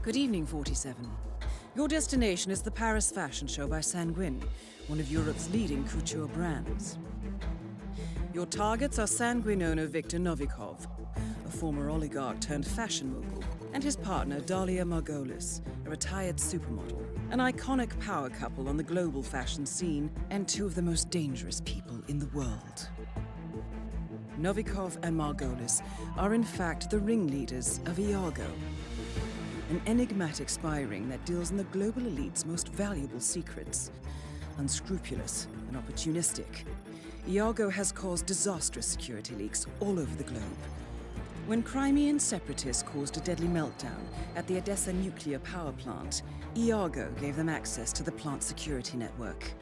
Good evening, 47. Your destination is the Paris Fashion Show by Sanguine, one of Europe's leading couture brands. Your targets are Sanguine owner Viktor Novikov, a former oligarch turned fashion mogul, and his partner Dalia Margolis, a retired supermodel, an iconic power couple on the global fashion scene, and two of the most dangerous people in the world. Novikov and Margolis are in fact the ringleaders of Iago, an enigmatic spy ring that deals in the global elite's most valuable secrets. Unscrupulous and opportunistic, Iago has caused disastrous security leaks all over the globe. When Crimean separatists caused a deadly meltdown at the Odessa nuclear power plant, Iago gave them access to the plant's security network.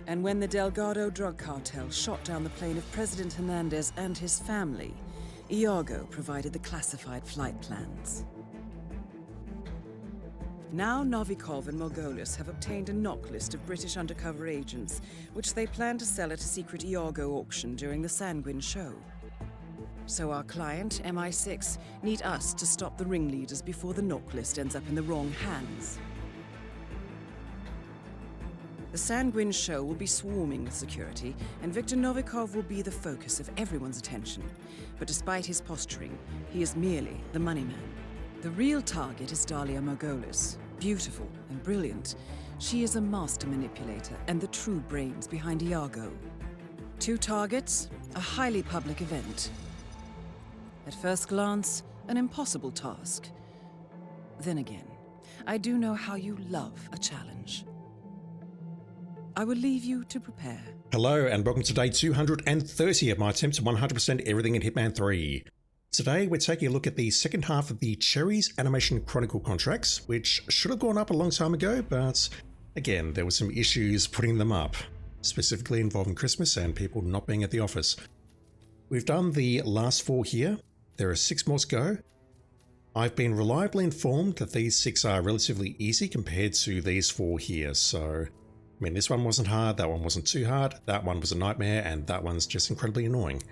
And when the Delgado drug cartel shot down the plane of President Hernandez and his family, Iago provided the classified flight plans. Now Novikov and Margolis have obtained a knock list of British undercover agents, which they plan to sell at a secret Iago auction during the Sanguine show. So our client, MI6, need us to stop the ringleaders before the knock list ends up in the wrong hands. The Sanguine show will be swarming with security, and Viktor Novikov will be the focus of everyone's attention. But despite his posturing, he is merely the money man. The real target is Dalia Margolis. Beautiful and brilliant, she is a master manipulator and the true brains behind Iago. Two targets, a highly public event. At first glance, an impossible task. Then again, I do know how you love a challenge. I will leave you to prepare. Hello and welcome to day 230 of my attempt to 100% everything in Hitman 3. Today we're taking a look at the second half of the Cherry's Animation Chronicle contracts, which should have gone up a long time ago, but again, there were some issues putting them up, specifically involving Christmas and people not being at the office. We've done the last 4 here. There are 6 more to go. I've been reliably informed that these 6 are relatively easy compared to these 4 here, so I mean, this one wasn't hard, that one wasn't too hard, that one was a nightmare, and that one's just incredibly annoying.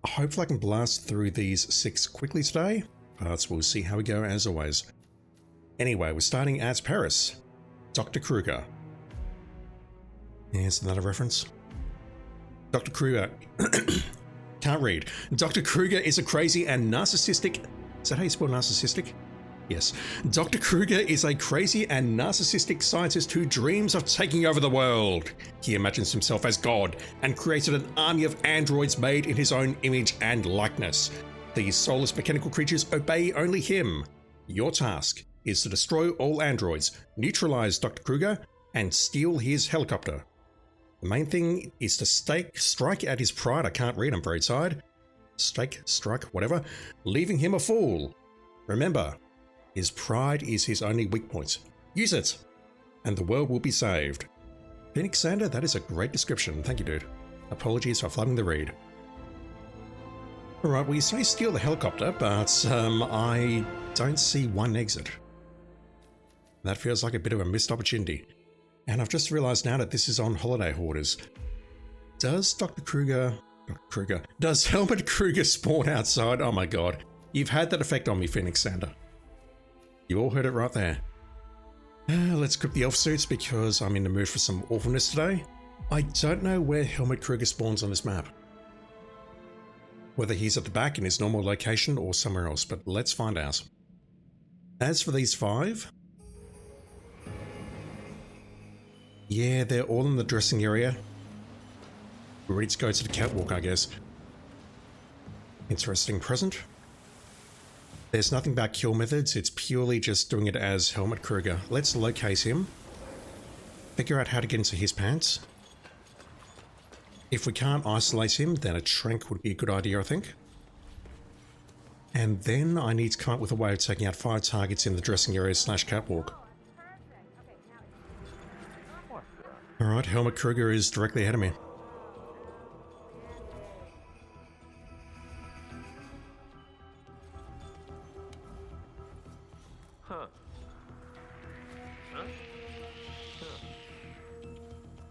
Hopefully I can blast through these 6 quickly today, but we'll see how we go as always. Anyway, we're starting at Paris. Dr. Kruger. Isn't that a reference? Dr. Kruger. Can't read. Dr. Kruger is a crazy and narcissistic... Is that how you spell narcissistic? Yes. Dr. Kruger is a crazy and narcissistic scientist who dreams of taking over the world. He imagines himself as God and created an army of androids made in his own image and likeness. These soulless mechanical creatures obey only him. Your task is to destroy all androids, neutralize Dr. Kruger, and steal his helicopter. The main thing is to strike at his pride. I can't read, I'm very tired. Strike, whatever. Leaving him a fool. Remember, his pride is his only weak point. Use it, and the world will be saved. Phoenix Sander, that is a great description. Thank you, dude. Apologies for flooding the read. Alright, well you say steal the helicopter, but I don't see one exit. That feels like a bit of a missed opportunity. And I've just realized now that this is on Holiday Hoarders. Does does Helmut Kruger spawn outside? Oh my god. You've had that effect on me, Phoenix Sander. You all heard it right there. Let's equip the elf suits because I'm in the mood for some awfulness today. I don't know where Helmut Kruger spawns on this map. Whether he's at the back in his normal location or somewhere else, but let's find out. As for these 5... yeah, they're all in the dressing area. We're ready to go to the catwalk, I guess. Interesting present. There's nothing about kill methods, it's purely just doing it as Helmut Kruger. Let's locate him. Figure out how to get into his pants. If we can't isolate him, then a trank would be a good idea, I think. And then I need to come up with a way of taking out 5 targets in the dressing area / catwalk. Alright, Helmut Kruger is directly ahead of me.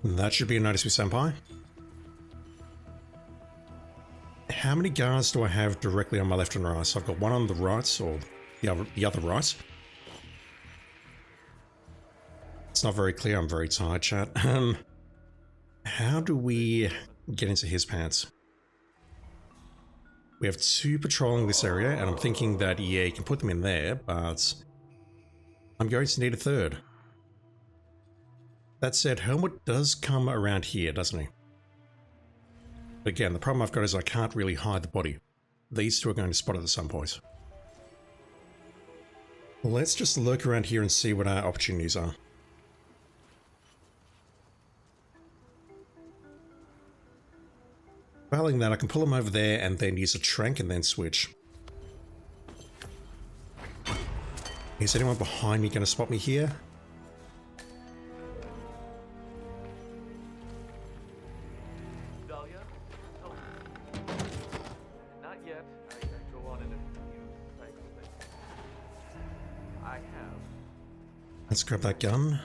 That should be a notice with Senpai. How many guards do I have directly on my left and right? So I've got one on the right, or the other right. not very clear. I'm very tired, chat. How do we get into his pants? We have 2 patrolling this area, and I'm thinking that, yeah, you can put them in there, but I'm going to need a 3rd. That said, Helmut does come around here, doesn't he? But again, the problem I've got is I can't really hide the body. These 2 are going to spot it at some point. Let's just lurk around here and see what our opportunities are. Failing that, I can pull them over there and then use a trank and then switch. Is anyone behind me going to spot me here? Dahlia? Oh. Not yet. I go on in a few seconds. I have. Let's grab that gun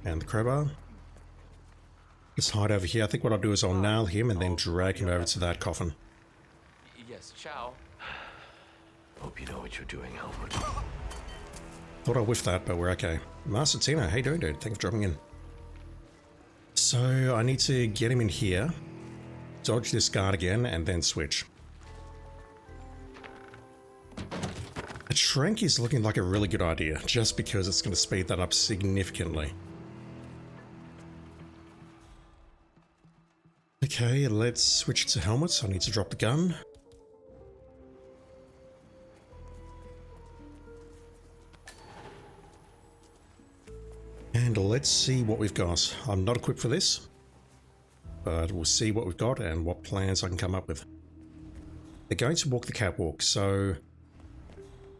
and the crowbar. Just hide over here. I think what I'll do is I'll nail him and then drag him over to that coffin. Yes, ciao. Hope you know what you're doing, Helmut. Thought I whiffed that, but we're okay. Master Tino, how you doing, dude? Thanks for dropping in. So I need to get him in here, dodge this guard again, and then switch. A trank is looking like a really good idea, just because it's going to speed that up significantly. Okay, let's switch to helmets. I need to drop the gun. And let's see what we've got. I'm not equipped for this, but we'll see what we've got and what plans I can come up with. They're going to walk the catwalk, so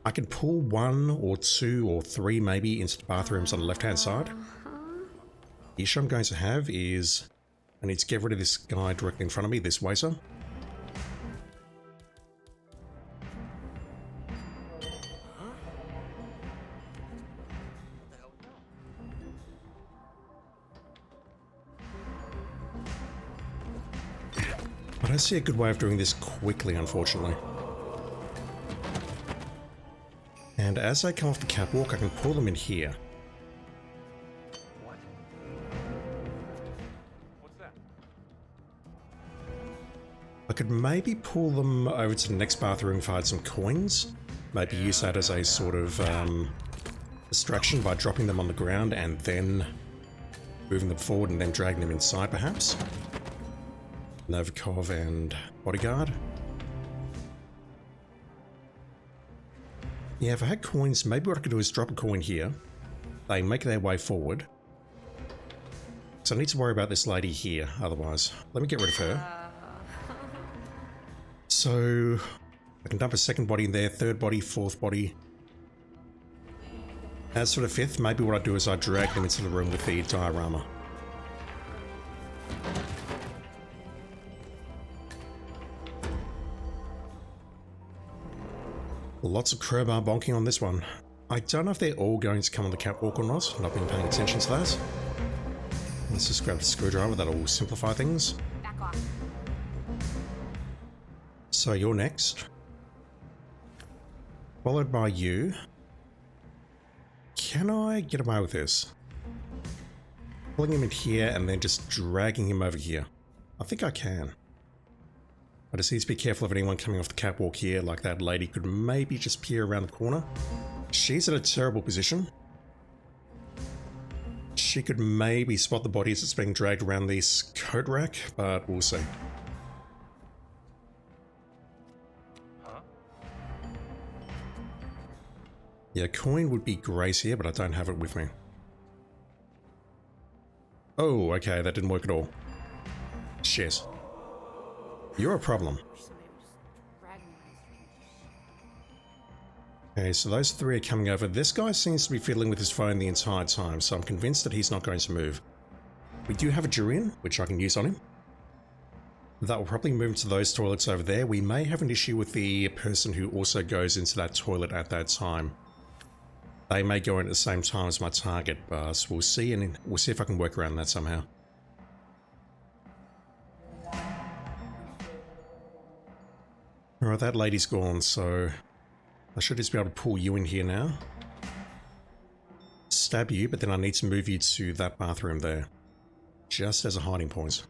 I can pull 1 or 2 or 3 maybe into the bathrooms on the left-hand side. The issue I'm going to have is I need to get rid of this guy directly in front of me, this waiter. I don't see a good way of doing this quickly, unfortunately. And as I come off the catwalk, I can pull them in here. What? What's that? I could maybe pull them over to the next bathroom if I had some coins. Maybe use that as a sort of distraction by dropping them on the ground and then moving them forward and then dragging them inside, perhaps. Novikov and bodyguard. Yeah, if I had coins, maybe what I could do is drop a coin here. They make their way forward. So I need to worry about this lady here, otherwise. Let me get rid of her. So I can dump a second body in there, third body, fourth body. As for the fifth, maybe what I do is I drag them into the room with the diorama. Lots of crowbar bonking on this one. I don't know if they're all going to come on the catwalk or not. I've not been paying attention to that. Let's just grab the screwdriver, that'll simplify things. Back off. So you're next. Followed by you. Can I get away with this? Pulling him in here and then just dragging him over here. I think I can. I just need to be careful of anyone coming off the catwalk here, like that lady could maybe just peer around the corner. She's in a terrible position. She could maybe spot the body as it's being dragged around this coat rack, but we'll see. Huh? Yeah, coin would be great here, but I don't have it with me. Oh, okay, that didn't work at all. Shit. You're a problem. Okay, so those 3 are coming over. This guy seems to be fiddling with his phone the entire time, so I'm convinced that he's not going to move. We do have a durian, which I can use on him. That will probably move to those toilets over there. We may have an issue with the person who also goes into that toilet at that time. They may go in at the same time as my target, but we'll see, and we'll see if I can work around that somehow. Alright, that lady's gone, so I should just be able to pull you in here now. stab you, but then I need to move you to that bathroom there. Just as a hiding point.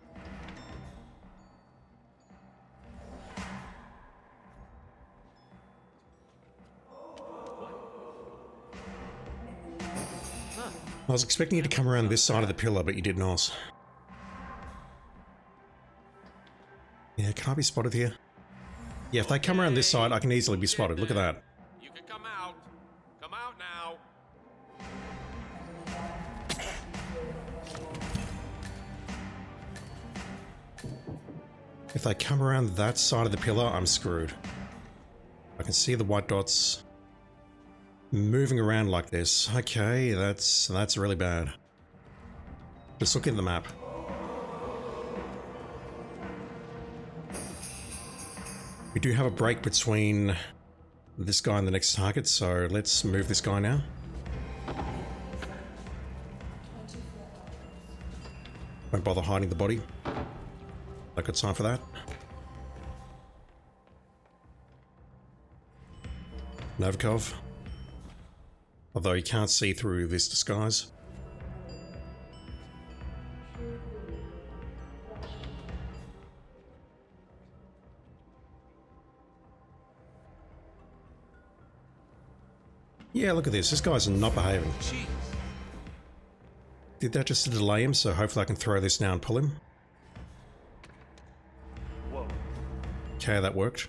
I was expecting you to come around this side of the pillar, but you did not. Yeah, can I be spotted here? Yeah, if they come around this side, I can easily be spotted. Look at that. You can come out. Come out now. If they come around that side of the pillar, I'm screwed. I can see the white dots moving around like this. Okay, that's really bad. Just look at the map. We do have a break between this guy and the next target, so let's move this guy now. Won't bother hiding the body. Not got time for that. Novikov. Although you can't see through this disguise. Yeah, look at this. This guy's not behaving. Jeez. Did that just to delay him, so hopefully I can throw this now and pull him. Whoa. Okay, that worked.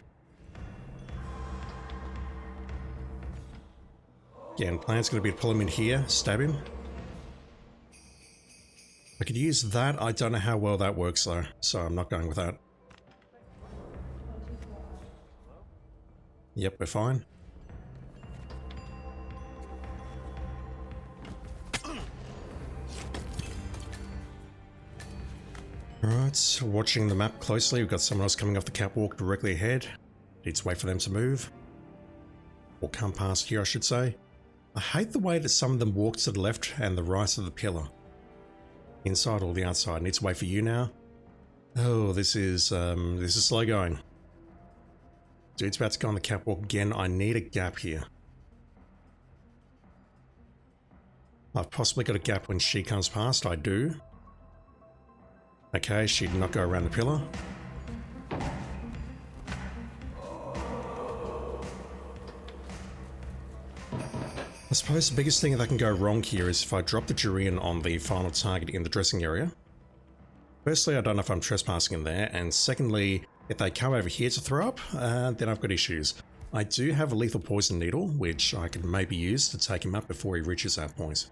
Again, plan's going to be to pull him in here, stab him. I could use that. I don't know how well that works though, so I'm not going with that. Yep, we're fine. Alright, watching the map closely. We've got someone else coming off the catwalk directly ahead. Need to wait for them to move. Or come past here, I should say. I hate the way that some of them walk to the left and the right of the pillar. Inside or the outside. Need to wait for you now. Oh, this is slow going. Dude's about to go on the catwalk again. I need a gap here. I've possibly got a gap when she comes past. I do. Okay, she did not go around the pillar. I suppose the biggest thing that can go wrong here is if I drop the durian on the final target in the dressing area. Firstly, I don't know if I'm trespassing in there, and secondly, if they come over here to throw up, then I've got issues. I do have a lethal poison needle, which I could maybe use to take him up before he reaches that point.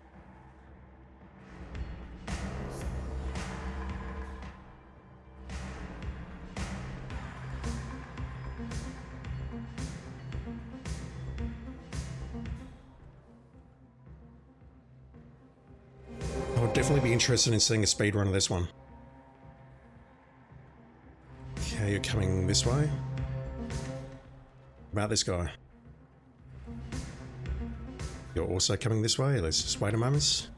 I would definitely be interested in seeing a speed run of this one. Okay, you're coming this way. About this guy. You're also coming this way. Let's just wait a moment.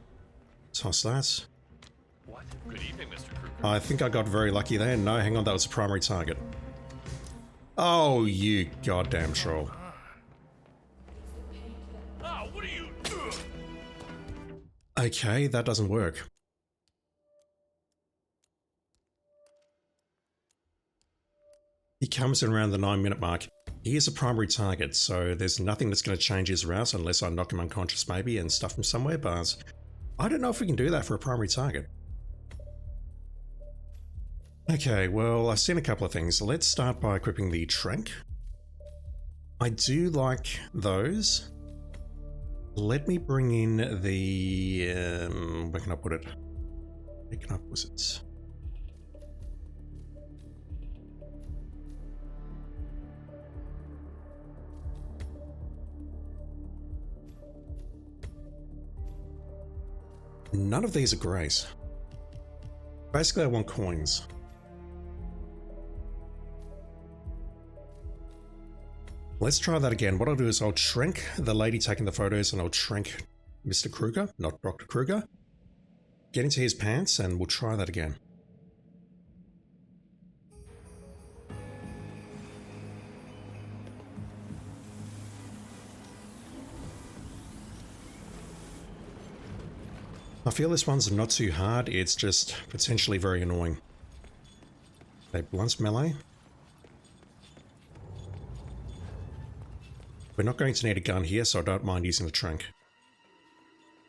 Toss that. What? Good evening, Mr. Kruger. I think I got very lucky there. No, hang on, that was a primary target. Oh, you goddamn troll. Oh, what are you? Okay, that doesn't work. He comes in around the 9-minute mark. He is a primary target, so there's nothing that's going to change his route unless I knock him unconscious maybe and stuff him somewhere, but I don't know if we can do that for a primary target. Okay, well, I've seen a couple of things. Let's start by equipping the Trank. I do like those. Let me bring in the... where can I put it? Picking up wizards. None of these are great. Basically, I want coins. Let's try that again. What I'll do is I'll shrink the lady taking the photos and I'll shrink Mr. Kruger, not Dr. Kruger. Get into his pants and we'll try that again. I feel this one's not too hard, it's just potentially very annoying. Okay, blunt's melee. We're not going to need a gun here, so I don't mind using the trank.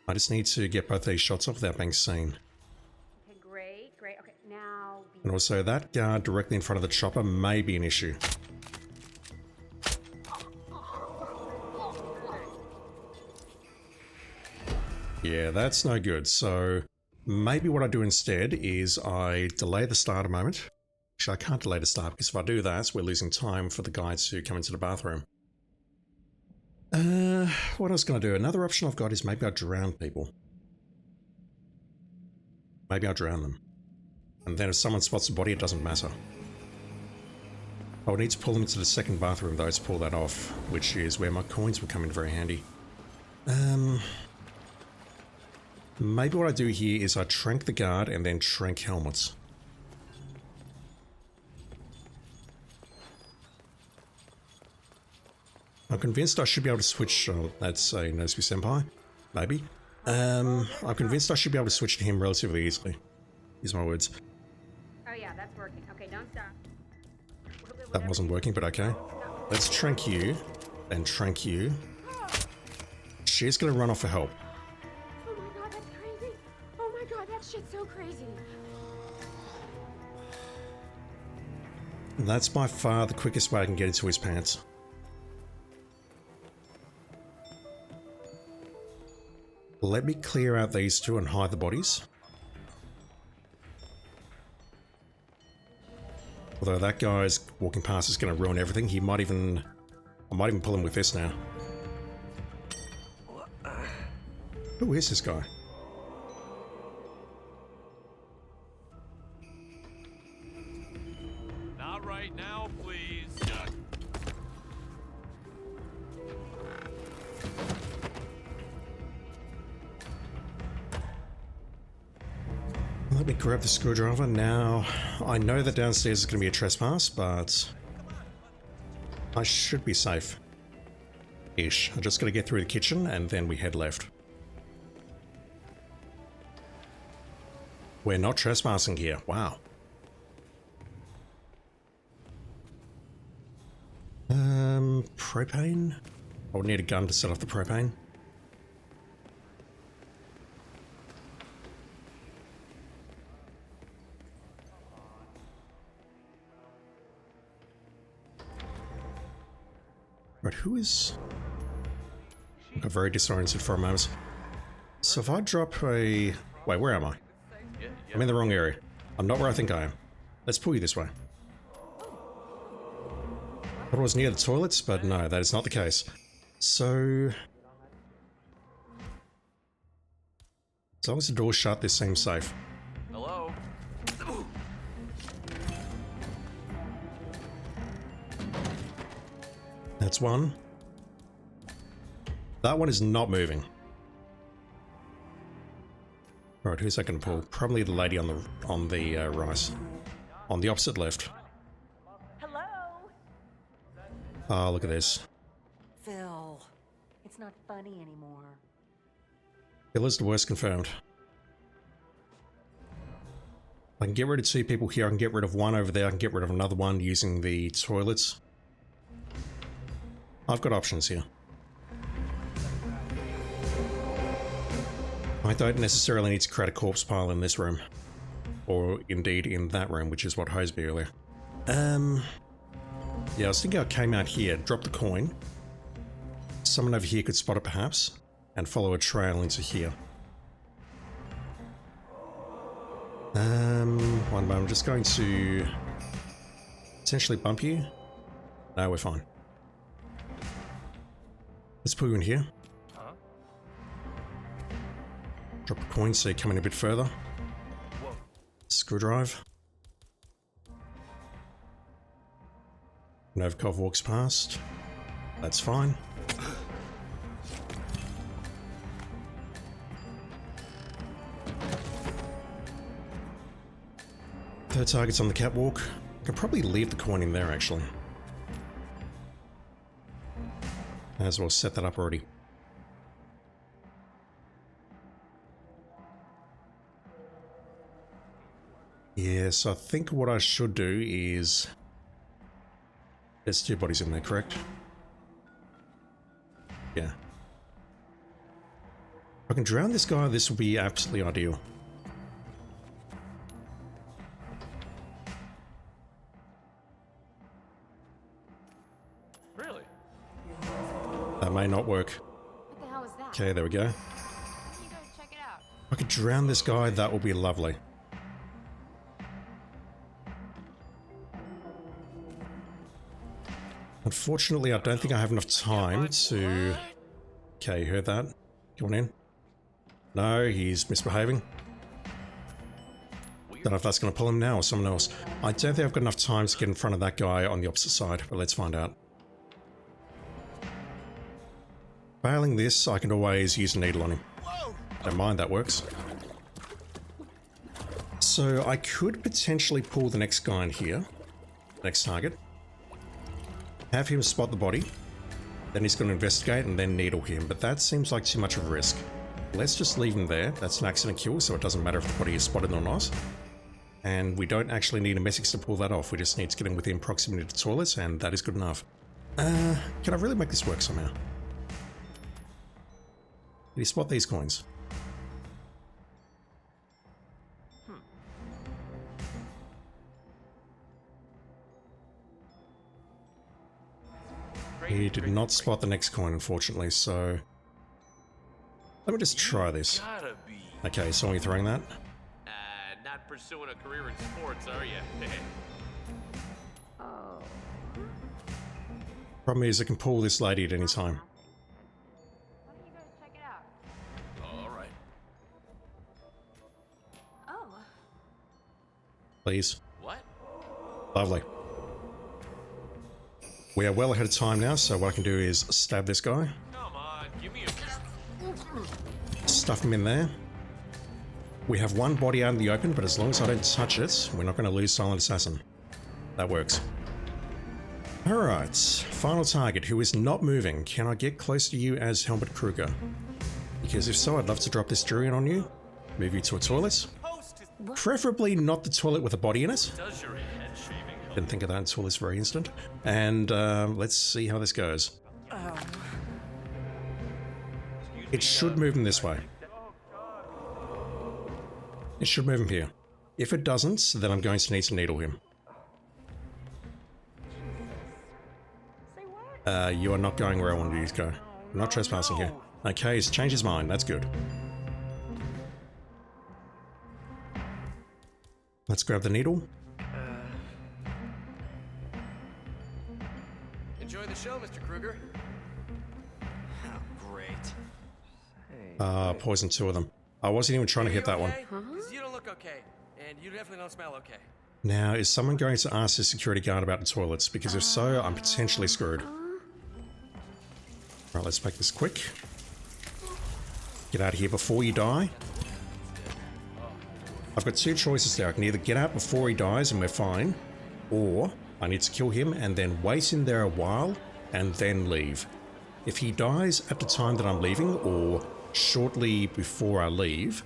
I just need to get both these shots off without being seen. Okay, great, great. Okay, now... And also, that guard directly in front of the chopper may be an issue. Yeah, that's no good. So maybe what I do instead is I delay the start a moment. Actually, I can't delay the start because if I do that, we're losing time for the guy to come into the bathroom. What else can I do? Another option I've got is maybe I drown people. Maybe I drown them. And then if someone spots the body, it doesn't matter. I would need to pull them into the second bathroom though to pull that off, which is where my coins would come in very handy. Maybe what I do here is I trank the guard and then trank helmets. I'm convinced I should be able to switch. That's a Nosuke Senpai, maybe. I'm convinced I should be able to switch to him relatively easily. Use my words. Oh yeah, that's working. Okay, don't stop. That wasn't working, but okay. Let's trank you, then trank you. She's gonna run off for help. Oh my god, that's crazy. Oh my god, that shit's so crazy. That's by far the quickest way I can get into his pants. Let me clear out these two and hide the bodies. Although that guy's walking past is going to ruin everything. He might even... I might even pull him with this now. Who is this guy? Not right now, please. Let me grab the screwdriver. Now, I know that downstairs is going to be a trespass, but I should be safe. Ish. I just got to get through the kitchen and then we head left. We're not trespassing here. Wow. Propane? I would need a gun to set off the propane. Right, who is... I got very disoriented for a moment. So if I drop a... Wait, where am I? I'm in the wrong area. I'm not where I think I am. Let's pull you this way. I thought it was near the toilets, but no, that is not the case. So... As long as the door's shut, this seems safe. Hello? That's one. That one is not moving. Right, who's that going to pull? Probably the lady on the rice. On the opposite left. Hello? Oh, look at this. Phil. It's not funny anymore. Killer's the worst confirmed. I can get rid of two people here, I can get rid of one over there, I can get rid of another one using the toilets. I've got options here. I don't necessarily need to create a corpse pile in this room. Or indeed in that room, which is what hosed me earlier. Yeah, I was thinking I came out here, dropped the coin. Someone over here could spot it perhaps, and follow a trail into here. One moment, I'm just going to potentially bump you. No, we're fine. Let's put you in here. Drop a coin so you come in a bit further. Screwdriver. Novikov walks past. That's fine. Third target's on the catwalk. I can probably leave the coin in there actually. May as well set that up already. Yeah, so I think what I should do is... There's 2 bodies in there, correct? Yeah. If I can drown this guy, this will be absolutely ideal. Really? That may not work. What the hell is that? Okay, there we go. Why don't you go check it out? If I could drown this guy, that would be lovely. Unfortunately, I don't think I have enough time to... Okay, you heard that? Come on in. No, he's misbehaving. Don't know if that's going to pull him now or someone else. I don't think I've got enough time to get in front of that guy on the opposite side, but let's find out. Failing this, I can always use a needle on him. Don't mind, that works. So I could potentially pull the next guy in here. Next target. Have him spot the body. Then he's going to investigate and then needle him, but that seems like too much of a risk. Let's just leave him there. That's an accident kill, so it doesn't matter if the body is spotted or not. And we don't actually need a Messix to pull that off. We just need to get him within proximity to toilets, and that is good enough. Can I really make this work somehow? Did he spot these coins? He did not spot the next coin, unfortunately, so... Let me just try this. Gotta be. Okay, so are you throwing that? Not pursuing a career in sports, are you? Oh. Problem is, I can pull this lady at any time. Why don't you go check it out? All right. Oh. Please. What? Lovely. We are well ahead of time now, so what I can do is stab this guy. Come on, give me a. Stuff him in there. We have one body out in the open, but as long as I don't touch it, we're not going to lose Silent Assassin. That works. Alright, final target, who is not moving. Can I get close to you as Helmut Kruger? Because if so, I'd love to drop this durian on you, move you to a toilet. Preferably not the toilet with a body in it. Does your head shaving help? Didn't think of that until this very instant. And let's see how this goes. It should move him this way. It should move him here. If it doesn't, then I'm going to need to needle him. Say what? You are not going where I wanted you to go. I'm not trespassing here. Okay, he's changed his mind. That's good. Let's grab the needle. Enjoy the show, Mr. Kruger. Oh, great. Poisoned 2 of them. I wasn't even trying to hit that one. Because you don't look okay, and you definitely don't smell okay. Now, is someone going to ask the security guard about the toilets? Because if so, I'm potentially screwed. Right, let's make this quick. Get out of here before you die. I've got 2 choices there. I can either get out before he dies and we're fine, or I need to kill him and then wait in there a while and then leave. If he dies at the time that I'm leaving, or shortly before I leave,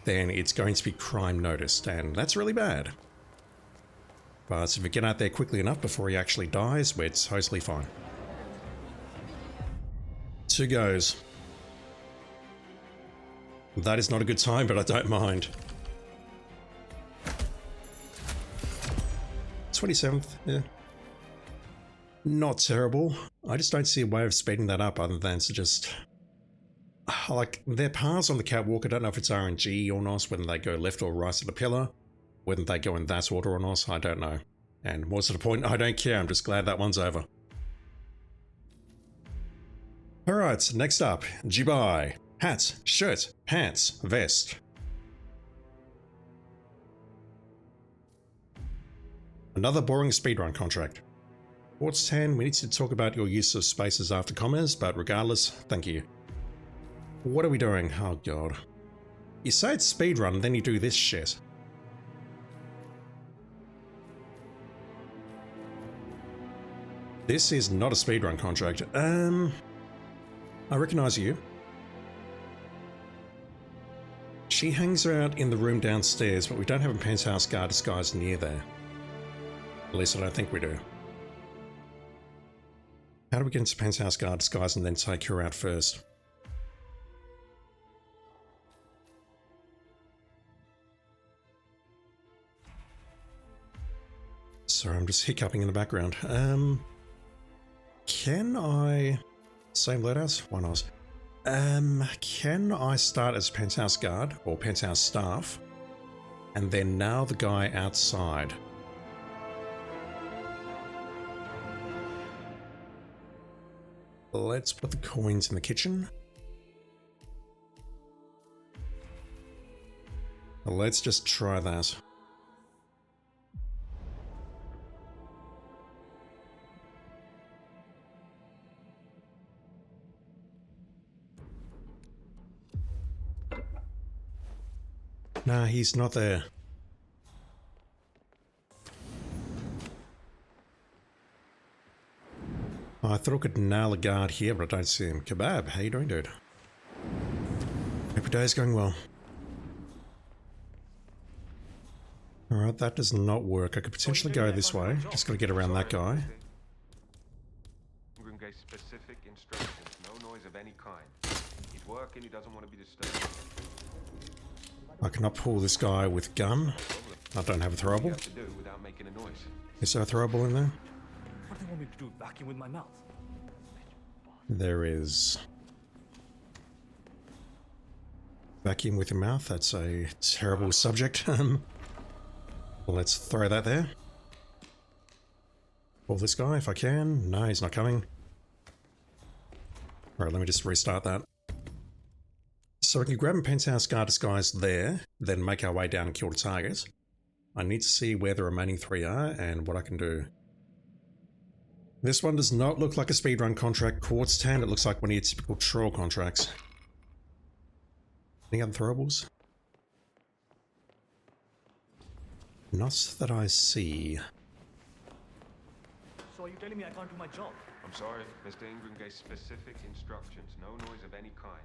then it's going to be crime noticed, and that's really bad. But if we get out there quickly enough before he actually dies, we're totally fine. 2 goes. That is not a good time, but I don't mind. 27th, yeah. Not terrible. I just don't see a way of speeding that up other than to just... Like, their paths on the catwalk, I don't know if it's RNG or not, whether they go left or right of the pillar, whether they go in that order or not, I don't know. And what's the point? I don't care, I'm just glad that one's over. Alright, next up, Jibai. Hat, shirt, pants, vest. Another boring speedrun contract. Quartz 10, we need to talk about your use of spaces after commas, but regardless, thank you. What are we doing? Oh god. You say it's speedrun, then you do this shit. This is not a speedrun contract. I recognize you. she hangs out in the room downstairs, but we don't have a penthouse guard disguise near there. At least I don't think we do. How do we get into penthouse guard disguise and then take her out first? Sorry, I'm just hiccuping in the background. Can I... Same letters? Why not? Can I start as penthouse guard or penthouse staff and then nail the guy outside? Let's put the coins in the kitchen. Let's just try that. Nah, he's not there. Oh, I thought I could nail a guard here, but I don't see him. Kebab, how you doing, dude? Every day is going well. Alright, that does not work. I could potentially go this way. Just gotta get around that guy. Specific instructions, no noise of any kind. He's working, he doesn't want to be disturbed. I cannot pull this guy with gun. I don't have a throwable. Is there a throwable in there? What do they want me to do? Vacuum with my mouth? There is. Vacuum with your mouth, that's a terrible subject. Let's throw that there. Pull this guy if I can. No, he's not coming. Alright, let me just restart that. So we can grab a penthouse guard disguise there, then make our way down and kill the target. I need to see where the remaining three are and what I can do. This one does not look like a speedrun contract quartz tan, it looks like one of your typical troll contracts. Any other throwables? Not that I see. So are you telling me I can't do my job? I'm sorry, Mr. Ingram gave specific instructions, no noise of any kind.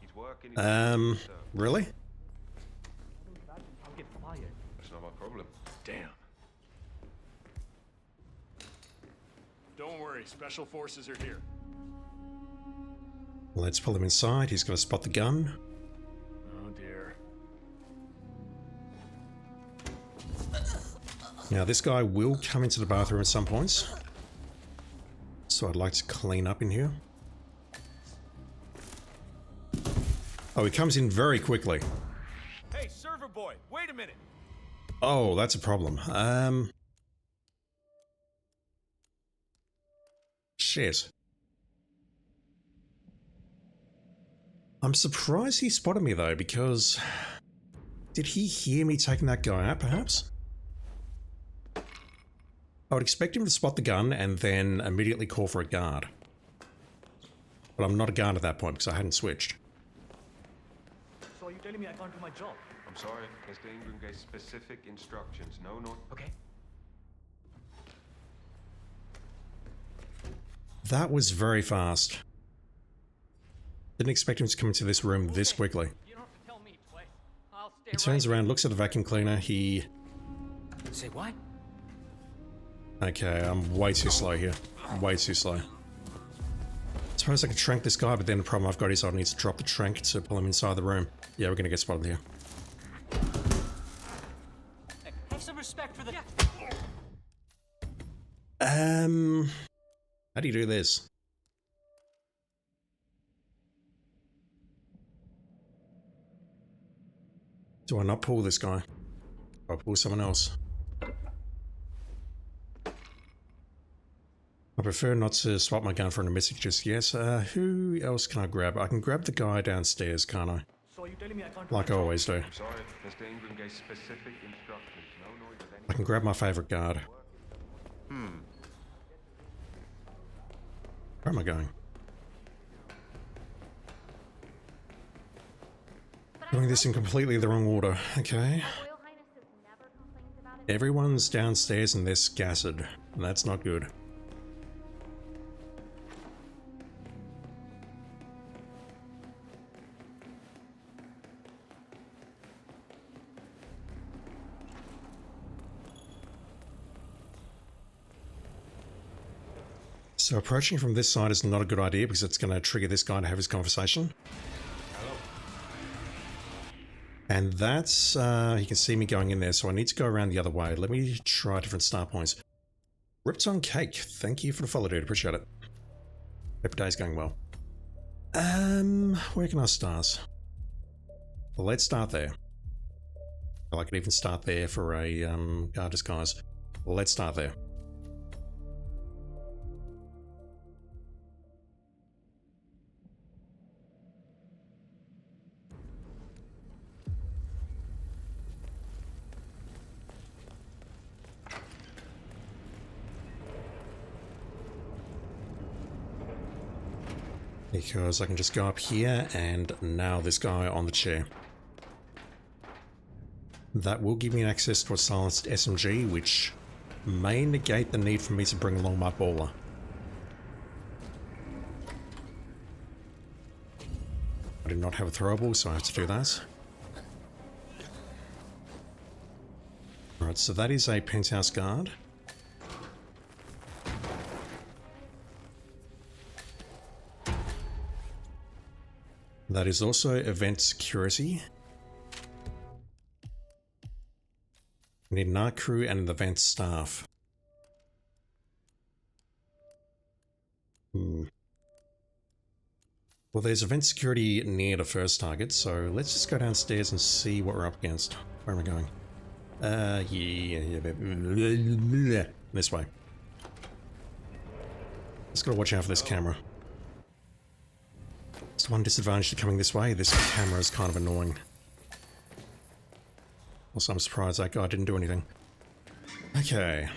He's working. Really? I'll get fired. That's not my problem. Damn. Don't worry, special forces are here. Let's pull him inside. He's going to spot the gun. Oh dear. Now this guy will come into the bathroom at some points. So I'd like to clean up in here. Oh, he comes in very quickly. Hey, server boy, wait a minute. Oh, that's a problem. Shit. I'm surprised he spotted me though, because... Did he hear me taking that guy out, perhaps? I would expect him to spot the gun and then immediately call for a guard. But I'm not a guard at that point because I hadn't switched. So are you telling me I can't do my job? I'm sorry, Mr. Ingram gave specific instructions, no noise. Okay. That was very fast. Didn't expect him to come into this room this quickly. You don't have to tell me twice. I'll stay He turns around, looks at the vacuum cleaner, he... Say what? Okay, I'm way too slow here. Way too slow. Suppose I could trank this guy, but then the problem I've got is I need to drop the trank to pull him inside the room. Yeah, we're gonna get spotted here. Hey, have some respect for the... How do you do this? Do I not pull this guy? Or pull someone else? I prefer not to swap my gun for an message just yet. Who else can I grab? I can grab the guy downstairs, can't I? So are you telling me I can't Like I always do. I'm sorry, Mr. Ingram gave specific instructions, no noise of any I can grab my favorite guard. Where am I going? Doing this in completely the wrong order. Okay. Royal Highness has never complained about it. Everyone's downstairs and they're scattered. And that's not good. So approaching from this side is not a good idea because it's going to trigger this guy to have his conversation. And that's, you can see me going in there, so I need to go around the other way. Let me try different start points. Ripton Cake, thank you for the follow, dude. Appreciate it. Hope your day's going well. Where can I start? Well, let's start there. I could even start there for a guard disguise. Well, let's start there. Because I can just go up here and nail this guy on the chair. That will give me access to a silenced SMG, which may negate the need for me to bring along my baller. I do not have a throwable, so I have to do that. Alright, so that is a penthouse guard. That is also event security. We need an art crew and an event staff. Well, there's event security near the first target, so let's just go downstairs and see what we're up against. Where am I going? Yeah. This way. Just gotta watch out for this camera. It's one disadvantage to coming this way. This camera is kind of annoying. Also, I'm surprised that guy didn't do anything. Okay.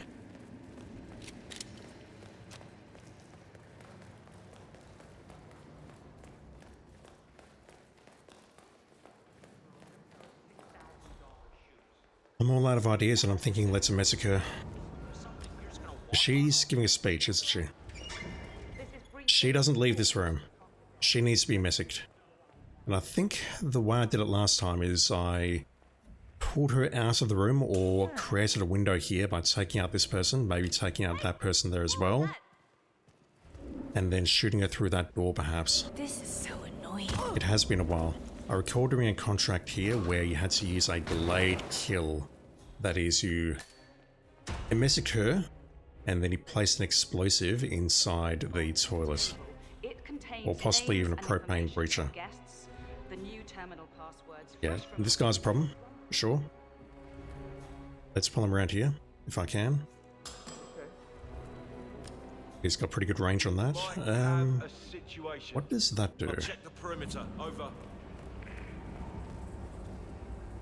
I'm all out of ideas and I'm thinking let's message her. She's giving a speech, isn't she? She doesn't leave this room. She needs to be messaged. And I think the way I did it last time is I pulled her out of the room or created a window here by taking out this person, maybe taking out that person there as well. And then shooting her through that door perhaps. This is so annoying. It has been a while. I recall doing a contract here where you had to use a delayed kill. That is, you messaged her and then you placed an explosive inside the toilet. Or possibly even a propane breacher. Yeah, this guy's a problem, for sure. Let's pull him around here, if I can. He's got pretty good range on that. What does that do?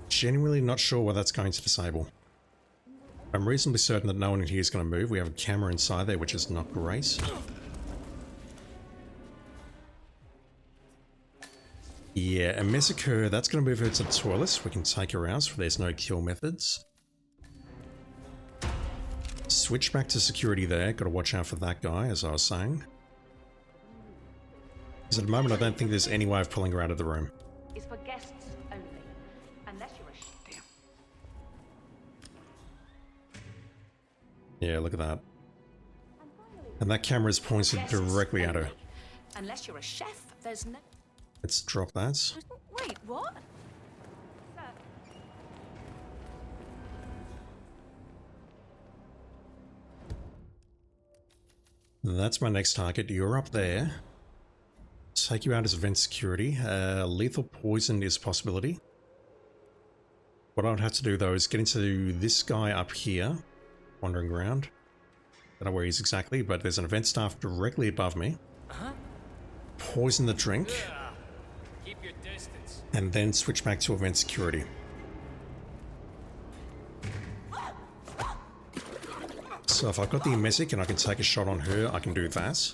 Genuinely not sure what that's going to disable. I'm reasonably certain that no one in here is going to move. We have a camera inside there, which is not great. Yeah, a massacre, that's going to move her to the toilet. We can take her out, so there's no kill methods. Switch back to security there. Got to watch out for that guy, as I was saying. Because at the moment, I don't think there's any way of pulling her out of the room. It's for guests only, unless you're a damn. Yeah, look at that. And that camera is pointed directly at her. Unless you're a chef, there's no... Let's drop that. Wait, what? That's my next target. You're up there. Take you out as event security. Lethal poison is a possibility. What I would have to do though is get into this guy up here, wandering around. I don't know where he is exactly, but there's an event staff directly above me. Poison the drink. Keep your distance. And then switch back to event security. So if I've got the Mesic and I can take a shot on her, I can do that.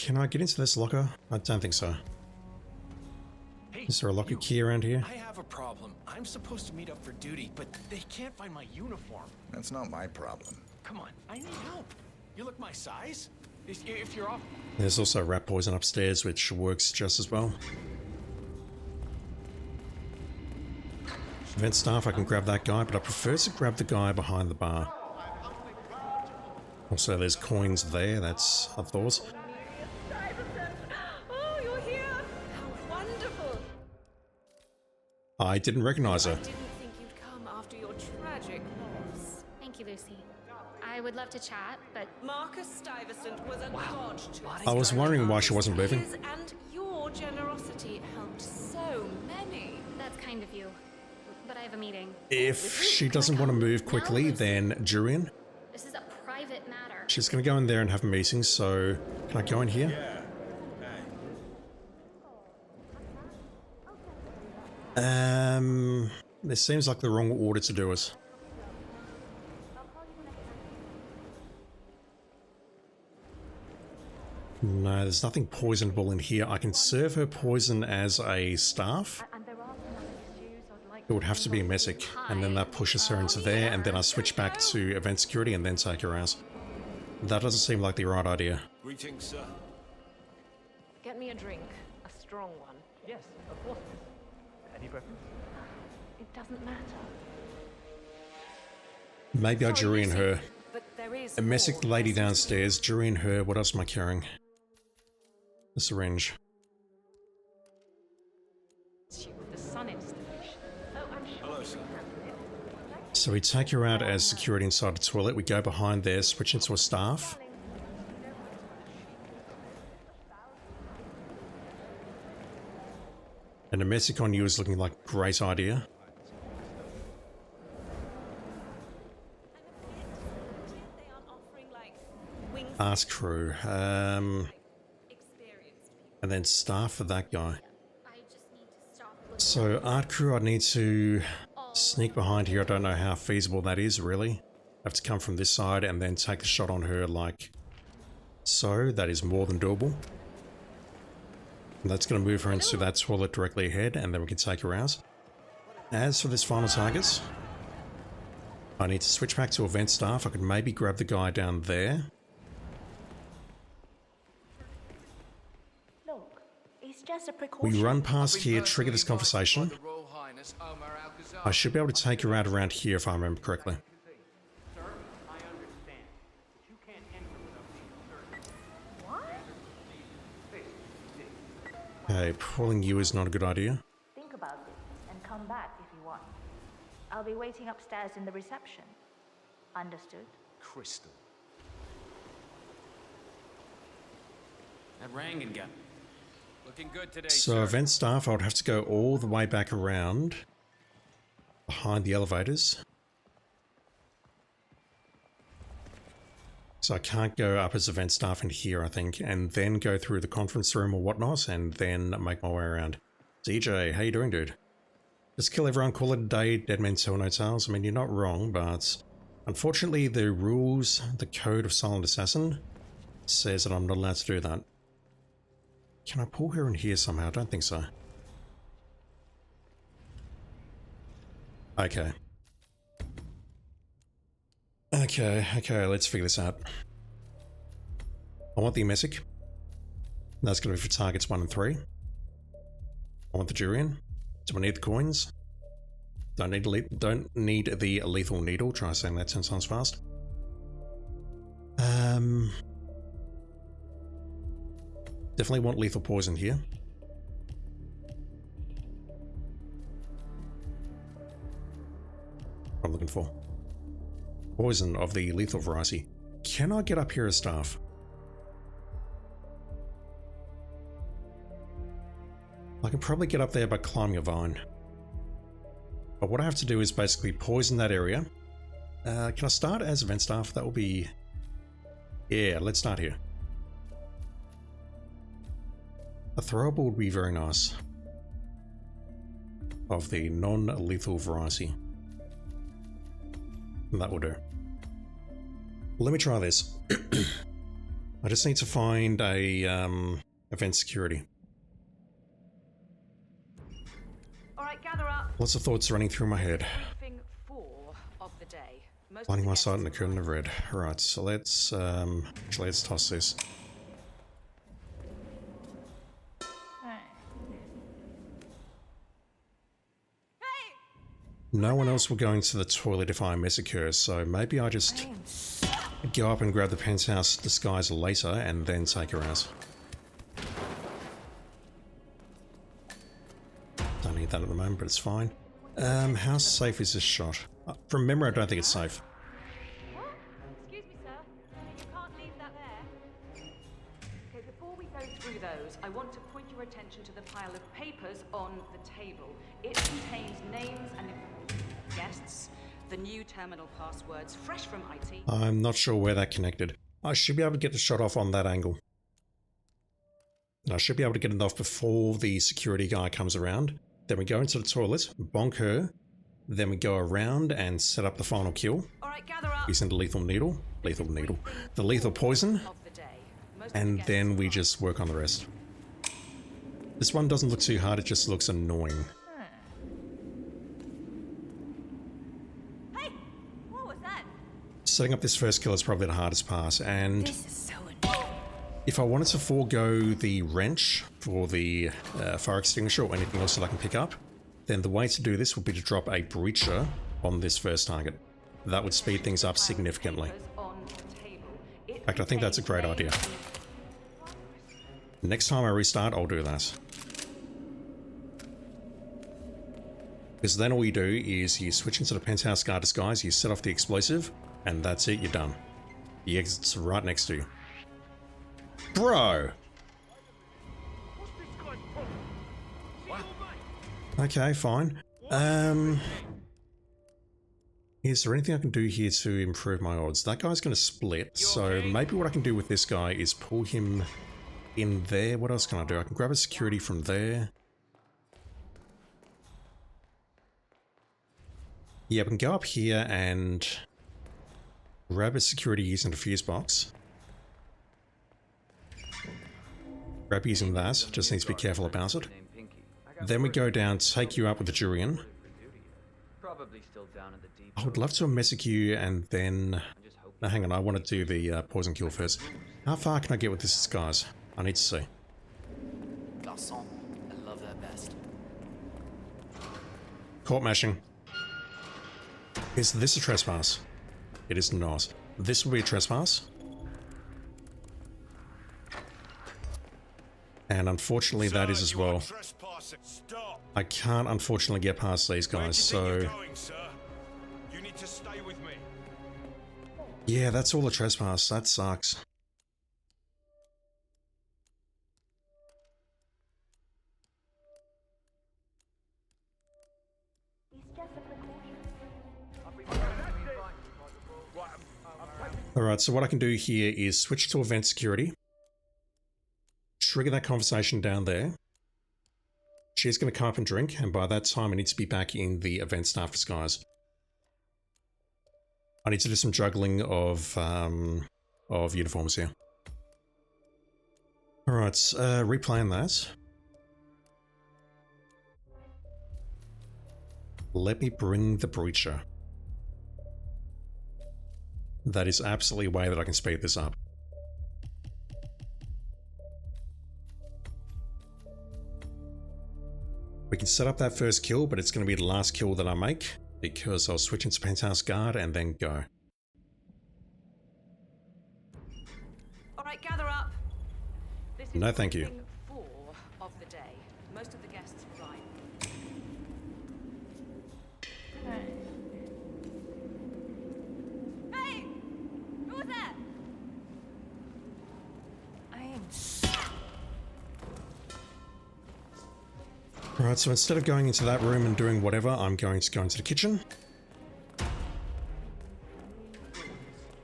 Can I get into this locker? I don't think so. Is there a locker key around here? I have a problem. I'm supposed to meet up for duty, but they can't find my uniform. That's not my problem. Come on, I need help. You look my size? If you're off... There's also rat poison upstairs, which works just as well. Event staff, I can grab that guy, but I prefer to grab the guy behind the bar. Also, there's coins there, that's a thought. Oh, you're here! How wonderful! I didn't recognize her. I didn't think you'd come after your tragic loss. Thank you, Lucy. I would love to chat, but Marcus Stuyvesant was a god to us. I was wondering why she wasn't moving. His and your generosity helped so many. that's kind of you. But I have a meeting. If she doesn't want to move quickly, then Jurian. This is a private matter. She's going to go in there and have a meeting, so can I go in here? This seems like the wrong order to do it. No, there's nothing poisonable in here. I can serve her poison as a staff. It would have to be a messic, and then that pushes her into there, and then I switch back to event security and then take her out. That doesn't seem like the right idea. Greetings, sir. Get me a drink, a strong one. Yes, of course. Any preference? It doesn't matter. Maybe I Jurian her. But there is A messic more. lady downstairs, Jurian her. What else am I carrying? A syringe. The sun installation. Oh, I'm sure. Hello, sir. So we take her out as security inside the toilet. We go behind there, switch into a staff. And a messic on you is looking like a great idea. Ask crew. And then staff for that guy. So art crew, I need to sneak behind here. I don't know how feasible that is, really. I have to come from this side and then take the shot on her like so. That is more than doable. And that's going to move her into that toilet directly ahead, and then we can take her out. As for this final target, I need to switch back to event staff. I could maybe grab the guy down there. Look, it's just a precaution. We run past here, trigger this conversation. I should be able to take her out around here if I remember correctly. Sir, I understand. But you can't enter without being searched. What? Okay, pulling you is not a good idea. Think about it and come back if you want. I'll be waiting upstairs in the reception. Understood? Crystal. That Rangan gun. Looking good today, So sir. event staff, I would have to go all the way back around behind the elevators. So I can't go up as event staff in here, I think, and then go through the conference room or whatnot, and then make my way around. DJ, how you doing, dude? Just kill everyone, call it a day, dead men tell no tales. I mean, you're not wrong, but unfortunately the rules, the code of Silent Assassin, says that I'm not allowed to do that. Can I pull her in here somehow? I don't think so. Okay. Okay, let's figure this out. I want the messic. That's going to be for targets 1 and 3. I want the Jurian. Do I need the coins? Don't need the lethal needle. Try saying that 10 times fast. Definitely want lethal poison here. What I'm looking for. Poison of the lethal variety. Can I get up here as staff? I can probably get up there by climbing a vine. But what I have to do is basically poison that area. Can I start as event staff? That will be... Yeah, let's start here. A throwable would be very nice. Of the non-lethal variety. That will do. Let me try this. I just need to find a event security. All right, gather up. Lots of thoughts running through my head. Briefing 4 of the day. Most of Finding the my sight in the guests curtain of red. Alright, so let's actually let's toss this. No one else will go into the toilet if I miss a curse, so maybe I just go up and grab the penthouse disguise later and then take her out. Don't need that at the moment, but it's fine. How safe is this shot? From memory, I don't think it's safe. What? Excuse me, sir. You can't leave that there. Okay, before we go through those, I want to point your attention to the pile of papers on the table. It contains names and guests, the new terminal passwords, fresh from IT. I'm not sure where that connected. I should be able to get the shot off on that angle. And I should be able to get it off before the security guy comes around. Then we go into the toilet, bonk her, then we go around and set up the final kill. All right, gather up. Using the lethal needle, the lethal poison, Of the day. Most of the and guests then we arrive. just work on the rest. This one doesn't look too hard, it just looks annoying. Hey, what was that? Setting up this first kill is probably the hardest part, and This is so annoying. if I wanted to forego the wrench for the fire extinguisher or anything else that I can pick up, then the way to do this would be to drop a breacher on this first target. That would speed things up significantly. In fact, I think that's a great idea. Next time I restart, I'll do that. Because then all you do is you switch into the penthouse guard disguise, you set off the explosive, and that's it, you're done. The exit's right next to you. Bro! Okay, fine. Is there anything I can do here to improve my odds? That guy's going to split, so maybe what I can do with this guy is pull him in there. What else can I do? I can grab a security from there. Yeah, we can go up here and grab a security using the fuse box. Grab using that, just need to be careful about it. Then we go down, take you up with the Jurian. I would love to messic you and then... No, hang on, I want to do the poison kill first. How far can I get with this disguise? I need to see. Garçon, I love that best. Court mashing. Is this a trespass? It is not. This will be a trespass. And unfortunately that is as well. I can't unfortunately get past these guys, so... Yeah, that's all a trespass. That sucks. Alright, so what I can do here is switch to event security. Trigger that conversation down there. She's going to come up and drink, and by that time I need to be back in the event staff disguise. I need to do some juggling of uniforms here. Alright, replaying that. Let me bring the breacher. That is absolutely a way that I can speed this up. We can set up that first kill, but it's going to be the last kill that I make, because I'll switch into Penthouse Guard and then go. Alright, gather up. This is No, thank you. briefing 4 of the day. Most of the guests arrive. Hey! Who was that? I am Alright, so instead of going into that room and doing whatever, I'm going to go into the kitchen.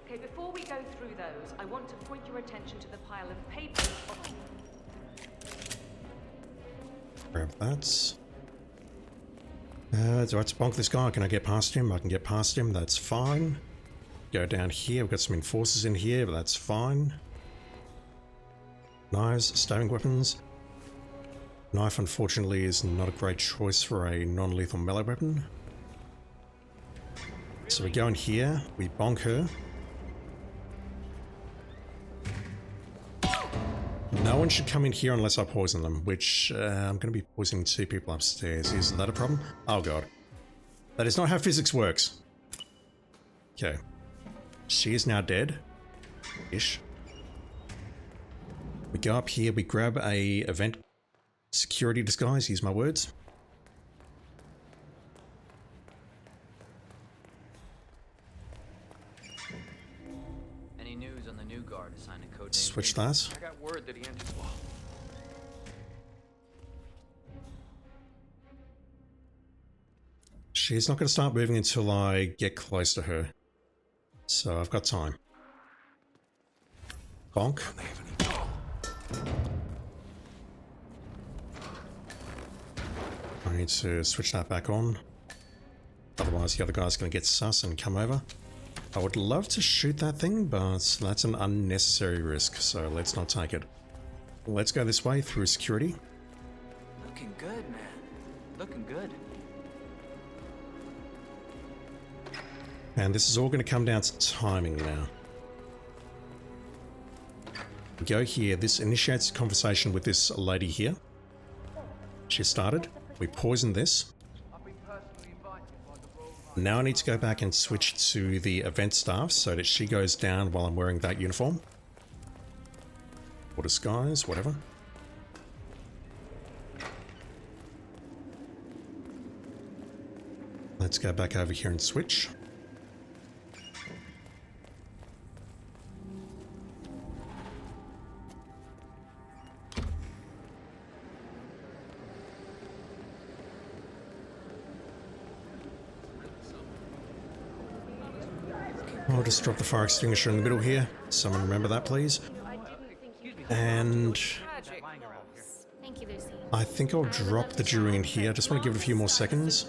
Okay, before we go through those, I want to point your attention to the pile of papers. Grab that. Do I have to bonk this guy? Can I get past him? I can get past him, that's fine. Go down here, we've got some enforcers in here, but that's fine. Knives, stabbing weapons. Knife, unfortunately, is not a great choice for a non-lethal melee weapon. So we go in here, we bonk her. No one should come in here unless I poison them, which I'm going to be poisoning 2 people upstairs. Is that a problem? Oh god. That is not how physics works. Okay. She is now dead. Ish. We go up here, we grab a event security disguise, use my words. Any news on the new guard assigned to code name? Switch that. I got word that he entered. She's not going to start moving until I get close to her. So I've got time. Bonk. I need to switch that back on. Otherwise the other guy's going to get sus and come over. I would love to shoot that thing, but that's an unnecessary risk, so let's not take it. Let's go this way through security. Looking good, man. Looking good. And this is all going to come down to timing now. We go here, this initiates a conversation with this lady here. She started, we poison this. Now I need to go back and switch to the event staff so that she goes down while I'm wearing that uniform. Or disguise, whatever. Let's go back over here and switch. I'll just drop the fire extinguisher in the middle here. Someone remember that, please. And Thank you, Lucy. I think I'll drop the jewelry in here. I just want to give it a few more seconds.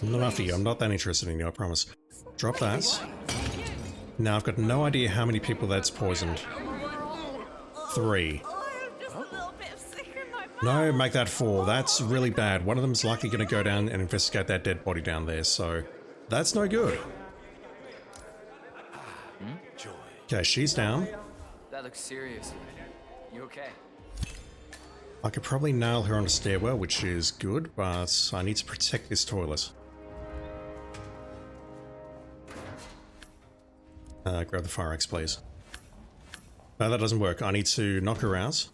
I'm not after you. I'm not that interested in you, I promise. Drop that. Now I've got no idea how many people that's poisoned. 3. No, make that 4. That's really bad. One of them's likely going to go down and investigate that dead body down there, so that's no good. Okay, she's down. That looks serious. You okay? I could probably nail her on a stairwell, which is good, but I need to protect this toilet. Grab the fire axe, please. No, that doesn't work. I need to knock her out.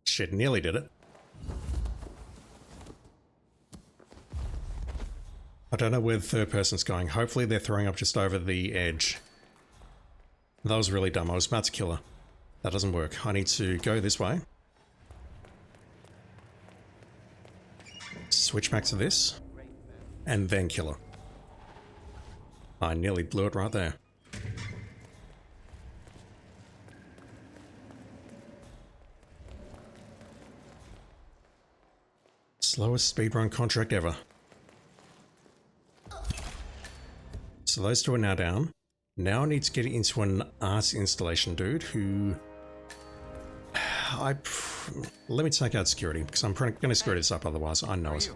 Shit, nearly did it. I don't know where the third person's going. Hopefully they're throwing up just over the edge. That was really dumb. I was about to kill her. That doesn't work. I need to go this way. Switch back to this. And then kill her. I nearly blew it right there. Slowest speedrun contract ever. So those 2 are now down. Now I need to get into an art installation dude who... Let me take out security, because I'm going to screw this up otherwise. I know it.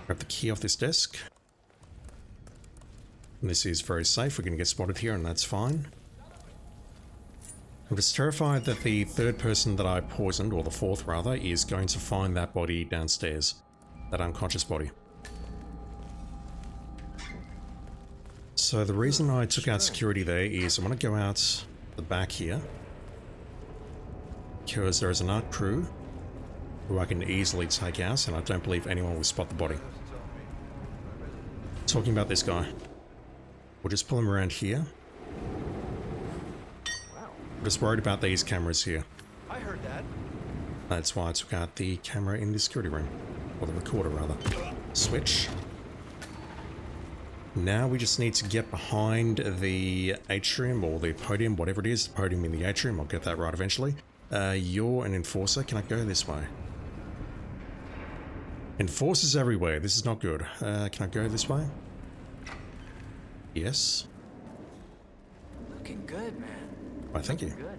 Grab the key off this desk. And this is very safe. We're going to get spotted here, and that's fine. I'm just terrified that the third person that I poisoned, or the fourth rather, is going to find that body downstairs. That unconscious body. So the reason I took out security there is I want to go out the back here. Because there is an art crew who I can easily take out, and I don't believe anyone will spot the body. Talking about this guy. We'll just pull him around here. I'm just worried about these cameras here. I heard that. That's why I took out the camera in the security room. Or the recorder, rather. Switch. Now we just need to get behind the atrium, or the podium, whatever it is. The podium in the atrium, I'll get that right eventually. You're an enforcer. Can I go this way? Enforcers everywhere. This is not good. Can I go this way? Yes. Looking good, man. Why, thank you. Good.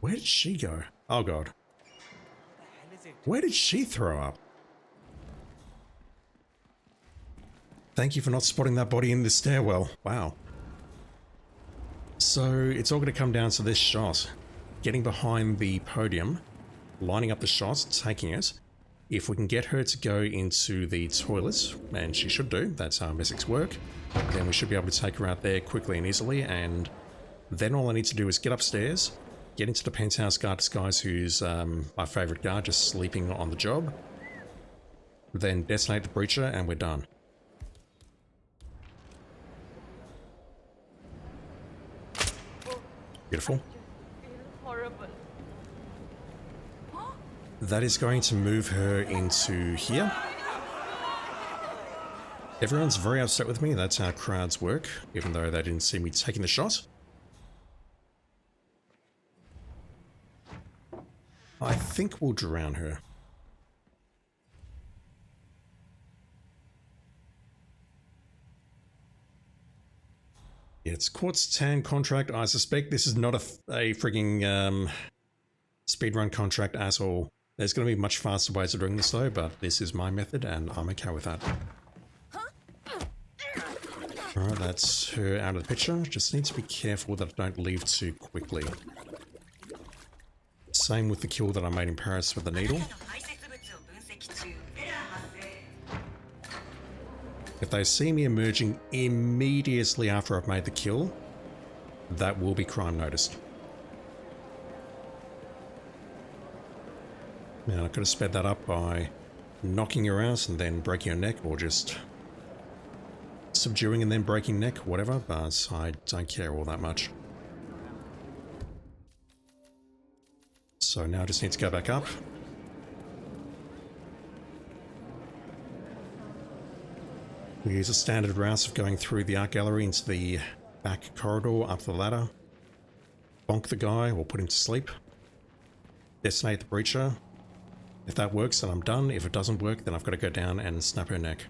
Where did she go? Oh god. Where did she throw up? Thank you for not spotting that body in the stairwell. Wow. So it's all going to come down to this shot. Getting behind the podium, lining up the shot, taking it. If we can get her to go into the toilets, and she should do, that's how Messick's work, then we should be able to take her out there quickly and easily, and then all I need to do is get upstairs, get into the penthouse guard disguise, who's my favourite guard, just sleeping on the job, then detonate the breacher, and we're done. Beautiful. Horrible. That is going to move her into here. Everyone's very upset with me. That's how crowds work, even though they didn't see me taking the shot. I think we'll drown her. Yeah, it's quartz tan contract. I suspect this is not a frigging speedrun contract at all. There's going to be much faster ways of doing this though, but this is my method and I'm okay with that. Alright, that's her out of the picture. Just need to be careful that I don't leave too quickly. Same with the kill that I made in Paris with the needle. If they see me emerging immediately after I've made the kill, that will be crime noticed. Now I could have sped that up by knocking her out and then breaking her neck, or just subduing and then breaking neck, whatever, but I don't care all that much. So now I just need to go back up. We use a standard route of going through the art gallery into the back corridor, up the ladder, bonk the guy or put him to sleep, detonate the breacher. If that works, then I'm done. If it doesn't work, then I've got to go down and snap her neck.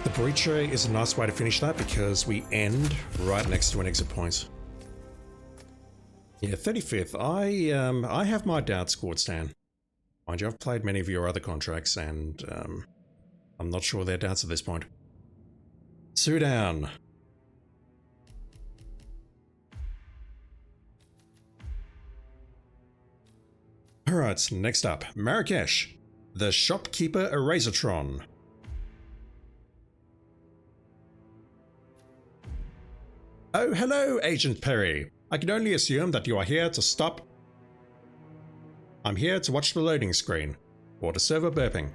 The breacher is a nice way to finish that because we end right next to an exit point. Yeah, 35th. I have my doubts, Squadstan. Mind you, I've played many of your other contracts and I'm not sure they're doubts at this point. 2 down. Alright, next up, Marrakesh, the Shopkeeper-Eraser-Tron. Oh, hello, Agent Perry. I can only assume that you are here to stop. I'm here to watch the loading screen, or the server burping.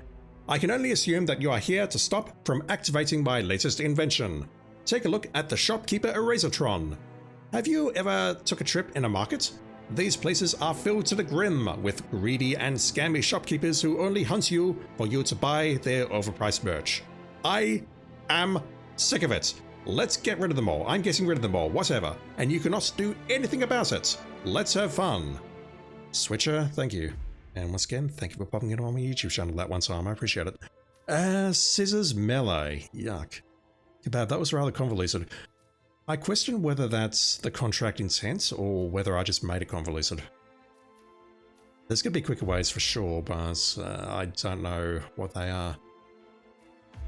I can only assume that you are here to stop from activating my latest invention. Take a look at the Shopkeeper-Eraser-Tron. Have you ever took a trip in a market? These places are filled to the brim with greedy and scammy shopkeepers who only hunt you for you to buy their overpriced merch. I am sick of it. Let's get rid of them all. I'm getting rid of them all, whatever. And you cannot do anything about it. Let's have fun. Switcher, thank you. And once again, thank you for popping it on my YouTube channel that one time. I appreciate it. Scissors Melee. Yuck. Kebab, that was rather convoluted. I question whether that's the contract intent or whether I just made it convoluted. There's going to be quicker ways for sure, but I don't know what they are.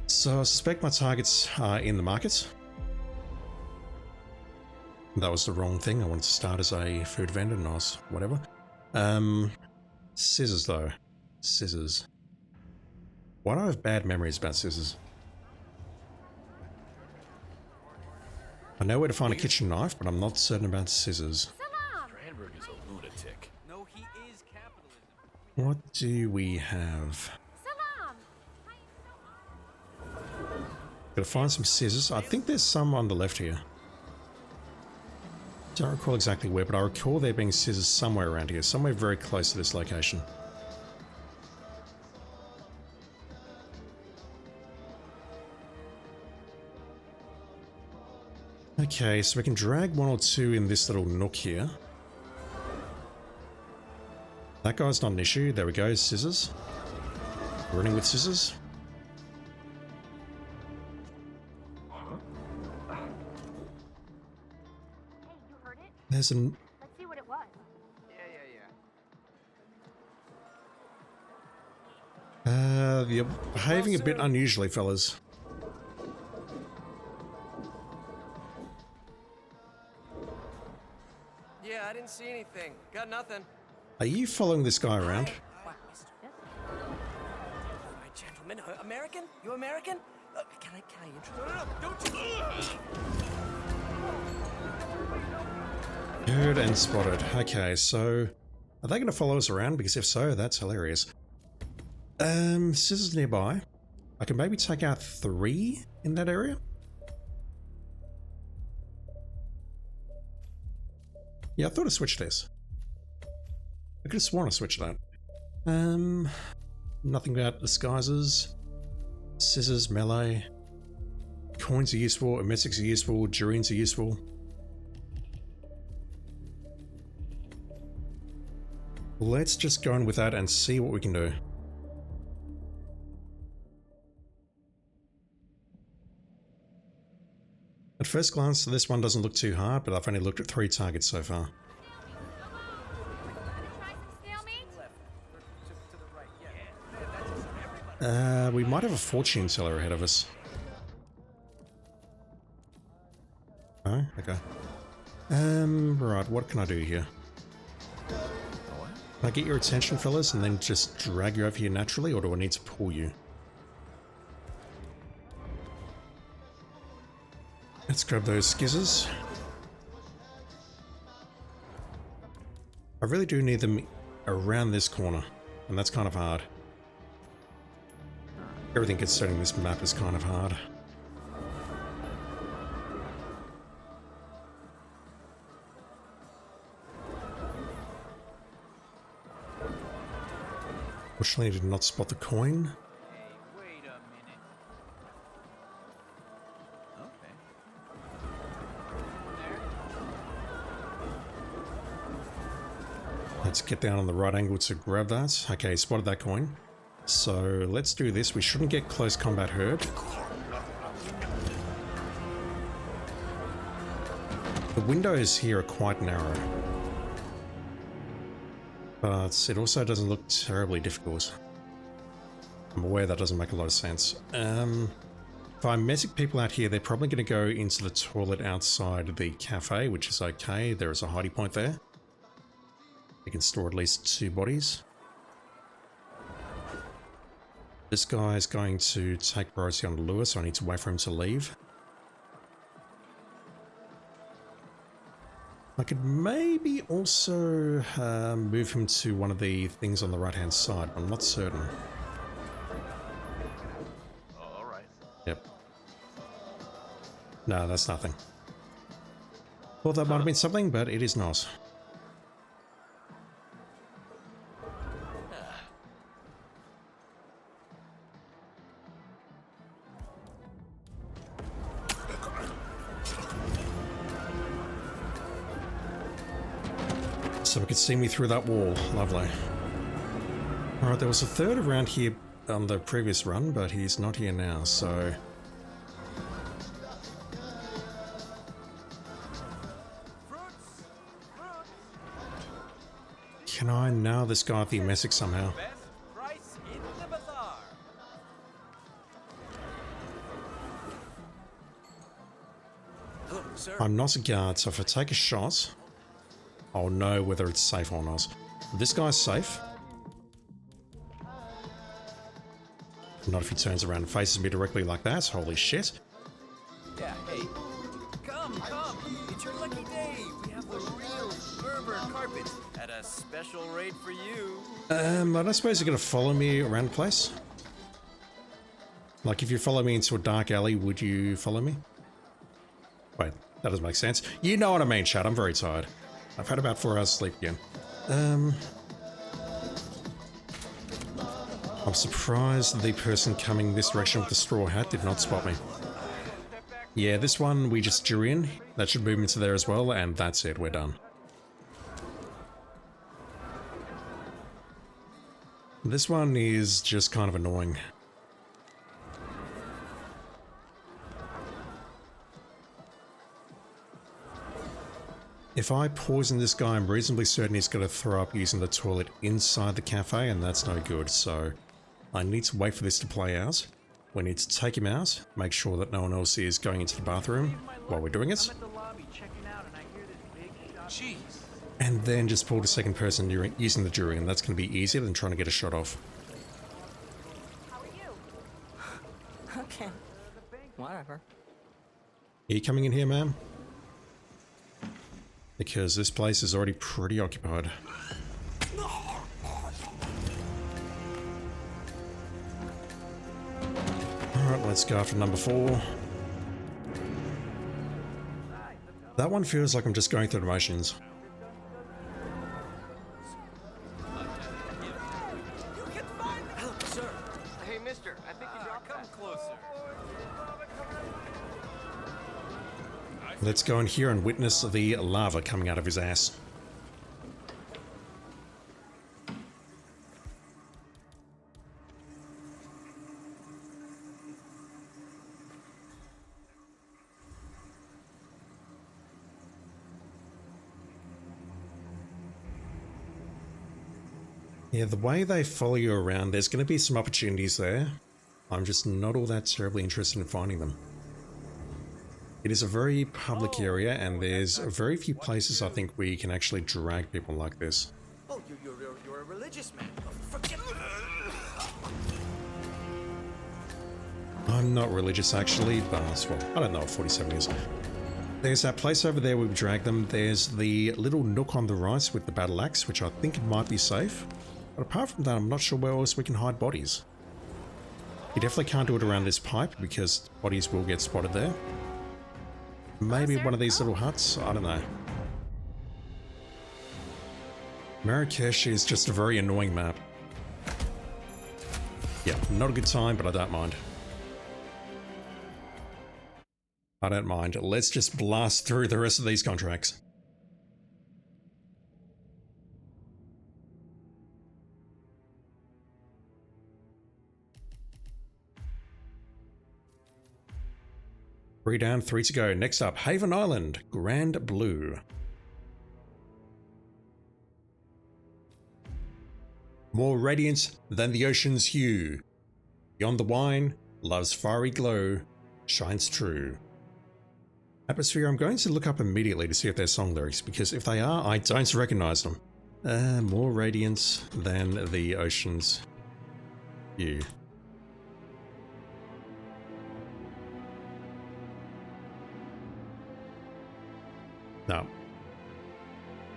So I suspect my targets are in the market. That was the wrong thing. I wanted to start as a food vendor, nice, whatever. Scissors though. Scissors. Why do I have bad memories about scissors? I know where to find a kitchen knife, but I'm not certain about scissors. Strandberg is a lunatic. No, he is capitalism. What do we have? Gotta find some scissors. I think there's some on the left here. Don't recall exactly where, but I recall there being scissors somewhere around here, somewhere very close to this location. Okay, so we can drag one or two in this little nook here. That guy's not an issue. There we go, scissors. Running with scissors. There's an... Let's see what it was. You're behaving a bit unusually, fellas. Yeah, I didn't see anything. Got nothing. Are you following this guy around? What, mister? My gentleman, American? You American? Can I introduce? No, don't you? Heard and spotted. Okay, so are they going to follow us around? Because if so, that's hilarious. Scissors nearby. I can maybe take out 3 in that area. Yeah, I thought I switched this. I could have sworn I switched that. Nothing about disguises. Scissors, melee. Coins are useful, emetics are useful, durians are useful. Let's just go in with that and see what we can do. At first glance, this one doesn't look too hard, but I've only looked at 3 targets so far. We might have a fortune teller ahead of us. Oh, okay. Right, what can I do here? Can I get your attention, fellas, and then just drag you over here naturally, or do I need to pull you? Let's grab those skizzers. I really do need them around this corner, and that's kind of hard. Everything concerning this map is kind of hard. Fortunately, I did not spot the coin. Hey, wait a minute. Okay. Let's get down on the right angle to grab that. Okay, spotted that coin. So let's do this. We shouldn't get close combat hurt. The windows here are quite narrow. But it also doesn't look terribly difficult. I'm aware that doesn't make a lot of sense. If I messic people out here, they're probably going to go into the toilet outside the cafe, which is okay. There is a hiding point there. We can store at least 2 bodies. This guy is going to take priority on Lewis, so I need to wait for him to leave. I could maybe also move him to one of the things on the right-hand side, but I'm not certain. All right. Yep. No, that's nothing. Thought that might have been something, but it is not. So we could see me through that wall. Lovely. Alright, there was a third around here on the previous run, but he's not here now, so... Can I nail this guy at the messic somehow? Price in the bazaar. Hello, sir. I'm not a guard, so if I take a shot, I'll know whether it's safe or not. This guy's safe. Not if he turns around and faces me directly like that. Holy shit. Yeah, hey. Come. It's your lucky day. We have the real Berber carpet at a special rate for you. I don't suppose you're going to follow me around the place? Like, if you follow me into a dark alley, would you follow me? Wait, that doesn't make sense. You know what I mean, chat. I'm very tired. I've had about 4 hours sleep again. I'm surprised the person coming this direction with the straw hat did not spot me. Yeah, this one we just drew in. That should move into there as well, and that's it. We're done. This one is just kind of annoying. If I poison this guy, I'm reasonably certain he's going to throw up using the toilet inside the cafe, and that's no good, so I need to wait for this to play out. We need to take him out, make sure that no one else is going into the bathroom while we're doing it. And then just pull the second person using the jury, and that's going to be easier than trying to get a shot off. How are you? Okay. Whatever. Are you coming in here, ma'am? Because this place is already pretty occupied. Alright, let's go after number 4. That one feels like I'm just going through the motions. Sir. Hey, mister, I think you dropped Come closer. Let's go in here and witness the lava coming out of his ass. Yeah, the way they follow you around, there's going to be some opportunities there. I'm just not all that terribly interested in finding them. It is a very public area, and there's very few places I think where you can actually drag people like this. Oh, you're a religious man. Oh, forget I'm not religious actually, but well, I don't know what 47 is. There's that place over there where we drag them. There's the little nook on the right with the battle axe, which I think might be safe. But apart from that, I'm not sure where else we can hide bodies. You definitely can't do it around this pipe because bodies will get spotted there. Maybe one of these little huts? I don't know. Marrakesh is just a very annoying map. Yeah, not a good time, but I don't mind. I don't mind. Let's just blast through the rest of these contracts. Three down, 3 to go. Next up, Haven Island, Grand Blue. More radiant than the ocean's hue. Beyond the wine, love's fiery glow shines true. Atmosphere, I'm going to look up immediately to see if they're song lyrics, because if they are, I don't recognize them. More radiant than the ocean's hue. No.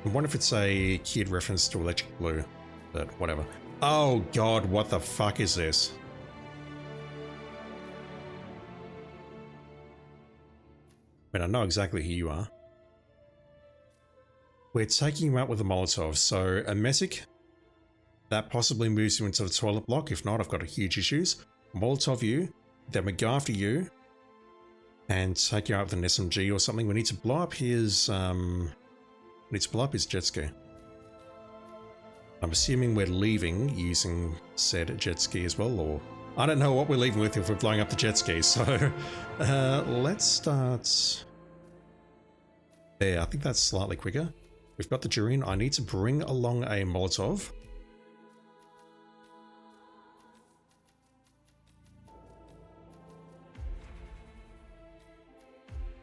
I wonder if it's a kid reference to Electric Blue, but whatever. Oh god, what the fuck is this? I mean, I know exactly who you are. We're taking you out with a Molotov, so a medic, that possibly moves you into the toilet block. If not, I've got huge issues. Molotov you, then we go after you, and take you out with an SMG or something. We need to blow up his, jet ski. I'm assuming we're leaving using said jet ski as well, or I don't know what we're leaving with if we're blowing up the jet ski, so let's start there. I think that's slightly quicker. We've got the Durian. I need to bring along a Molotov.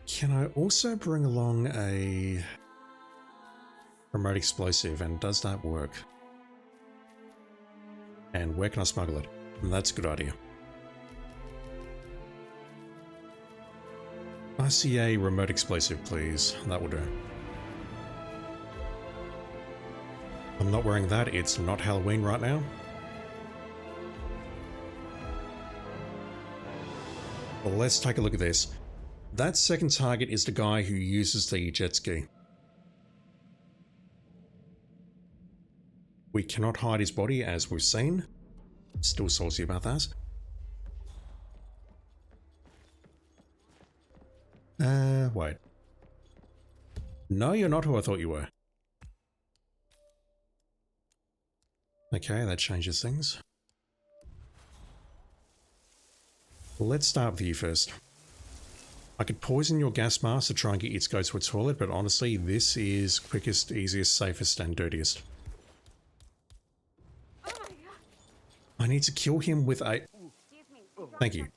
Can I also bring along a remote explosive, and does that work? And where can I smuggle it? That's a good idea. RCA remote explosive, please. That will do. I'm not wearing that. It's not Halloween right now. Well, let's take a look at this. That second target is the guy who uses the jet ski. We cannot hide his body, as we've seen. Still salty about that. Wait. No, you're not who I thought you were. Okay, that changes things. Let's start with you first. I could poison your gas mask to try and get you to go to a toilet, but honestly, this is quickest, easiest, safest, and dirtiest. I need to kill him with a... Thank you.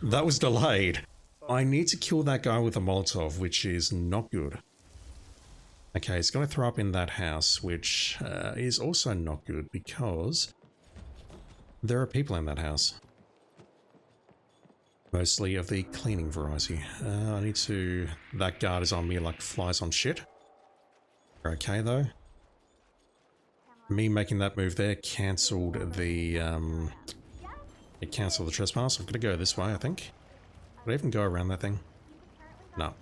That was delayed. I need to kill that guy with a Molotov, which is not good. Okay, it's going to throw up in that house, which is also not good because there are people in that house. Mostly of the cleaning variety. I need to... That guard is on me like flies on shit. Okay, though. Me making that move there cancelled the... It cancelled the trespass. I've got to go this way, I think. Did I even go around that thing? No.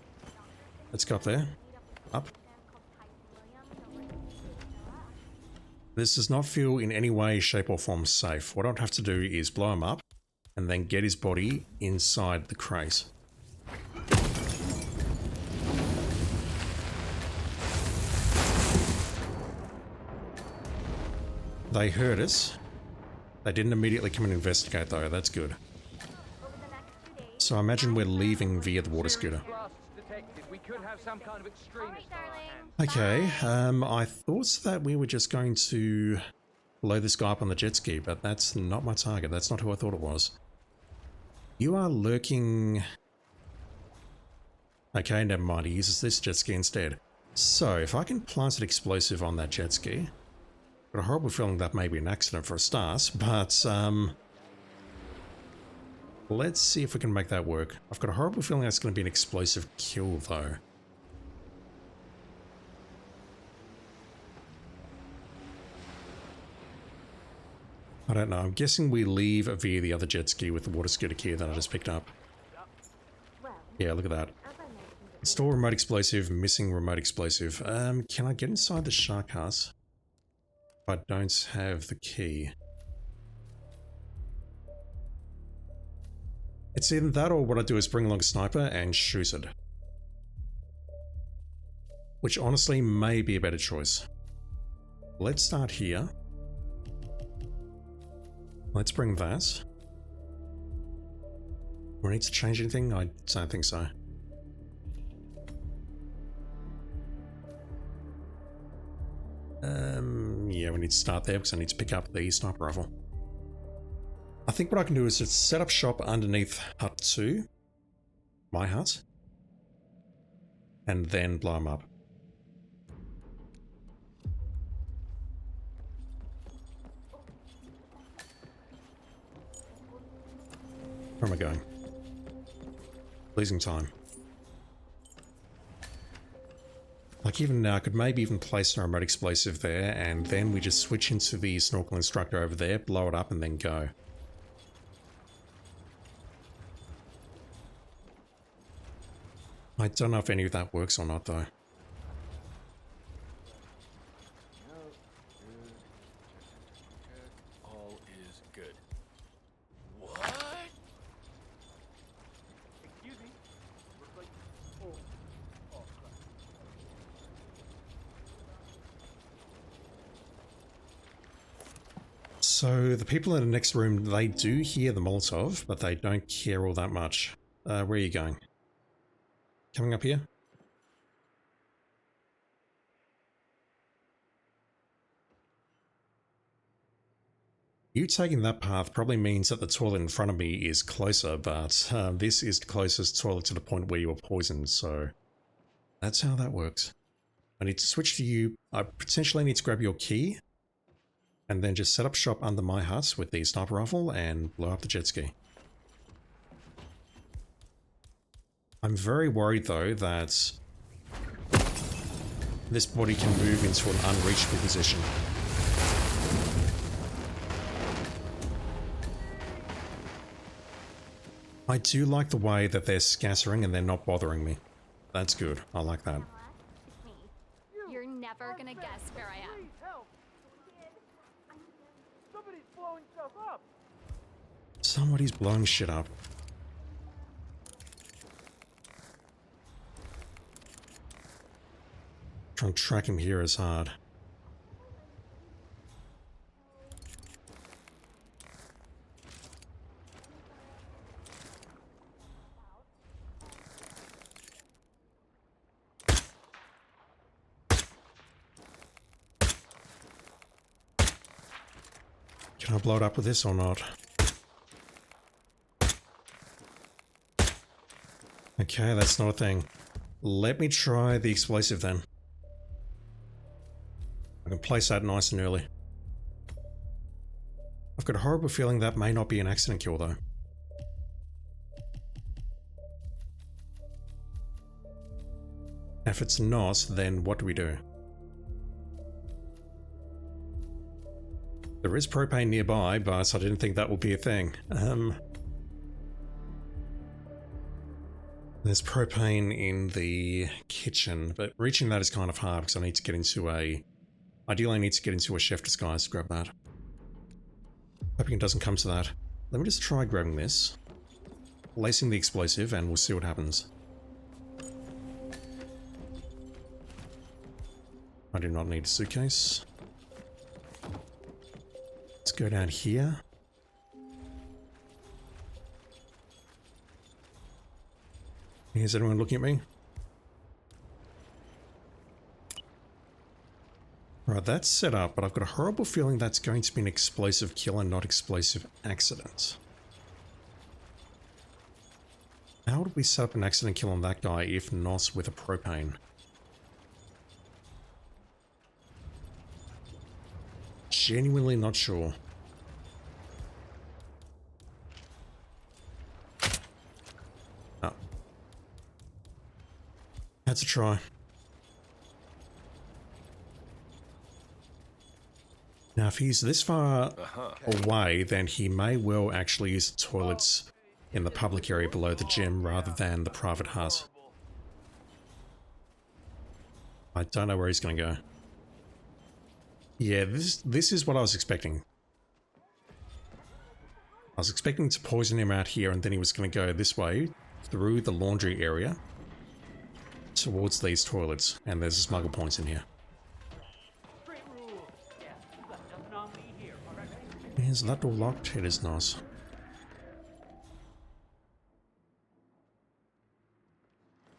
Let's go up there. Up. This does not feel in any way, shape or form safe. What I'd have to do is blow him up and then get his body inside the crate. They heard us. They didn't immediately come and investigate though, that's good. So I imagine we're leaving via the water scooter. Okay, I thought that we were just going to blow this guy up on the jet ski, but that's not my target. That's not who I thought it was. You are lurking... Okay, never mind. He uses this jet ski instead. So, if I can plant an explosive on that jet ski... I've got a horrible feeling that may be an accident for a start, but, let's see if we can make that work. I've got a horrible feeling that's going to be an explosive kill, though. I don't know. I'm guessing we leave via the other jet ski with the water scooter key that I just picked up. Yeah, look at that. Install remote explosive, missing remote explosive. Can I get inside the shark house? I don't have the key. It's either that or what I do is bring along a sniper and shoot it. Which honestly may be a better choice. Let's start here. Let's bring that. Do I need to change anything? I don't think so. Yeah, we need to start there because I need to pick up the sniper rifle. I think what I can do is just set up shop underneath hut 2, my hut, and then blow them up. Where am I going? Losing time. Like even now, I could maybe even place a remote explosive there, and then we just switch into the snorkel instructor over there, blow it up, and then go. I don't know if any of that works or not, though. All is good. What? Excuse me. Looks like... Oh, crap. So the people in the next room, they do hear the Molotov, but they don't care all that much. Where are you going? Coming up here? You taking that path probably means that the toilet in front of me is closer, but this is the closest toilet to the point where you were poisoned, so that's how that works. I need to switch to you. I potentially need to grab your key and then just set up shop under my hut with the sniper rifle and blow up the jet ski. I'm very worried though that this body can move into an unreachable position. I do like the way that they're scattering and they're not bothering me. That's good. I like that. It's me. You're never gonna guess where I am. Somebody's blowing stuff up. Somebody's blowing shit up. Trying to track him here is hard. Can I blow it up with this or not? Okay, that's not a thing. Let me try the explosive then. I can place that nice and early. I've got a horrible feeling that may not be an accident kill though. If it's not, then what do we do? There is propane nearby, but I didn't think that would be a thing. There's propane in the kitchen, but reaching that is kind of hard because I need to get into a... Ideally I need to get into a chef disguise to grab that. Hoping it doesn't come to that. Let me just try grabbing this. Lacing the explosive and we'll see what happens. I do not need a suitcase. Let's go down here. Is anyone looking at me? Right, that's set up, but I've got a horrible feeling that's going to be an explosive kill and not explosive accident. How would we set up an accident kill on that guy if not with a propane? Genuinely not sure. Oh. Had to try. Now, if he's this far away, then he may well actually use the toilets in the public area below the gym rather than the private hut. I don't know where he's going to go. Yeah, this is what I was expecting. I was expecting to poison him out here and then he was going to go this way through the laundry area towards these toilets, and there's a smuggle point in here. Is that door locked? It is not.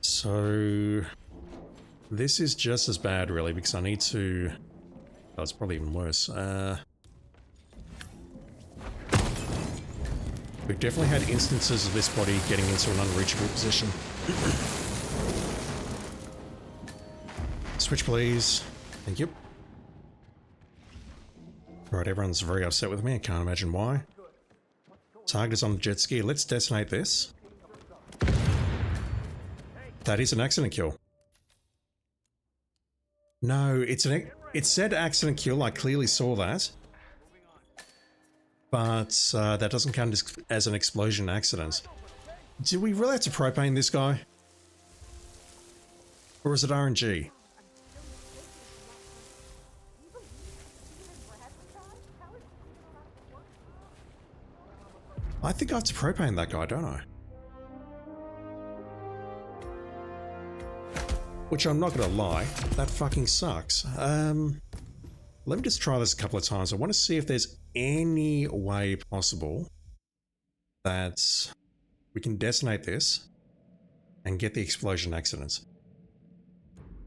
So this is just as bad really because I need to... Oh, it's probably even worse. We've definitely had instances of this body getting into an unreachable position. Switch please. Thank you. Right, everyone's very upset with me. I can't imagine why. Target is on the jet ski. Let's detonate this. That is an accident kill. No, it said accident kill. I clearly saw that. But that doesn't count as an explosion accident. Do we really have to propane this guy? Or is it RNG? I think I have to propane that guy, don't I? Which I'm not gonna lie, that fucking sucks. Let me just try this a couple of times. I want to see if there's any way possible that we can detonate this and get the explosion accidents.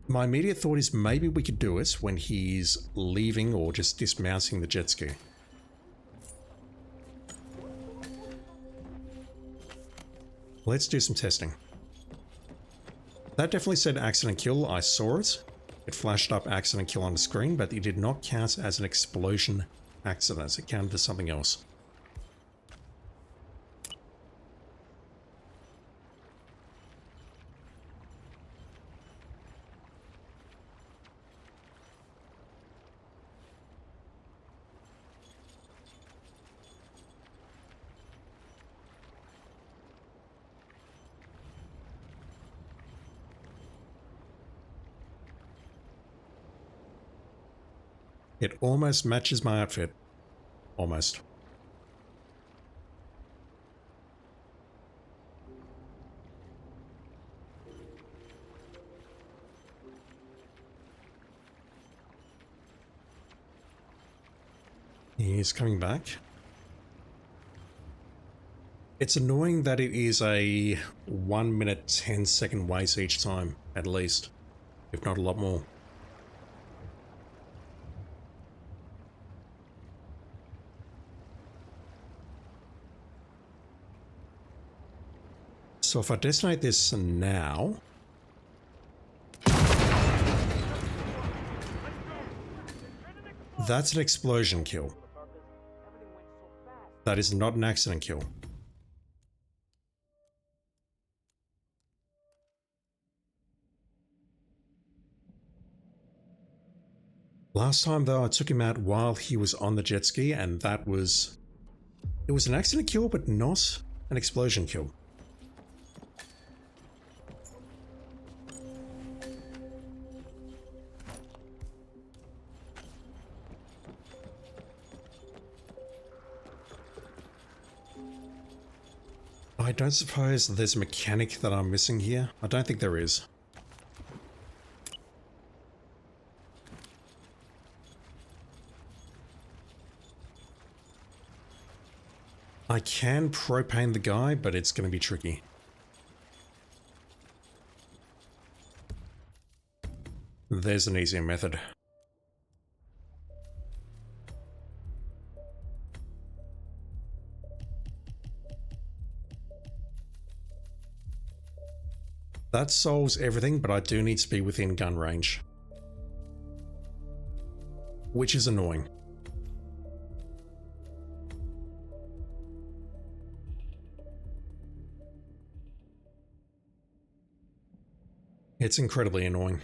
My immediate thought is maybe we could do it when he's leaving or just dismounting the jet ski. Let's do some testing. That definitely said accident kill. I saw it. It flashed up accident kill on the screen, but it did not count as an explosion accident. It counted as something else. It almost matches my outfit. Almost. He's coming back. It's annoying that it is a 1 minute 10-second wait each time, at least, if not a lot more. So if I detonate this now, that's an explosion kill. That is not an accident kill. Last time though, I took him out while he was on the jet ski, and it was an accident kill, but not an explosion kill. I don't suppose there's a mechanic that I'm missing here. I don't think there is. I can propane the guy, but it's going to be tricky. There's an easier method. That solves everything, but I do need to be within gun range. Which is annoying. It's incredibly annoying.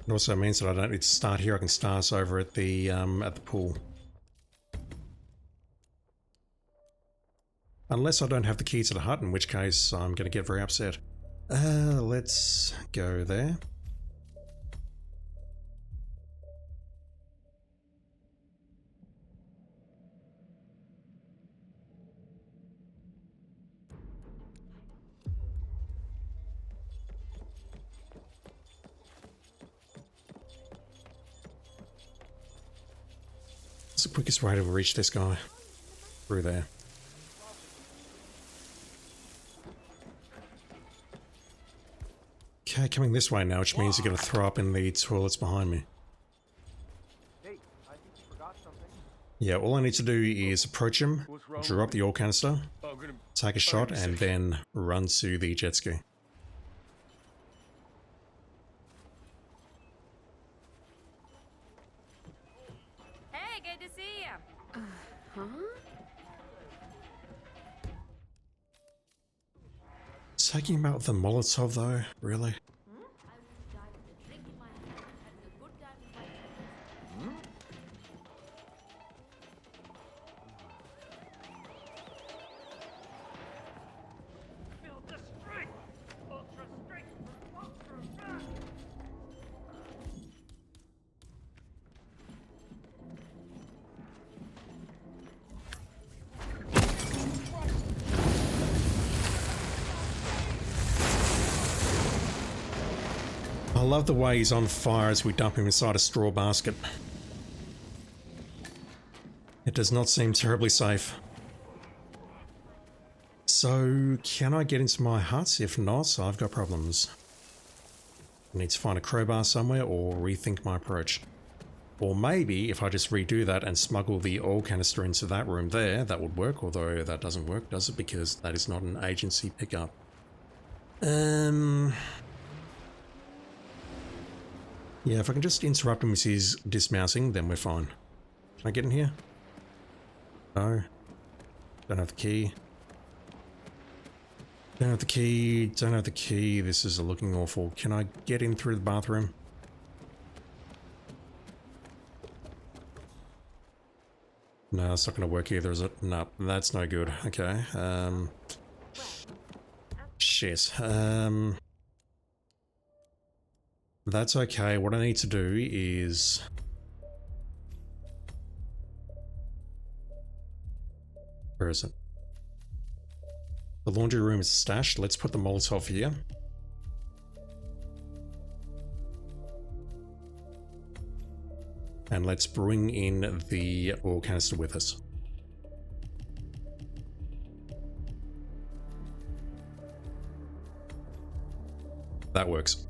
It also means that I don't need to start here. I can start over at the pool. Unless I don't have the key to the hut, in which case I'm going to get very upset. Let's go there. What's the quickest way to reach this guy? Through there. Okay, coming this way now, which means you're going to throw up in the toilets behind me. Hey, I think you forgot something. Yeah, all I need to do is approach him, draw up the oil canister, take a shot, and then run to the jet ski. Hey, good to see you. Huh? Taking him out with the Molotov though, really? I love the way he's on fire as we dump him inside a straw basket. It does not seem terribly safe. So, can I get into my hut? If not, I've got problems. I need to find a crowbar somewhere or rethink my approach. Or maybe if I just redo that and smuggle the oil canister into that room there, that would work, although that doesn't work, does it? Because that is not an agency pickup. Yeah, if I can just interrupt him as he's dismounting, then we're fine. Can I get in here? No. Don't have the key. Don't have the key. Don't have the key. This is looking awful. Can I get in through the bathroom? No, that's not going to work either, is it? No, that's no good. Okay. Shit. That's okay. What I need to do is... Where is it? The laundry room is stashed. Let's put the Molotov here. And let's bring in the oil canister with us. That works.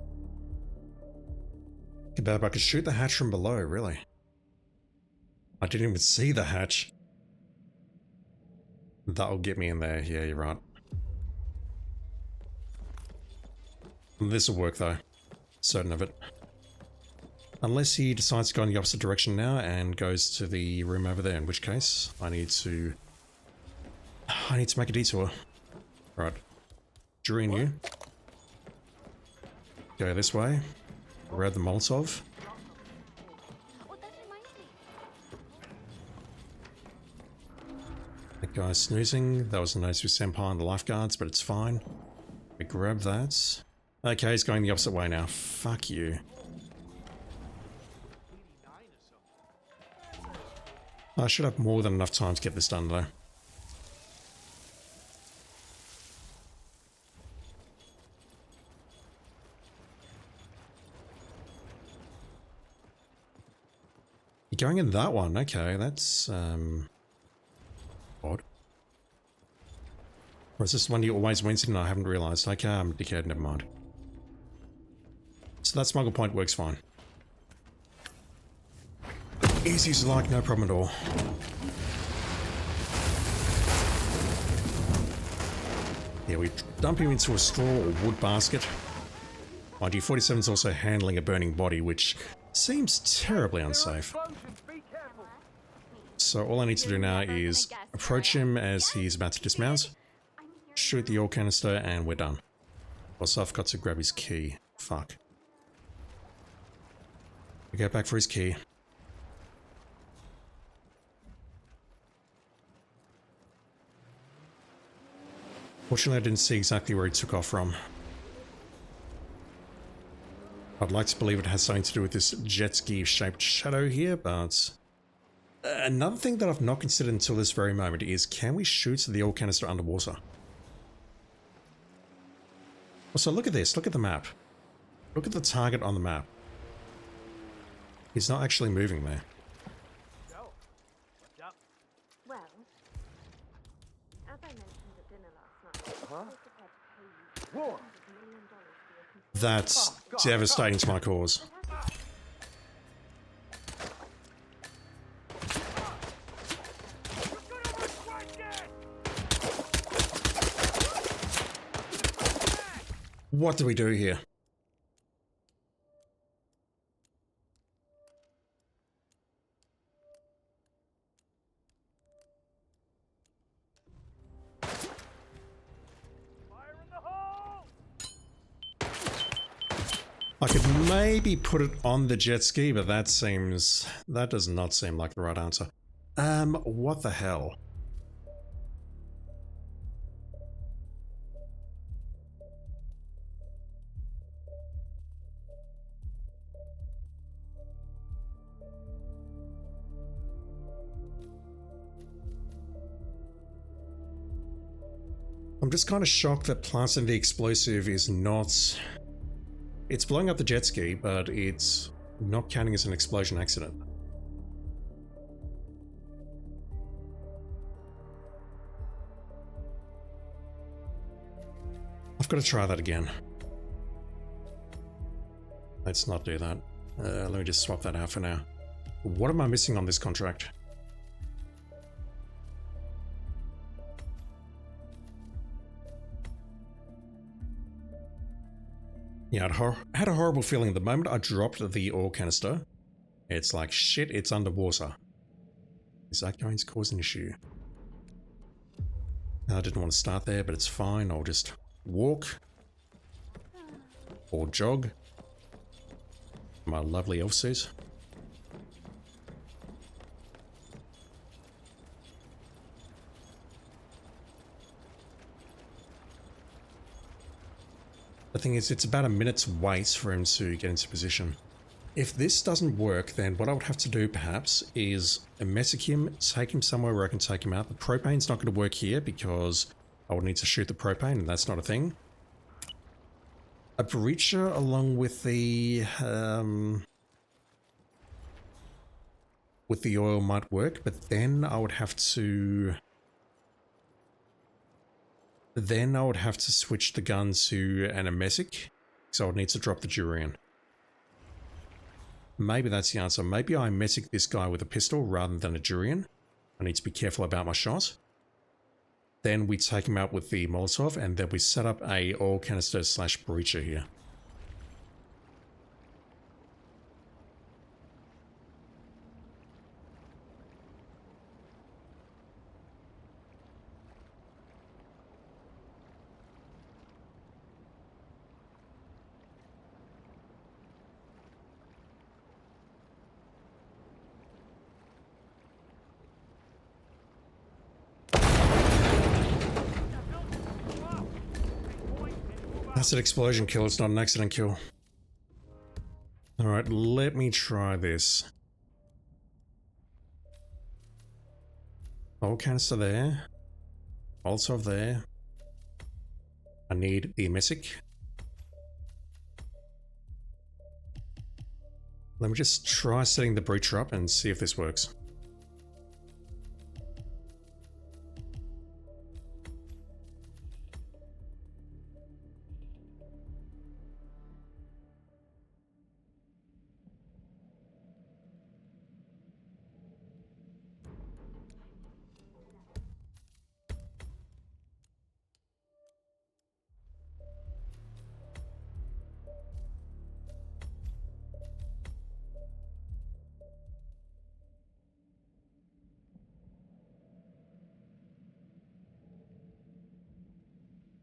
About if I could shoot the hatch from below, really. I didn't even see the hatch. That'll get me in there. Yeah, you're right. This'll work though. Certain of it. Unless he decides to go in the opposite direction now and goes to the room over there, in which case I need to make a detour. Right. Drew and you. Go this way. Grab the Molotov. That guy's snoozing. That was a notice with Senpai and the lifeguards, but it's fine. We grab that. Okay, he's going the opposite way now. Fuck you. I should have more than enough time to get this done though. You're going in that one, okay, that's odd. Or is this the one you always went in and I haven't realised? Okay, I'm a dickhead, never mind. So that smuggle point works fine. Easy as you like, no problem at all. Yeah, we dump him into a straw or wood basket. Mind you, 47 is also handling a burning body, which seems terribly unsafe. So all I need to do now is approach him as he's about to dismount, shoot the oil canister, and we're done. Also, I've got to grab his key. Fuck. We go back for his key. Fortunately, I didn't see exactly where he took off from. I'd like to believe it has something to do with this jet ski shaped shadow here, but another thing that I've not considered until this very moment is, can we shoot the oil canister underwater? Also, look at this, look at the map. Look at the target on the map. He's not actually moving there. Well, as I mentioned at dinner last night, War. That's devastating to my cause. What do we do here? I could maybe put it on the jet ski, but that does not seem like the right answer. What the hell? I'm just kind of shocked that planting the explosive is not... It's blowing up the jet ski, but it's not counting as an explosion accident. I've got to try that again. Let's not do that. Let me just swap that out for now. What am I missing on this contract? Yeah, I had a horrible feeling the moment I dropped the oil canister. It's like, shit, it's underwater. Is that going to cause an issue? I didn't want to start there, but it's fine. I'll just walk. Or jog. My lovely elf suit. The thing is, it's about a minute's wait for him to get into position. If this doesn't work, then what I would have to do perhaps is message him, take him somewhere where I can take him out. The propane's not going to work here because I would need to shoot the propane, and that's not a thing. A breacher along with the oil might work, but then I would have to switch the gun to an emetic, so I would need to drop the durian. Maybe that's the answer. Maybe I emetic this guy with a pistol rather than a durian. I need to be careful about my shot. Then we take him out with the Molotov, and then we set up a oil canister / breacher here. That's an explosion kill, it's not an accident kill. Alright, let me try this. Oil canister there. Also there. I need the emetic. Let me just try setting the breacher up and see if this works.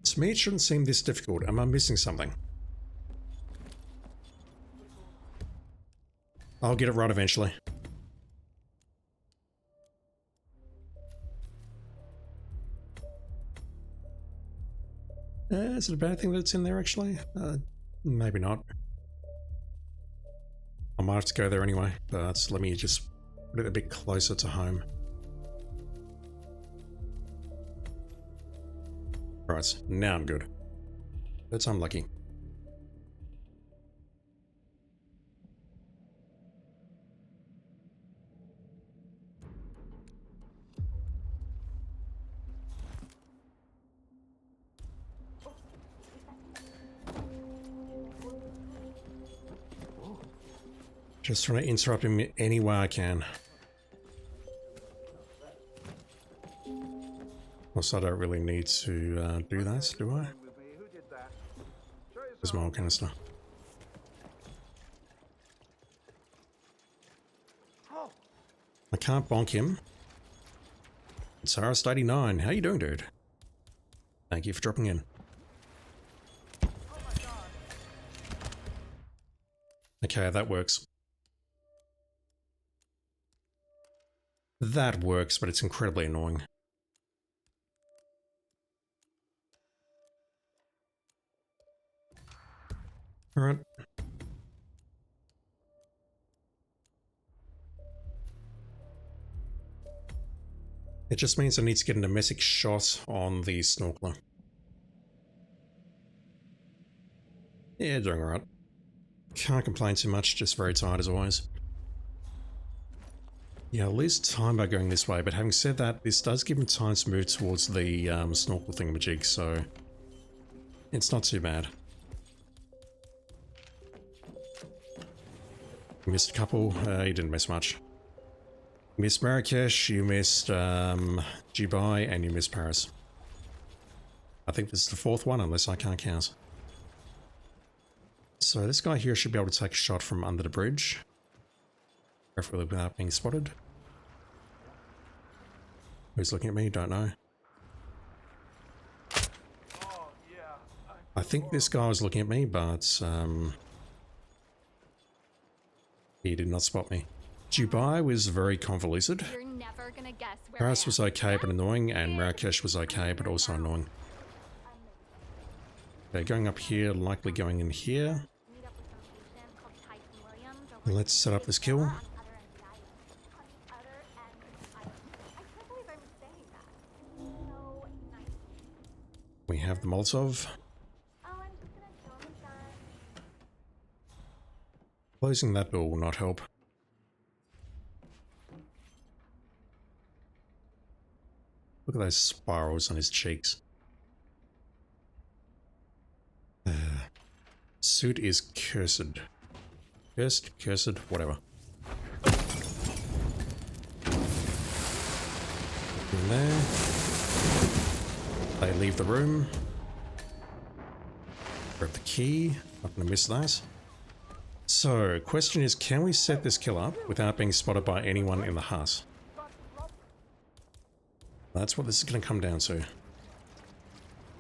To me, it shouldn't seem this difficult. Am I missing something? I'll get it right eventually. Is it a bad thing that it's in there, actually? Maybe not. I might have to go there anyway, but let me just put it a bit closer to home. Right, now I'm good. That's unlucky. Just trying to interrupt him any way I can. Also, I don't really need to do that, do I? There's my old canister. I can't bonk him. It's RS89. How you doing, dude? Thank you for dropping in. Okay, that works. That works, but it's incredibly annoying. Alright. It just means I need to get an emetic shot on the snorkeler. Yeah, doing alright. Can't complain too much, just very tired as always. Yeah, I'll lose time by going this way, but having said that, this does give me time to move towards the snorkel thingamajig, so it's not too bad. You missed a couple, you didn't miss much. You missed Marrakesh, you missed Dubai, and you missed Paris. I think this is the fourth one, unless I can't count. So this guy here should be able to take a shot from under the bridge. Preferably without being spotted. Who's looking at me? Don't know. I think this guy was looking at me, but he did not spot me. Dubai was very convoluted. You're never gonna guess where Paris was okay but annoying, and Marrakesh was okay but also annoying. Okay, going up here, likely going in here. Let's set up this kill. We have the Molotov. Closing that door will not help. Look at those spirals on his cheeks. Suit is cursed. Cursed, whatever. In there. They leave the room. Grab the key. Not gonna miss that. So, question is, can we set this kill up without being spotted by anyone in the hut? That's what this is going to come down to.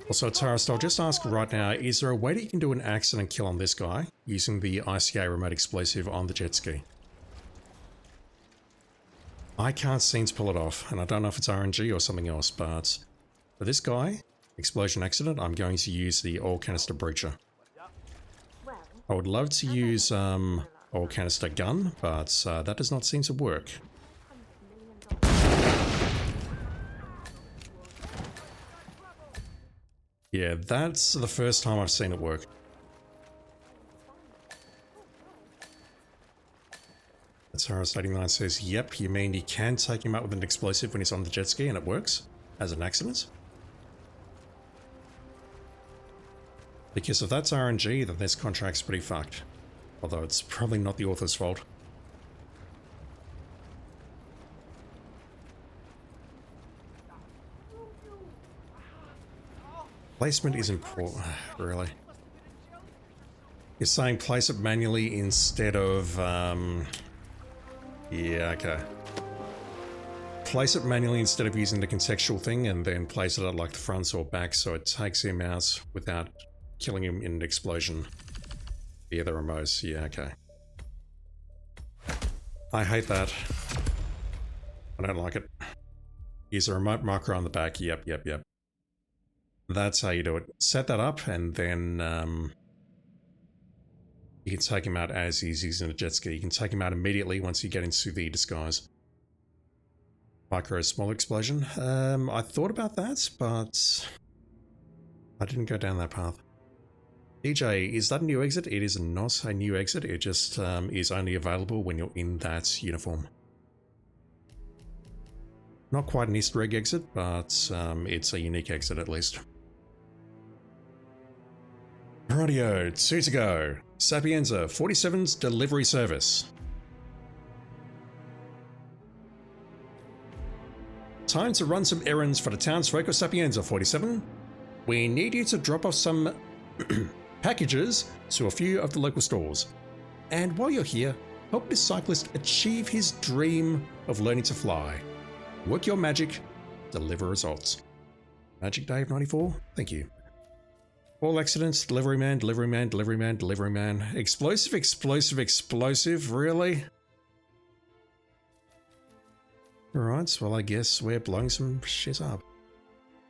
Also, Taurus, I'll just ask right now, is there a way that you can do an accident kill on this guy using the ICA remote explosive on the jet ski? I can't seem to pull it off, and I don't know if it's RNG or something else, but for this guy, explosion accident, I'm going to use the oil canister breacher. I would love to use oil canister gun, but that does not seem to work. Yeah, that's the first time I've seen it work. That's Horace 89 says, yep, you mean you can take him out with an explosive when he's on the jet ski and it works as an accident? Because if that's RNG, then this contract's pretty fucked. Although it's probably not the author's fault. Placement is important, really. You're saying place it manually instead of, yeah, okay. Place it manually instead of using the contextual thing and then place it at like the front or back so it takes him out without killing him in an explosion. The other remotes, yeah, okay. I hate that. I don't like it. Use a remote marker on the back, yep. That's how you do it. Set that up and then you can take him out as he's using a jet ski. You can take him out immediately once you get into the disguise. Micro small explosion. I thought about that, but I didn't go down that path. DJ, is that a new exit? It is not a new exit. It just is only available when you're in that uniform. Not quite an Easter egg exit, but it's a unique exit at least. Radio, 2 to go. Sapienza, 47's delivery service. Time to run some errands for the townsfolk of Sapienza, 47. We need you to drop off some packages to a few of the local stores. And while you're here, help this cyclist achieve his dream of learning to fly. Work your magic, deliver results. Magic Dave 94, thank you. All accidents, delivery man, explosive, really? Alright, well I guess we're blowing some shit up.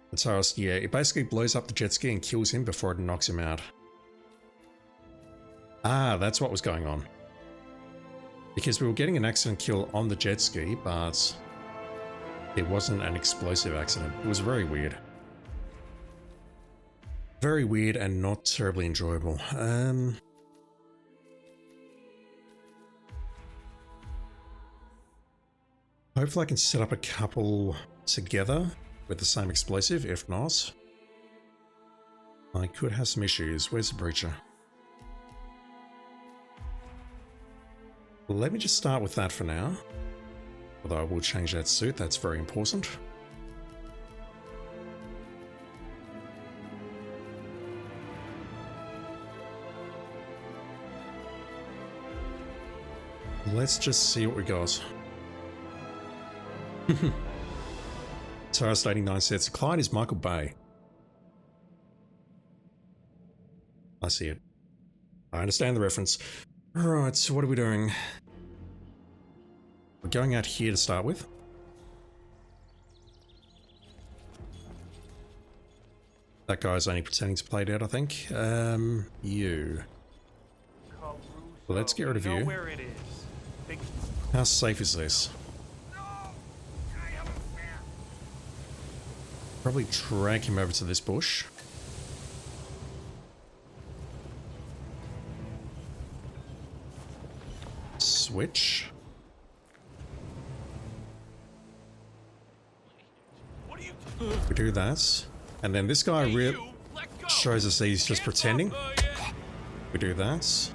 That's how else, yeah, it basically blows up the jet ski and kills him before it knocks him out. Ah, that's what was going on. Because we were getting an accident kill on the jet ski, but it wasn't an explosive accident. It was very weird. Very weird and not terribly enjoyable. Hopefully I can set up a couple together with the same explosive. If not, I could have some issues. Where's the breacher? Let me just start with that for now. Although I will change that suit, that's very important. Let's just see what we got. Taurus 89 says, Clyde is Michael Bay. I see it. I understand the reference. Alright, so what are we doing? We're going out here to start with. That guy's only pretending to play dead, I think. You. Let's get rid of you. Where it is. How safe is this? Probably drag him over to this bush. Switch. We do that. And then this guy shows us that he's just pretending. We do that.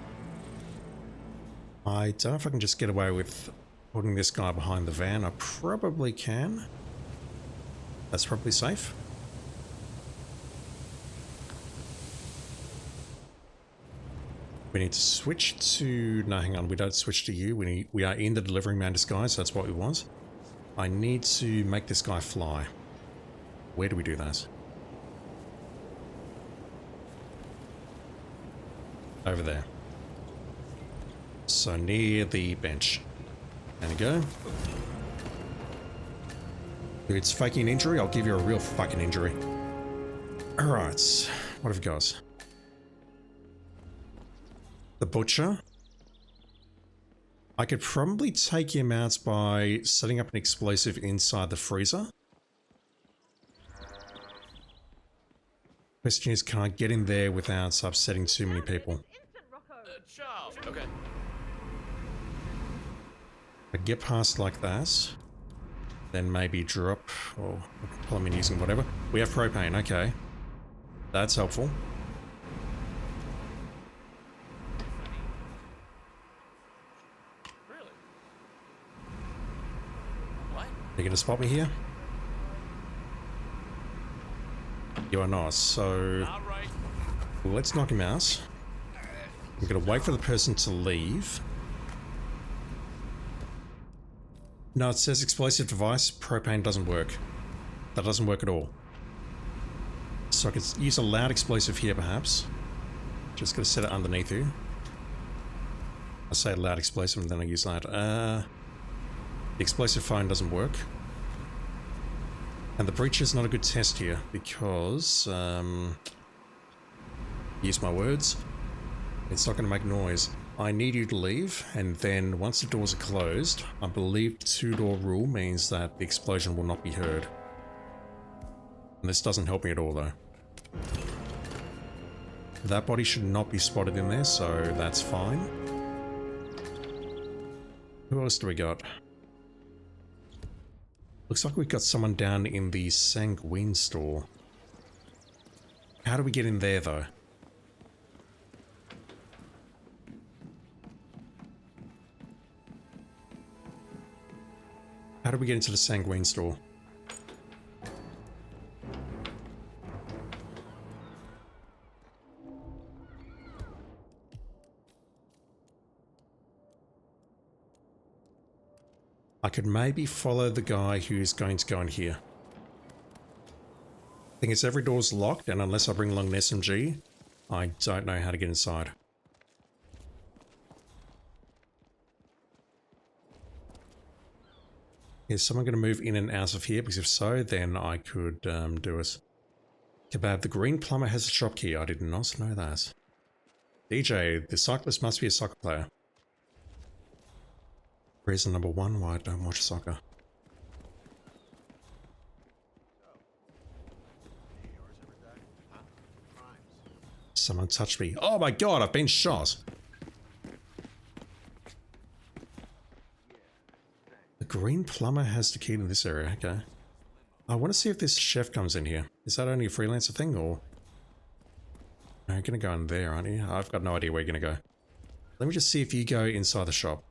I don't know if I can just get away with putting this guy behind the van. I probably can. That's probably safe. We need to switch to... No, hang on. We don't switch to you. We are in the delivering man disguise. That's what we want. I need to make this guy fly. Where do we do that? Over there. So near the bench. There we go. If it's faking an injury, I'll give you a real fucking injury. Alright. What have we got? The butcher. I could probably take him out by setting up an explosive inside the freezer. Question is, can I get in there without upsetting too many people? Charles. Okay. I get past like that, then maybe drop, or plumbing using whatever. We have propane, okay. That's helpful. Really? What? You gonna spot me here? You are not, so All right. let's knock him out. I'm gonna wait for the person to leave. No, it says explosive device, propane doesn't work. That doesn't work at all. So I could use a loud explosive here perhaps. Just gonna set it underneath you. I say a loud explosive and then I use that. The explosive phone doesn't work. And the breach is not a good test here because, use my words, it's not going to make noise. I need you to leave, and then once the doors are closed, I believe the two-door rule means that the explosion will not be heard. And this doesn't help me at all though. That body should not be spotted in there, so that's fine. Who else do we got? Looks like we've got someone down in the Sanguine store. How do we get in there, though? How do we get into the Sanguine store? I could maybe follow the guy who's going to go in here. Thing is, every door's locked, and unless I bring along an SMG, I don't know how to get inside. Is someone going to move in and out of here? Because if so, then I could do it. Kebab, the green plumber has a shop key. I did not know that. DJ, the cyclist must be a soccer player. Reason number one why I don't watch soccer. Someone touched me. Oh my god, I've been shot! The green plumber has the key to this area, okay. I want to see if this chef comes in here. Is that only a freelancer thing, or... No, you're gonna go in there, aren't you? I've got no idea where you're gonna go. Let me just see if you go inside the shop.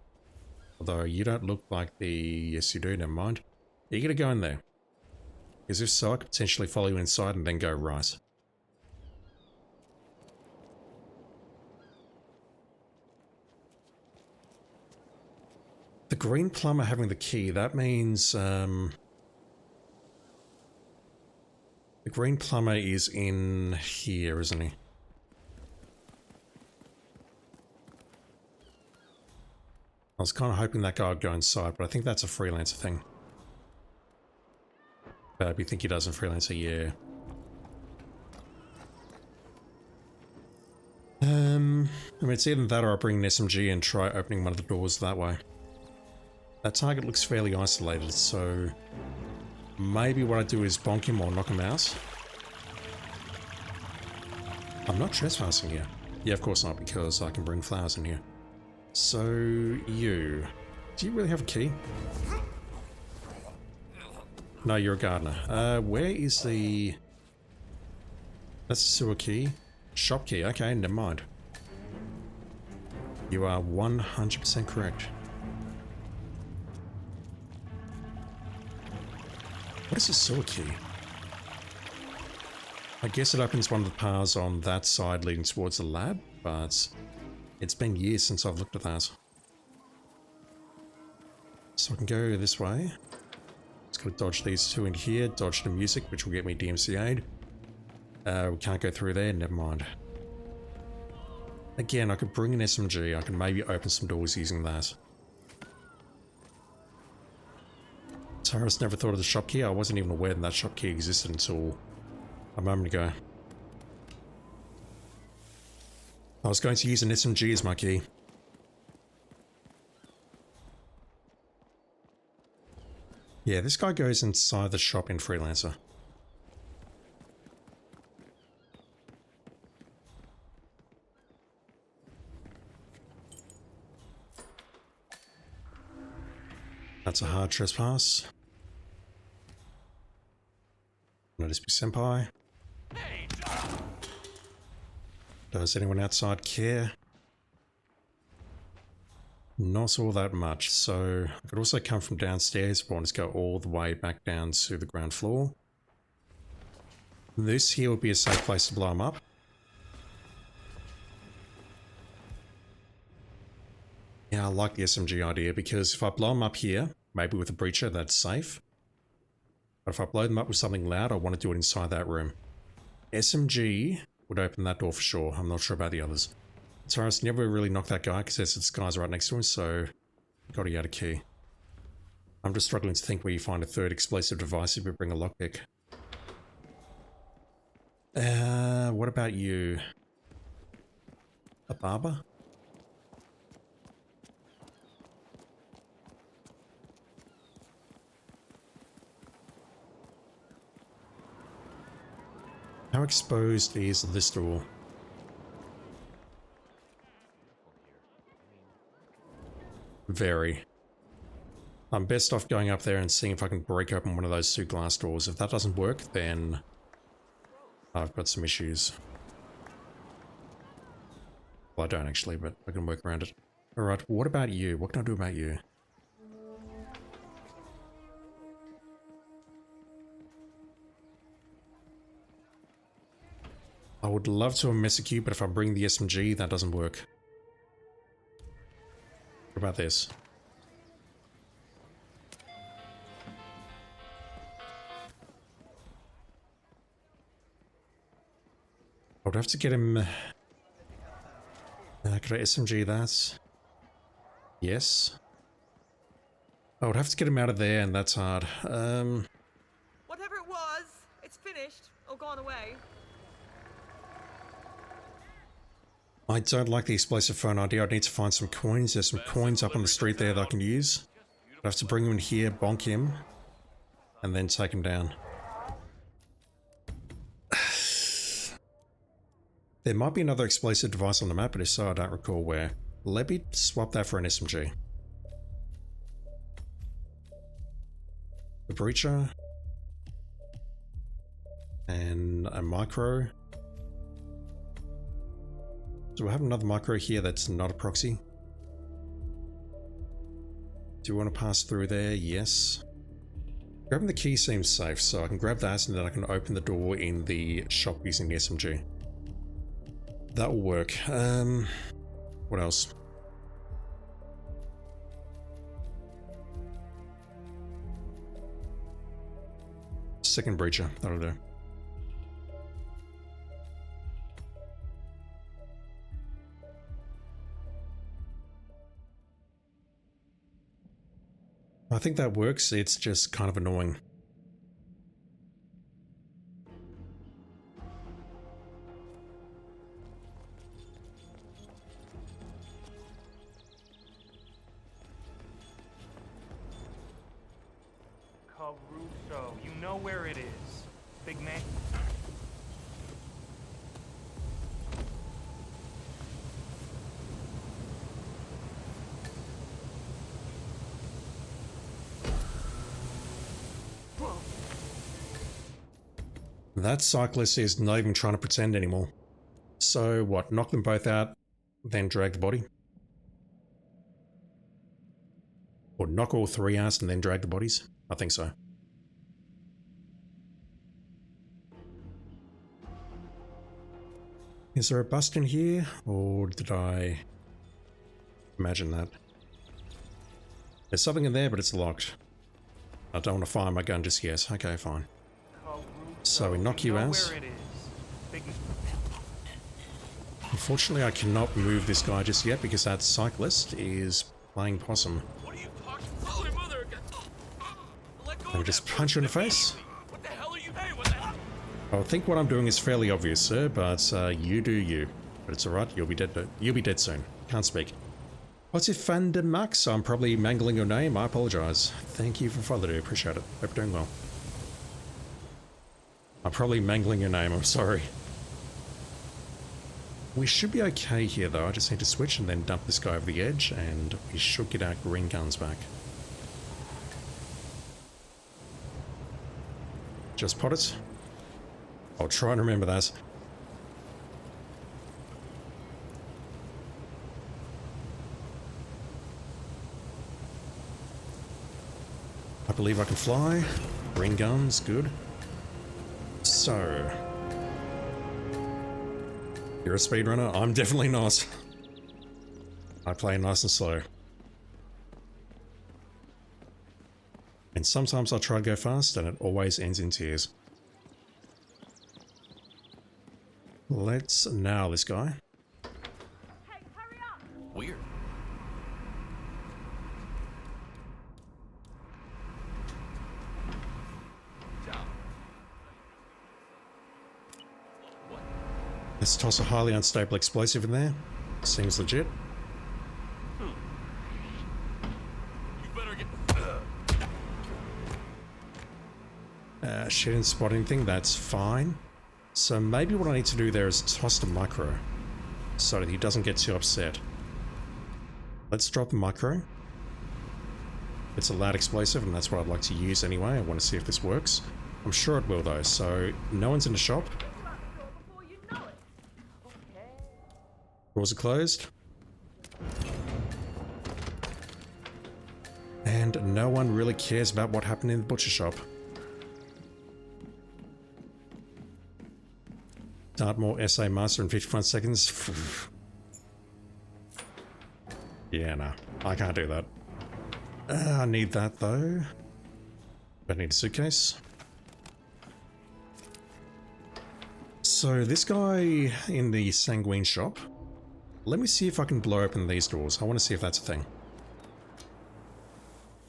Although you don't look like the... Yes, you do, never mind. You're gonna go in there. Because if so, I could potentially follow you inside and then go right. The green plumber having the key, that means... the green plumber is in here, isn't he? I was kind of hoping that guy would go inside, but I think that's a freelancer thing. You think he does in freelancer? Yeah. I mean, it's either that or I bring an SMG and try opening one of the doors that way. That target looks fairly isolated, so maybe what I do is bonk him or knock him out. I'm not trespassing here. Yeah, of course not, because I can bring flowers in here. So, you... Do you really have a key? No, you're a gardener. Where is the... That's the sewer key. Shop key, okay, never mind. You are 100% correct. What is a sewer key? I guess it opens one of the paths on that side leading towards the lab, but it's been years since I've looked at that. So I can go this way. Just gotta dodge these two in here, dodge the music, which will get me DMCA'd. We can't go through there, never mind. Again, I could bring an SMG, I can maybe open some doors using that. Tyrus never thought of the shop key. I wasn't even aware that shop key existed until a moment ago. I was going to use an SMG as my key. Yeah, this guy goes inside the shop in Freelancer. That's a hard trespass. Notice me, senpai. Does anyone outside care? Not all that much, so I could also come from downstairs if I want to go all the way back down to the ground floor. This here would be a safe place to blow them up. Yeah, I like the SMG idea because if I blow them up here, maybe with a breacher, that's safe. But if I blow them up with something loud, I want to do it inside that room. SMG would open that door for sure. I'm not sure about the others. Tyrus never really knocked that guy because this guy's right next to him, so gotta get a key. I'm just struggling to think where you find a third explosive device if you bring a lockpick. What about you? A barber? How exposed is this door? Very. I'm best off going up there and seeing if I can break open one of those two glass doors. If that doesn't work, then I've got some issues. Well, I don't actually, but I can work around it. Alright, what about you? What can I do about you? I would love to mess a cube, but if I bring the SMG, that doesn't work. What about this? I would have to get him... could I SMG that? Yes. I would have to get him out of there, and that's hard. Whatever it was, it's finished or gone away. I don't like the explosive phone idea. I need to find some coins. There's some coins up on the street there that I can use. I have to bring him in here, bonk him, and then take him down. There might be another explosive device on the map, but if so, I don't recall where. Let me swap that for an SMG. The breacher. And a micro. Do I have another micro here that's not a proxy? Do you want to pass through there? Yes. Grabbing the key seems safe, so I can grab that and then I can open the door in the shop using the SMG. That will work. What else? Second breacher, that'll do. I think that works, it's just kind of annoying. Caruso. You know where it is. Big man. That cyclist is not even trying to pretend anymore. So what, knock them both out, then drag the body? Or knock all three out and then drag the bodies? I think so. Is there a bust in here? Or did I imagine that? There's something in there, but it's locked. I don't want to fire my gun just yet. Okay, fine. So we knock you out. Unfortunately, I cannot move this guy just yet because that cyclist is playing possum. What are you talking? Holy mother! Let me just punch you in the face. What the hell are you? Hey, what the hell? I think what I'm doing is fairly obvious, sir, but you do you. But it's alright, you'll be dead. You'll be dead soon. Can't speak. What's your fan de Max? I'm probably mangling your name. I apologize. Thank you for following. Appreciate it. Hope you're doing well. I'm probably mangling your name. I'm sorry. We should be okay here, though. I just need to switch and then dump this guy over the edge, and we should get our green guns back. Just pot it. I'll try and remember that. I believe I can fly. Green guns, good. So... You're a speedrunner? I'm definitely not. I play nice and slow. And sometimes I try to go fast and it always ends in tears. Let's nail this guy. Hey, hurry up! Weird. Let's toss a highly unstable explosive in there. Seems legit. You better get. She didn't spot anything, that's fine. So maybe what I need to do there is toss the micro so that he doesn't get too upset. Let's drop the micro. It's a loud explosive and that's what I'd like to use anyway. I want to see if this works. I'm sure it will though, so no one's in the shop. Doors are closed. And no one really cares about what happened in the butcher shop. Dartmoor SA Master in 51 seconds. Yeah, no. I can't do that. I need that though. I need a suitcase. So this guy in the sanguine shop. Let me see if I can blow open these doors. I want to see if that's a thing.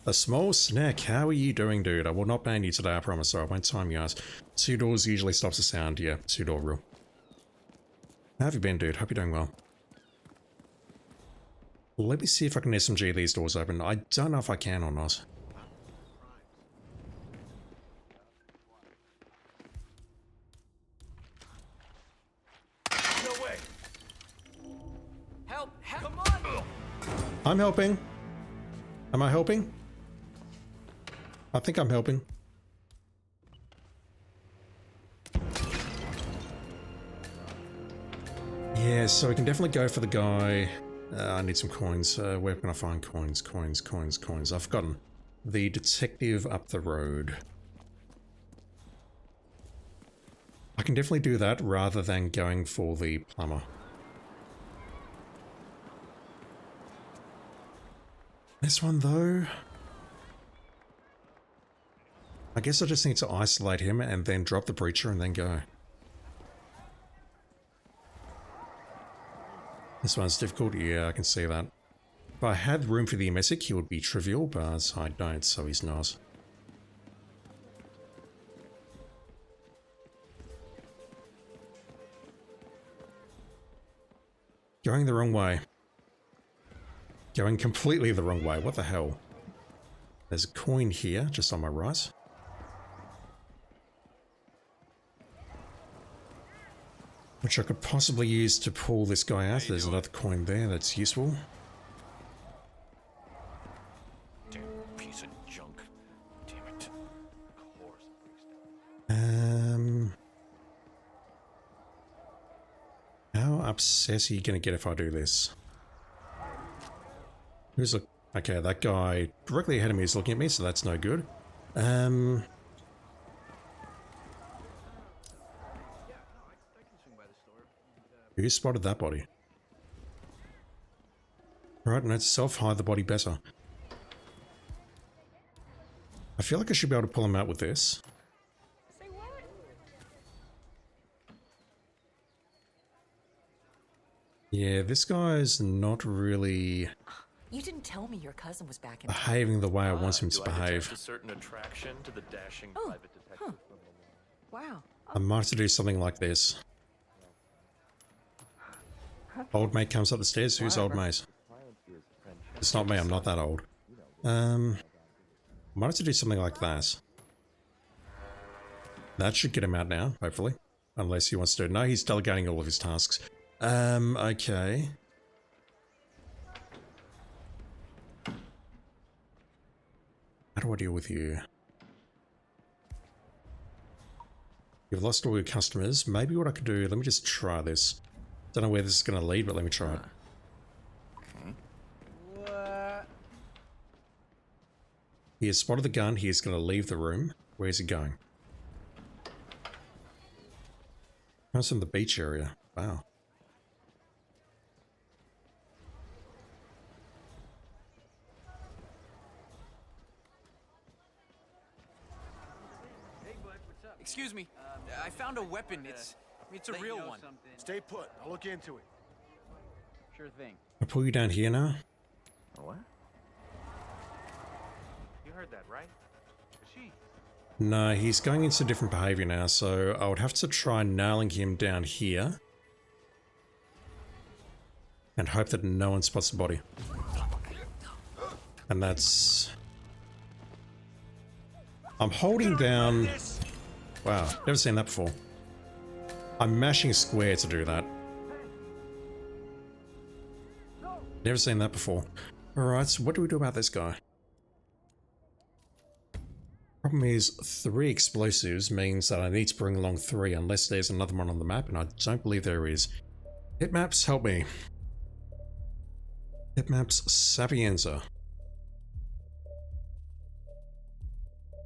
A small snack. How are you doing, dude? I will not ban you today, I promise. So I won't time you guys. 2 doors usually stops the sound. Yeah, 2-door rule. How have you been, dude? Hope you're doing well. Let me see if I can SMG these doors open. I don't know if I can or not. No way. Help! Come on! I'm helping. Am I helping? I think I'm helping. Yeah, so we can definitely go for the guy. I need some coins. Where can I find coins? Coins. I've forgotten. The detective up the road. I can definitely do that rather than going for the plumber. This one though, I guess I just need to isolate him and then drop the breacher and then go. This one's difficult, yeah, I can see that. If I had room for the emetic, he would be trivial, but I don't, so he's not. Going the wrong way. Going completely the wrong way. What the hell? There's a coin here, just on my right. which I could possibly use to pull this guy out. There's another coin there that's useful. Damn piece of junk. Damn it. How upset are you gonna get if I do this? Who's look? Okay, that guy directly ahead of me is looking at me, so that's no good. Who spotted that body? Right, note to self, hide the body better. I feel like I should be able to pull him out with this. Yeah, this guy's not really You didn't tell me your cousin was back in behaving the way I want him to behave. A certain attraction to the dashing private detective. Wow. I might have to do something like this. Old mate comes up the stairs. Who's old mate? It's not me, I'm not that old. Might have to do something like that. That should get him out now, hopefully. Unless he wants to. No, he's delegating all of his tasks. Okay. How do I deal with you? You've lost all your customers. Maybe what I could do, let me just try this. Don't know where this is going to lead, but let me try it. What? He has spotted the gun. He is going to leave the room. Where's he going? Comes from the beach area. Wow. Excuse me. I found a weapon. It's a real one. Stay put. I'll look into it. Sure thing. I'll pull you down here now. What? You heard that, right? Is she? No, he's going into different behavior now, so I would have to try nailing him down here. And hope that no one spots the body. And that's... I'm holding down... Wow, never seen that before. I'm mashing square to do that. Never seen that before. Alright, so what do we do about this guy? Problem is, 3 explosives means that I need to bring along 3 unless there's another one on the map, and I don't believe there is. Hitmaps, help me. Hitmaps, Sapienza.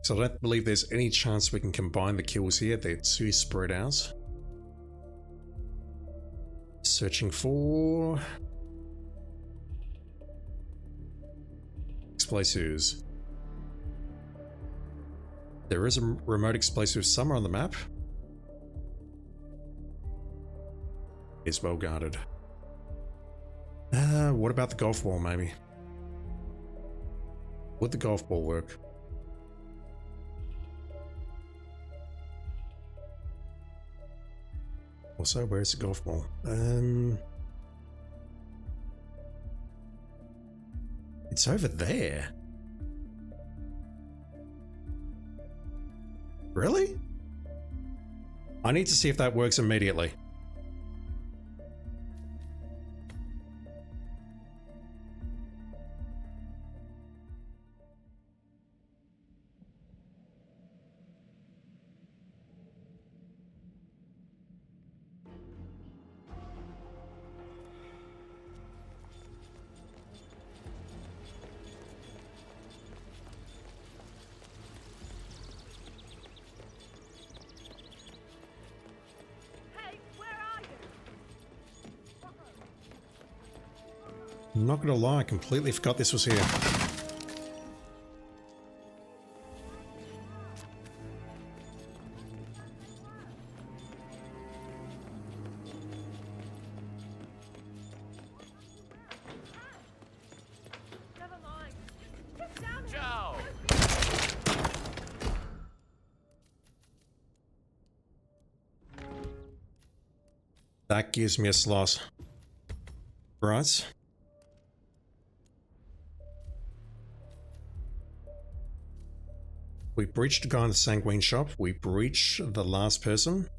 So I don't believe there's any chance we can combine the kills here. They're too spread out. Searching for... explosives. There is a remote explosive somewhere on the map. It's well guarded. What about the golf ball, maybe? Would the golf ball work? Also, where's the golf ball? It's over there. Really? I need to see if that works immediately. I'm not gonna lie, I completely forgot this was here. Joe! That gives me a slot. Right. We breached a guy in the Sanguine shop. We breached the last person.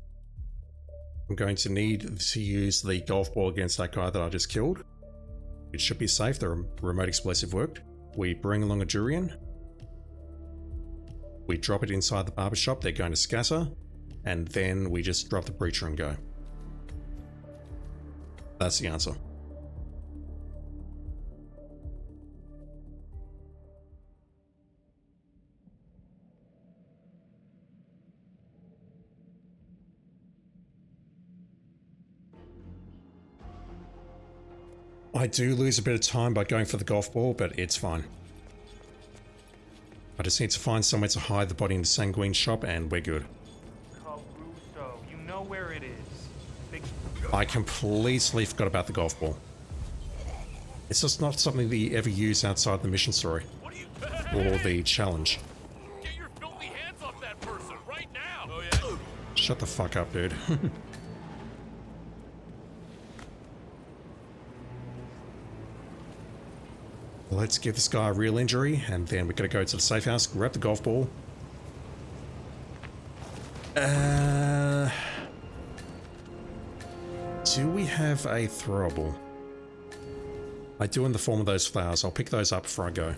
I'm going to need to use the golf ball against that guy that I just killed. It should be safe, the remote explosive worked. We bring along a durian. We drop it inside the barbershop, they're going to scatter. And then we just drop the breacher and go. That's the answer. I do lose a bit of time by going for the golf ball, but it's fine. I just need to find somewhere to hide the body in the Sanguine shop and we're good. Caruso, you know where it is. I completely forgot about the golf ball. It's just not something that you ever use outside the mission story. Or the challenge. Get your filthy hands off that person right now! Oh yeah? Shut the fuck up, dude. Let's give this guy a real injury, and then we're gonna go to the safe house, grab the golf ball. Do we have a throwable? I do in the form of those flowers. I'll pick those up before I go.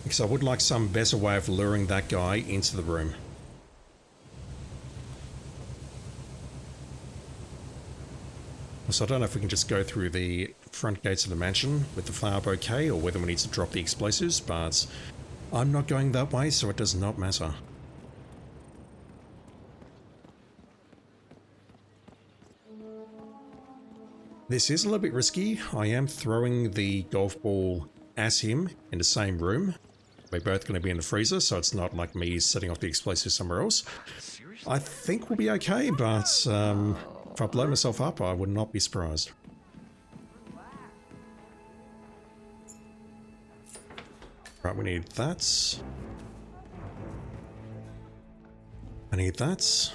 Because I would like some better way of luring that guy into the room. So I don't know if we can just go through the front gates of the mansion with the flower bouquet or whether we need to drop the explosives, but I'm not going that way, so it does not matter. This is a little bit risky. I am throwing the golf ball at him in the same room. We're both going to be in the freezer, so it's not like me setting off the explosives somewhere else. I think we'll be okay, but if I blow myself up, I would not be surprised. Right, we need that. I need that.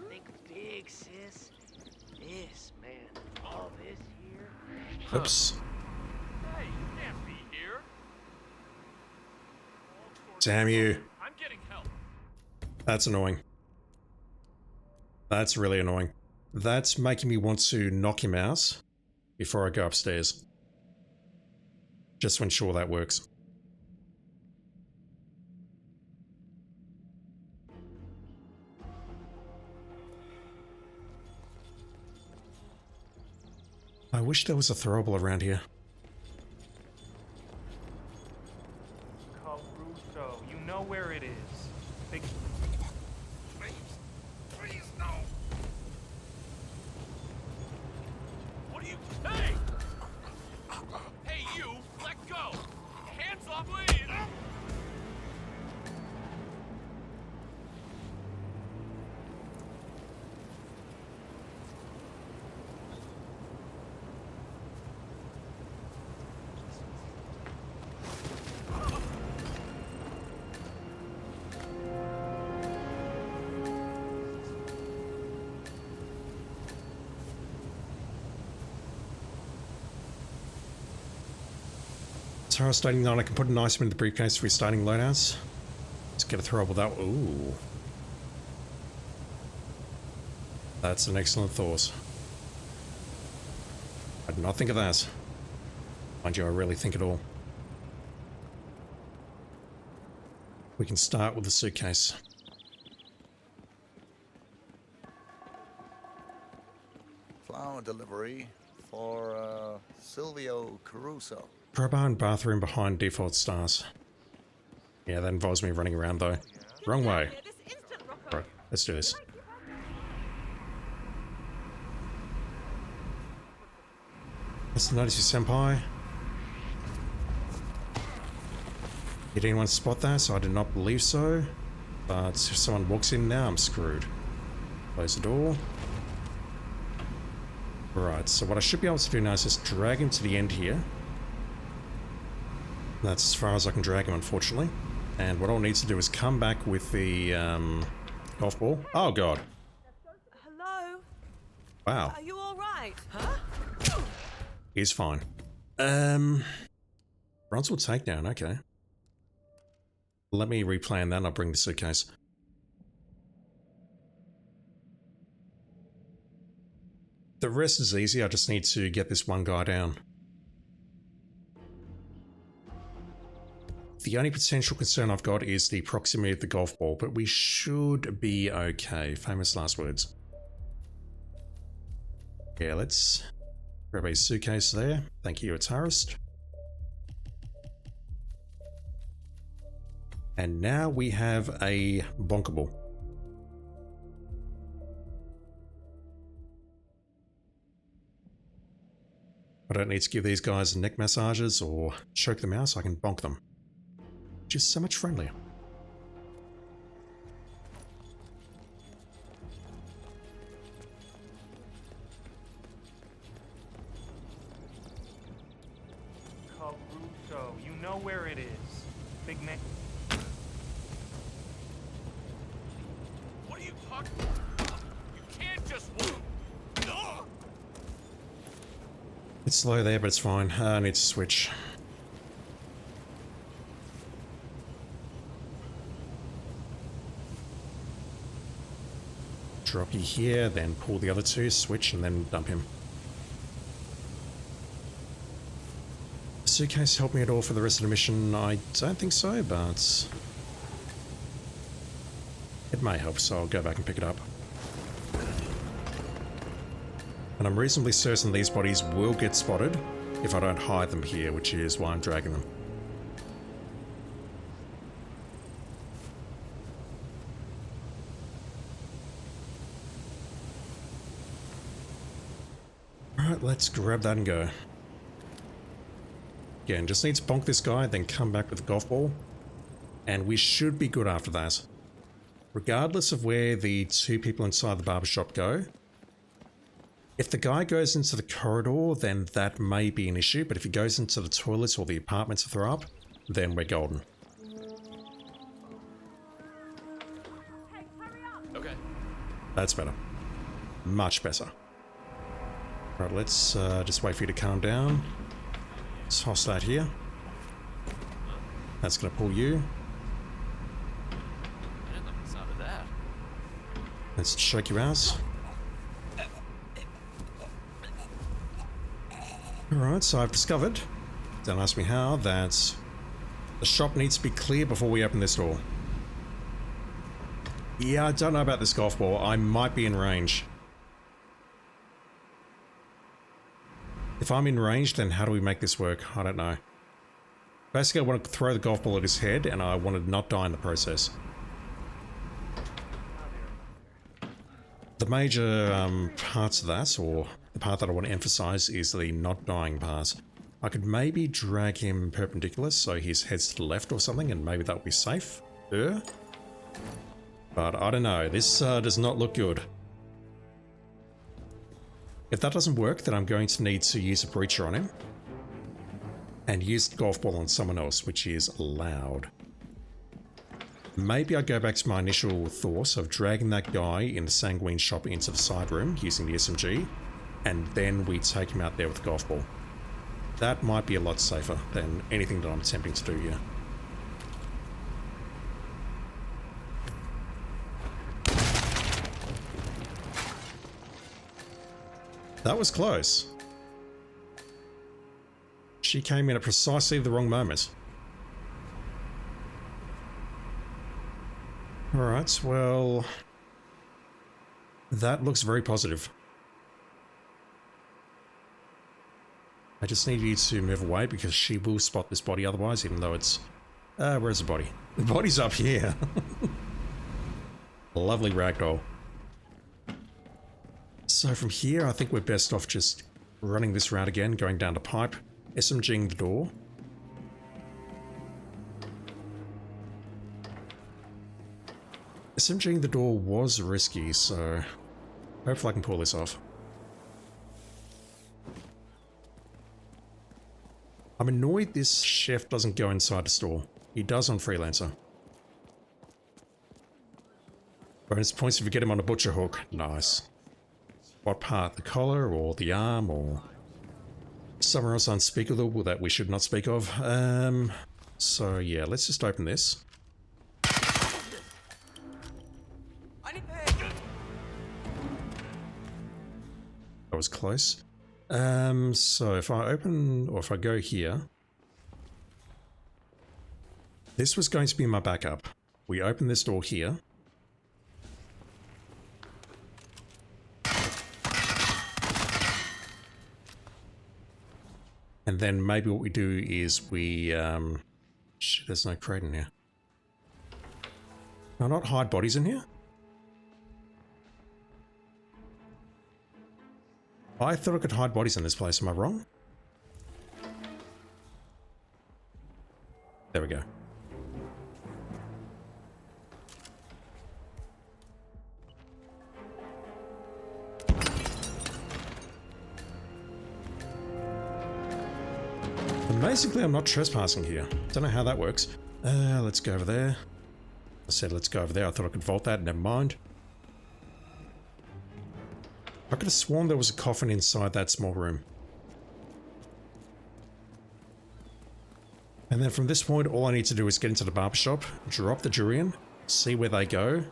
Think big, sis. This, man. All this here. Oops. Hey, you can't be here. Damn you. I'm getting help. That's annoying. That's really annoying. That's making me want to knock him out before I go upstairs. Just to ensure that works. I wish there was a throwable around here. Caruso, you know where it is. Please, no. What are you? Hey! Hey, you! Let go! Hands off, please! Tara starting 9, I can put an item in the briefcase for starting loadouts. Let's get a throwable that. Ooh. That's an excellent thought. I did not think of that. Mind you, I really think it all. We can start with the suitcase. Flower delivery for Silvio Caruso. Crowbar and bathroom behind default stars. Yeah, that involves me running around though. Wrong way. Right, let's do this. Let's notice you, senpai. Did anyone spot that? So I did not believe so. But if someone walks in now, I'm screwed. Close the door. Right, so what I should be able to do now is just drag him to the end here. That's as far as I can drag him, unfortunately. And what I'll need to do is come back with the golf ball. Oh, God. Hello? Wow. Are you all right? Huh? is fine. Bronze takedown, okay. Let me replan that and I'll bring the suitcase. The rest is easy, I just need to get this one guy down. The only potential concern I've got is the proximity of the golf ball, but we should be okay. Famous last words. Yeah, let's grab a suitcase there. Thank you, a tourist. And now we have a bonkable. I don't need to give these guys neck massages or choke them out, so I can bonk them. Just so much friendlier. Caruso, you know where it is. Big man. What are you talking about? You can't just walk. It's slow there, but it's fine. I need to switch. Drop you here, then pull the other two, switch, and then dump him. The suitcase help me at all for the rest of the mission? I don't think so, but it may help, so I'll go back and pick it up. And I'm reasonably certain these bodies will get spotted if I don't hide them here, which is why I'm dragging them. Alright, let's grab that and go. Again, just need to bonk this guy, then come back with the golf ball. And we should be good after that. Regardless of where the two people inside the barbershop go, if the guy goes into the corridor, then that may be an issue, but if he goes into the toilets or the apartment to throw up, then we're golden. Okay. That's better. Much better. Right, let's just wait for you to calm down. Let's toss that here. That's going to pull you. I didn't like the sound of that. Let's shake your ass. Alright, so I've discovered, don't ask me how, that the shop needs to be clear before we open this door. Yeah, I don't know about this golf ball. I might be in range. If I'm in range, then how do we make this work? I don't know. Basically, I want to throw the golf ball at his head, and I want to not die in the process. The major parts of that, or the part that I want to emphasize, is the not dying part. I could maybe drag him perpendicular so his head's to the left or something, and maybe that would be safe. But I don't know, this does not look good. If that doesn't work, then I'm going to need to use a breacher on him. And use the golf ball on someone else, which is loud. Maybe I go back to my initial thought of dragging that guy in the Sanguine shop into the side room using the SMG, and then we take him out there with the golf ball. That might be a lot safer than anything that I'm attempting to do here. That was close. She came in at precisely the wrong moment. Alright, well, that looks very positive. I just need you to move away because she will spot this body otherwise, even though it's... where's the body? The body's up here. Lovely ragdoll. So from here, I think we're best off just running this route again, going down the pipe, SMGing the door. SMGing the door was risky, so hopefully I can pull this off. I'm annoyed this chef doesn't go inside the store. He does on Freelancer. Bonus points if you get him on a butcher hook. Nice. What part? The collar or the arm or... somewhere else unspeakable that we should not speak of. So yeah, let's just open this. That was close. So if I open, or if I go here, this was going to be my backup. We open this door here. And then maybe what we do is we, shit, there's no crate in here. Can I not hide bodies in here? I thought I could hide bodies in this place, am I wrong? There we go. Basically, I'm not trespassing here. Don't know how that works. Let's go over there. I said let's go over there. I thought I could vault that. Never mind. I could have sworn there was a coffin inside that small room. And then from this point, all I need to do is get into the barber shop, drop the durian, see where they go.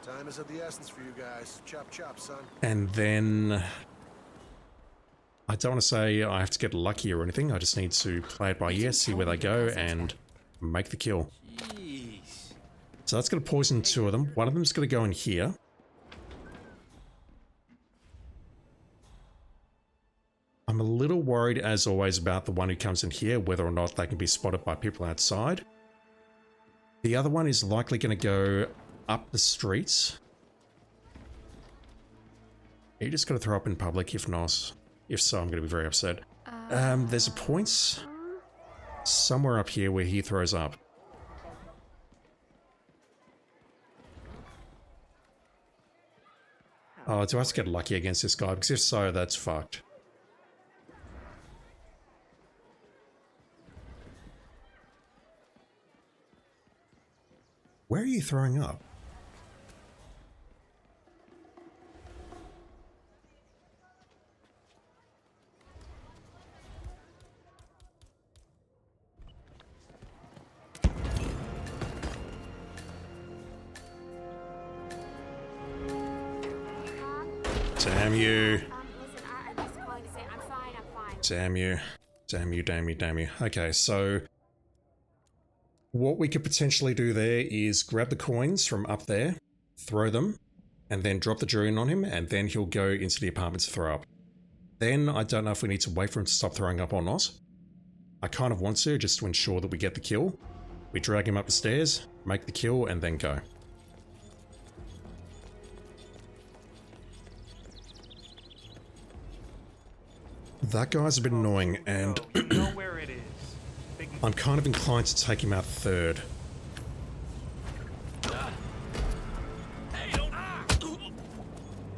Time is of the essence for you guys. Chop chop, son. And then I don't want to say I have to get lucky or anything. I just need to play it by ear, see where they go, and make the kill. Jeez. So that's going to poison two of them. One of them's going to go in here. I'm a little worried, as always, about the one who comes in here, whether or not they can be spotted by people outside. The other one is likely going to go up the streets. Are you just going to throw up in public? If not, if so, I'm going to be very upset. There's a point somewhere up here where he throws up. Oh, do I have to get lucky against this guy? Because if so, that's fucked. Where are you throwing up? Damn you. Listen, I'm just calling to say I'm fine. Damn you. Damn you, damn you, damn you. Okay, so what we could potentially do there is grab the coins from up there, throw them, and then drop the durian on him, and then he'll go into the apartment to throw up. Then I don't know if we need to wait for him to stop throwing up or not. I kind of want to, just to ensure that we get the kill. We drag him up the stairs, make the kill, and then go. That guy's a bit annoying, and know where it is. I'm kind of inclined to take him out third.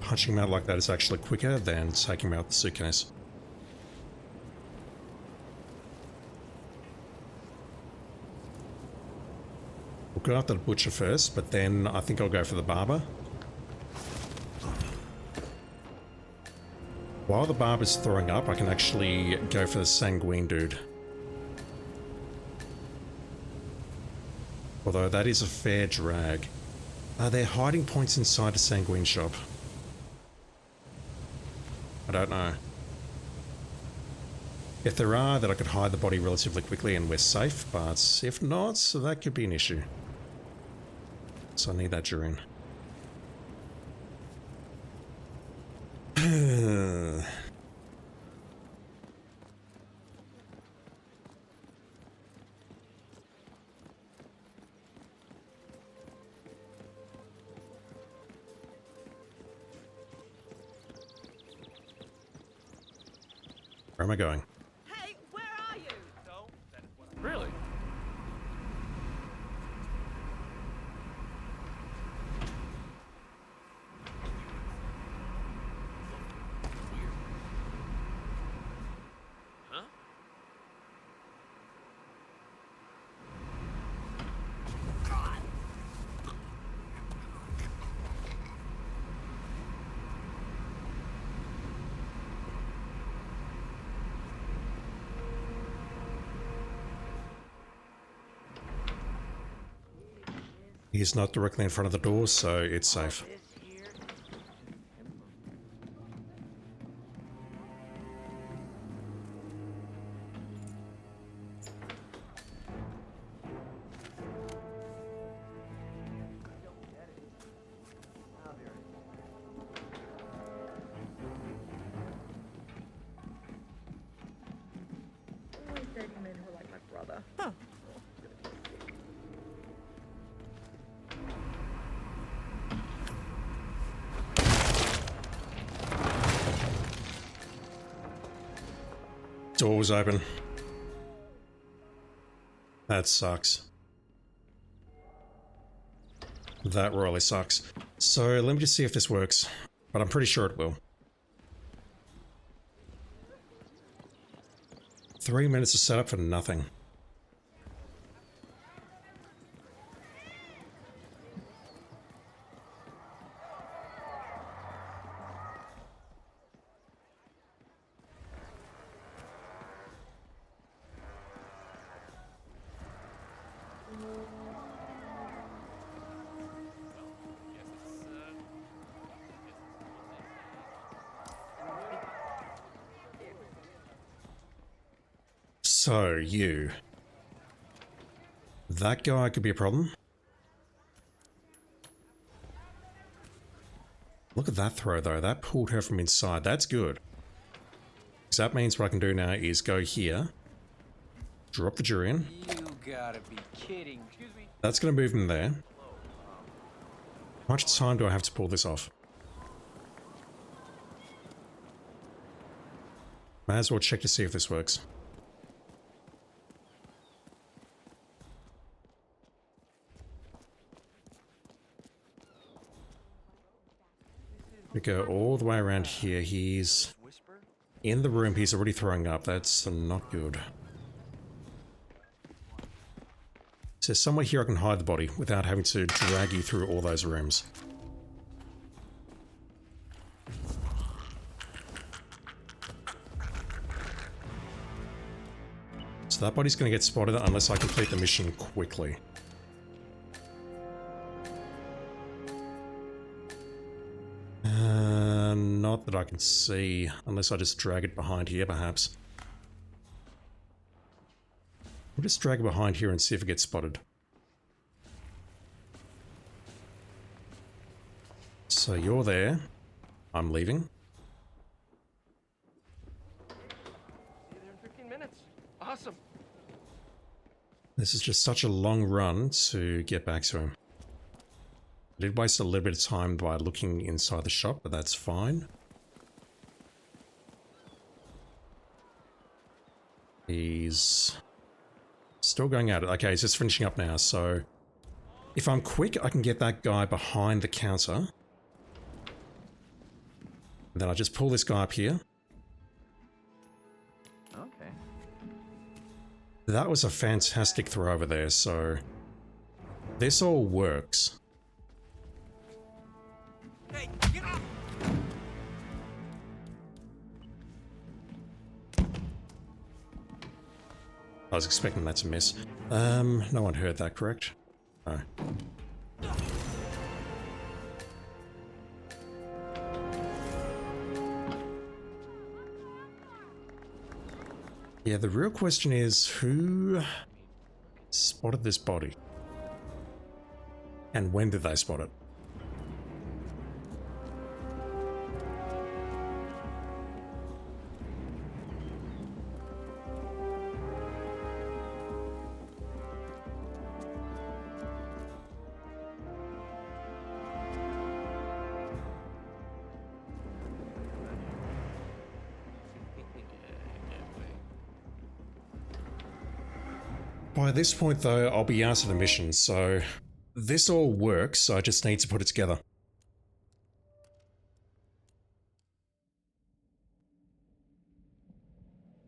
Punching him out like that is actually quicker than taking him out the suitcase. We'll go after the butcher first, but then I think I'll go for the barber. While the barber's throwing up, I can actually go for the sanguine dude. Although that is a fair drag. Are there hiding points inside a sanguine shop? I don't know. If there are, then I could hide the body relatively quickly and we're safe, but if not, so that could be an issue. So I need that durian. Where am I going? Hey, where are you? Really? Huh? He's not directly in front of the door, so it's safe. Always dating men who are like my brother. Door was open. That sucks. That royally sucks. So let me just see if this works. But I'm pretty sure it will. 3 minutes of setup for nothing. So, you. That guy could be a problem. Look at that throw, though. That pulled her from inside. That's good. So that means what I can do now is go here. Drop the durian. You gotta be kidding. Excuse me. That's going to move him there. How much time do I have to pull this off? Might as well check to see if this works. We go all the way around here. He's in the room. He's already throwing up. That's not good. So somewhere here I can hide the body without having to drag you through all those rooms. So that body's going to get spotted unless I complete the mission quickly. Not that I can see, unless I just drag it behind here, perhaps. I'll just drag it behind here and see if it gets spotted. So you're there. I'm leaving. See you there in 15 minutes. Awesome. This is just such a long run to get back to him. I did waste a little bit of time by looking inside the shop, but that's fine. He's still going at it. Okay, he's just finishing up now, so if I'm quick, I can get that guy behind the counter. And then I just pull this guy up here. Okay. That was a fantastic throw over there, so this all works. Hey, get up! I was expecting that to miss. No one heard that, correct? No. Yeah, the real question is, who spotted this body? And when did they spot it? By this point though, I'll be out of the mission, so this all works, so I just need to put it together.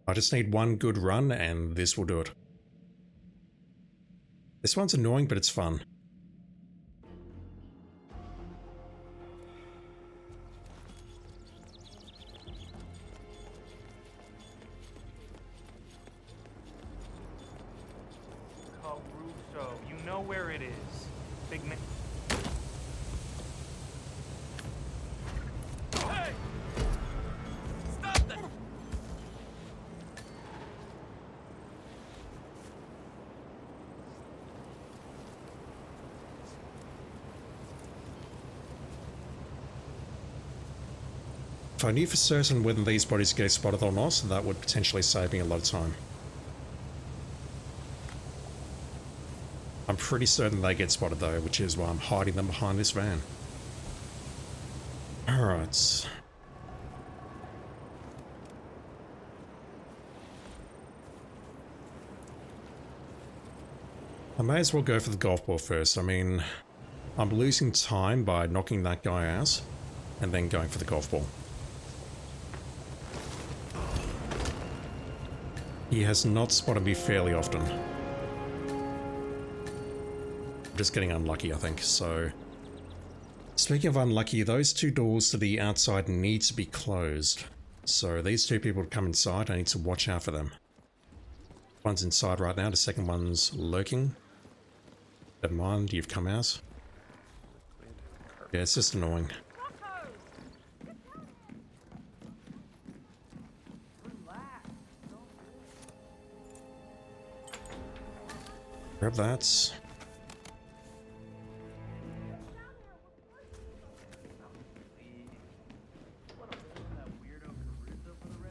I just need one good run and this will do it. This one's annoying, but it's fun. Caruso, you know where it is. big man. Hey! Stop that! If I knew for certain whether these bodies get spotted or not, that would potentially save me a lot of time. I'm pretty certain they get spotted though, which is why I'm hiding them behind this van. Alright. I may as well go for the golf ball first. I mean, I'm losing time by knocking that guy out and then going for the golf ball. He has not spotted me fairly often. I'm just getting unlucky, I think, so... Speaking of unlucky, those two doors to the outside need to be closed. So these two people come inside, I need to watch out for them. One's inside right now, the second one's lurking. Never mind, you've come out. Yeah, it's just annoying. Grab that.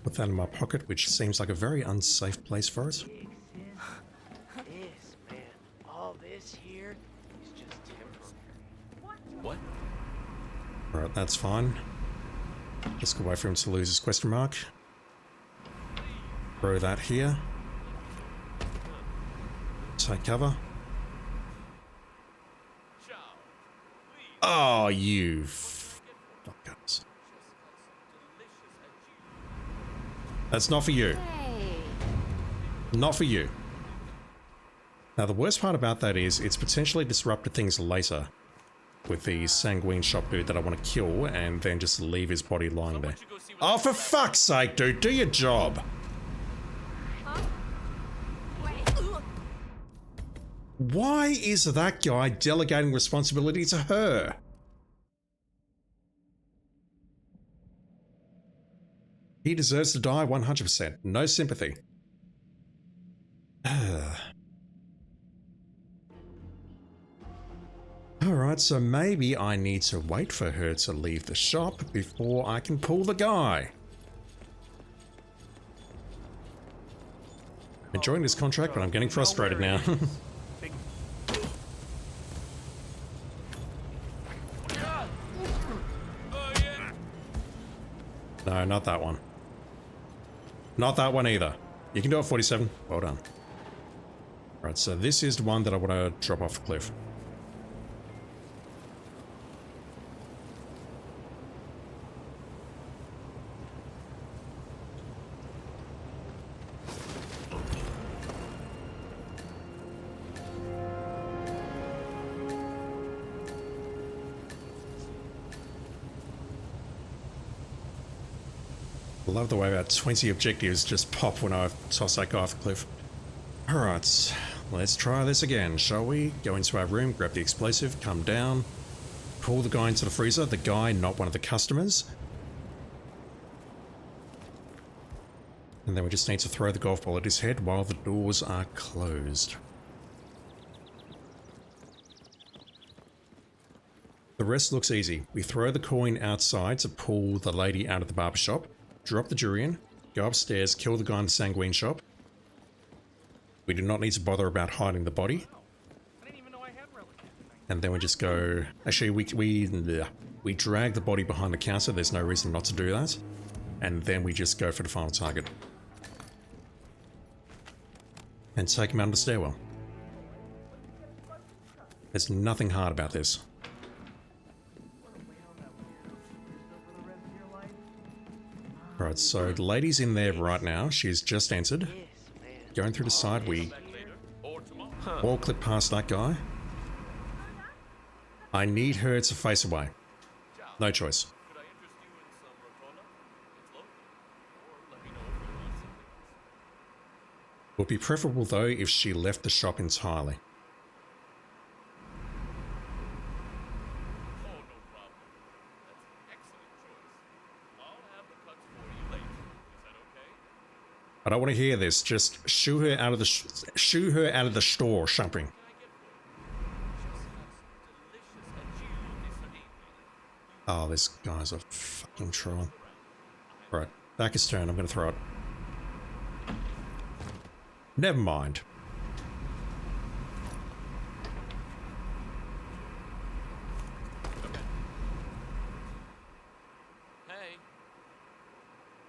Put that in my pocket, which seems like a very unsafe place for it. This, man, all this here is just temporary. What? Alright, that's fine. Just go away for him to lose his question mark. Throw that here. Take cover. Oh, you fuckers. That's not for you. Not for you. Now, the worst part about that is it's potentially disrupted things later with the sanguine shop dude that I want to kill and then just leave his body lying there. Oh, for fuck's sake, dude, do your job. Why is that guy delegating responsibility to her? He deserves to die 100%. No sympathy. Alright, so maybe I need to wait for her to leave the shop before I can pull the guy. Enjoying this contract, but I'm getting frustrated now. No, not that one. Not that one either. You can do it, 47. Well done. Right, so this is the one that I want to drop off the cliff. I love the way about 20 objectives just pop when I toss that guy off the cliff. Alright, let's try this again, shall we? Go into our room, grab the explosive, come down, pull the guy into the freezer, the guy, not one of the customers. And then we just need to throw the golf ball at his head while the doors are closed. The rest looks easy. We throw the coin outside to pull the lady out of the barbershop. Drop the durian, go upstairs, kill the guy in the sanguine shop. We do not need to bother about hiding the body. And then we just go... Actually, we drag the body behind the counter, there's no reason not to do that. And then we just go for the final target. And take him out of the stairwell. There's nothing hard about this. Alright, so the lady's in there right now. She's just entered. Going through the side, we wall clip past that guy. I need her to face away. No choice. Would be preferable though if she left the shop entirely. I don't want to hear this. Just shoo her out of the store shopping. Oh, this guy's a fucking troll. Right, back his turn. I'm going to throw it. Never mind.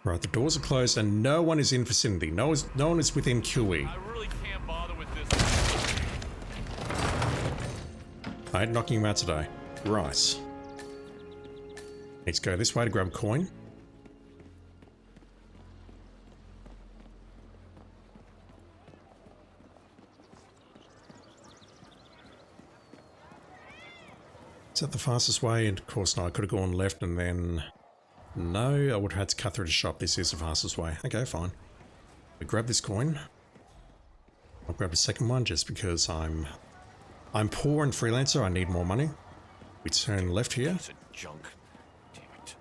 Right, the doors are closed and no one is in vicinity. No one is within QE. I really can't bother with this. I ain't knocking him out today. Right. Need to go this way to grab a coin. Is that the fastest way? And of course not. I could have gone left and then... No, I would have had to cut through the shop. This is the fastest way. Okay, fine. We grab this coin. I'll grab a second one just because I'm poor and freelancer. I need more money. We turn left here. Piece of junk. Damn it.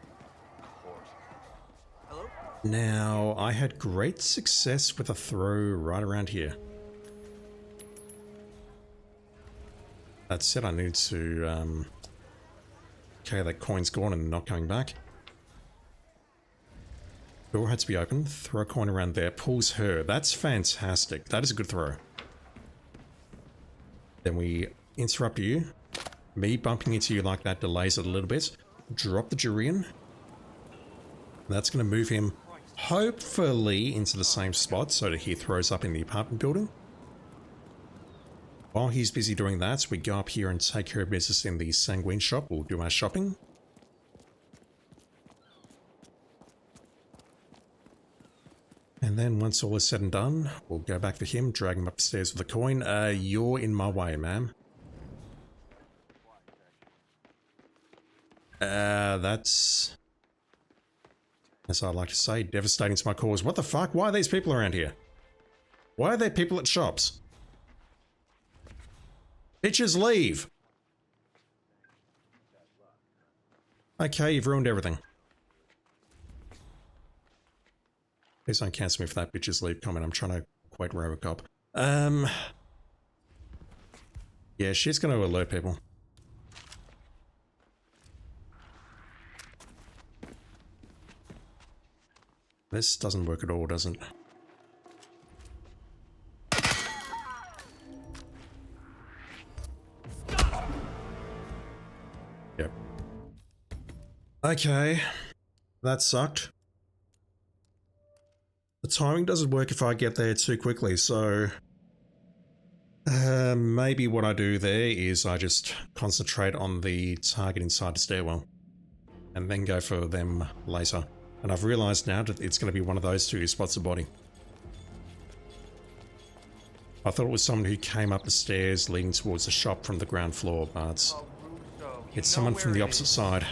Hello? Now, I had great success with a throw right around here. That said, I need to... Okay, that coin's gone and not coming back. Door had to be open. Throw a coin around there. Pulls her. That's fantastic. That is a good throw. Then we interrupt you. Me bumping into you like that delays it a little bit. Drop the durian. That's going to move him hopefully into the same spot so that he throws up in the apartment building. While he's busy doing that, we go up here and take care of business in the Sanguine shop. We'll do our shopping. And then once all is said and done, we'll go back for him, drag him upstairs with a coin. You're in my way, ma'am. That's... as I like to say, devastating to my cause. What the fuck? Why are these people around here? Why are there people at shops? Bitches, leave! Okay, you've ruined everything. Please don't cancel me for that bitches leave comment. I'm trying to quite Robocop. Yeah, she's going to alert people. This doesn't work at all, does it? Yep. Okay. That sucked. The timing doesn't work if I get there too quickly, so... maybe what I do there is I just concentrate on the target inside the stairwell. And then go for them later. And I've realised now that it's going to be one of those two who spots the body. I thought it was someone who came up the stairs leading towards the shop from the ground floor, but... it's someone from the opposite side.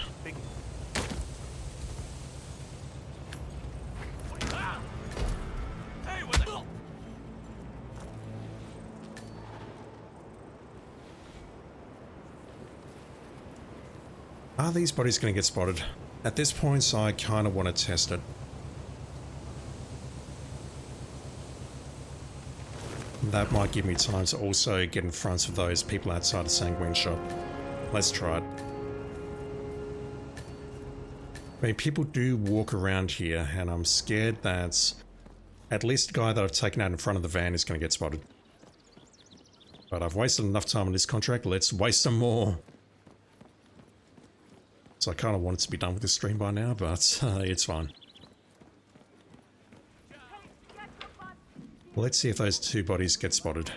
Are these bodies going to get spotted? At this point, I kind of want to test it. That might give me time to also get in front of those people outside the Sanguine shop. Let's try it. I mean, people do walk around here, and I'm scared that at least the guy that I've taken out in front of the van is going to get spotted. But I've wasted enough time on this contract, let's waste some more. So I kind of want it to be done with this stream by now, but it's fine. Let's see if those two bodies get spotted.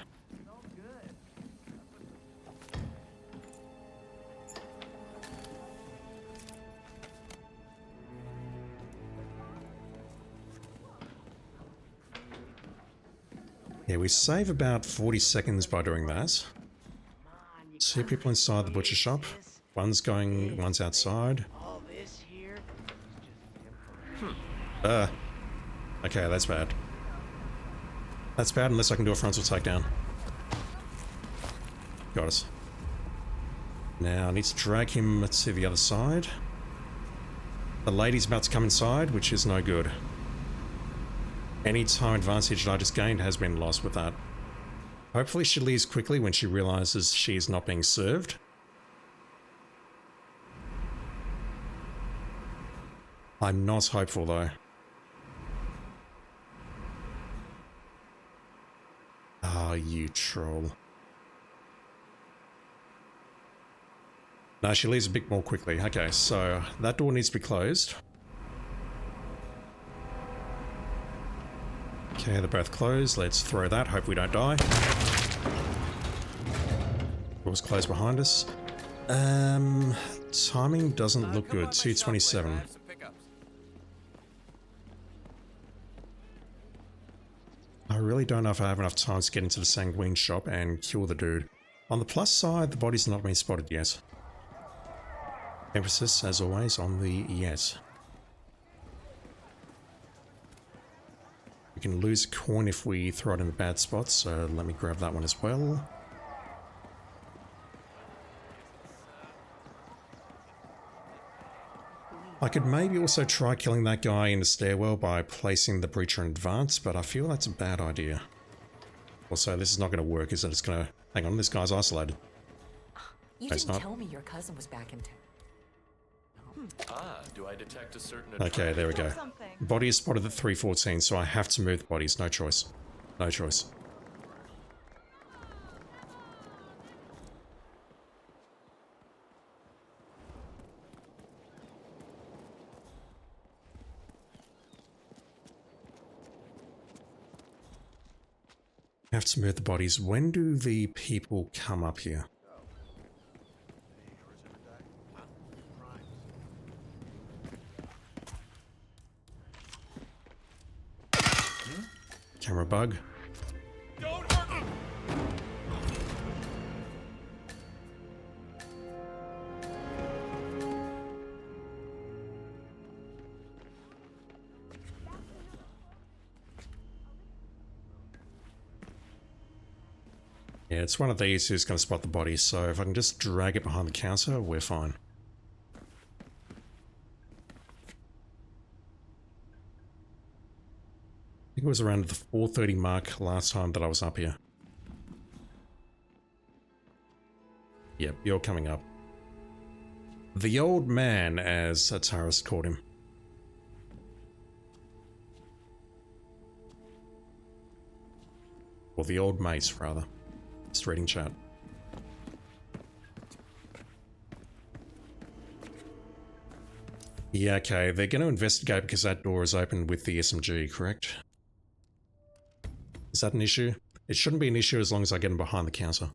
Yeah, we save about 40 seconds by doing that. Two people inside the butcher shop. One's going, one's outside. Okay, that's bad. That's bad unless I can do a frontal takedown. Got us. Now I need to drag him to the other side. The lady's about to come inside, which is no good. Any time advantage I just gained has been lost with that. Hopefully she leaves quickly when she realizes she is not being served. I'm not hopeful though. Ah, you troll. No, she leaves a bit more quickly. Okay, so that door needs to be closed. Okay, they're both closed. Let's throw that. Hope we don't die. Door's closed behind us. Timing doesn't look good. 2:27. I really don't know if I have enough time to get into the Sanguine shop and kill the dude. On the plus side, the body's not been spotted yet. Emphasis, as always, on the yes. We can lose a coin if we throw it in the bad spot, so let me grab that one as well. I could maybe also try killing that guy in the stairwell by placing the breacher in advance, but I feel that's a bad idea. Also, this is not going to work, is it? It's going to... Hang on, this guy's isolated. You No, it's didn't not. tell me your cousin was back in town. Ah, do I detect a certain... Okay, there we go. Body is spotted at 3:14, so I have to move the bodies. No choice. No choice. Have to move the bodies. When do the people come up here? Camera bug. Don't hurt him! Yeah, it's one of these who's going to spot the body, so if I can just drag it behind the counter, we're fine. I think it was around the 4:30 mark last time that I was up here. Yep, you're coming up. The old man, as Ataris called him. Or the old mate, rather. Just reading chat. Yeah, okay, they're going to investigate because that door is open with the SMG, correct? Is that an issue? It shouldn't be an issue as long as I get them behind the counter.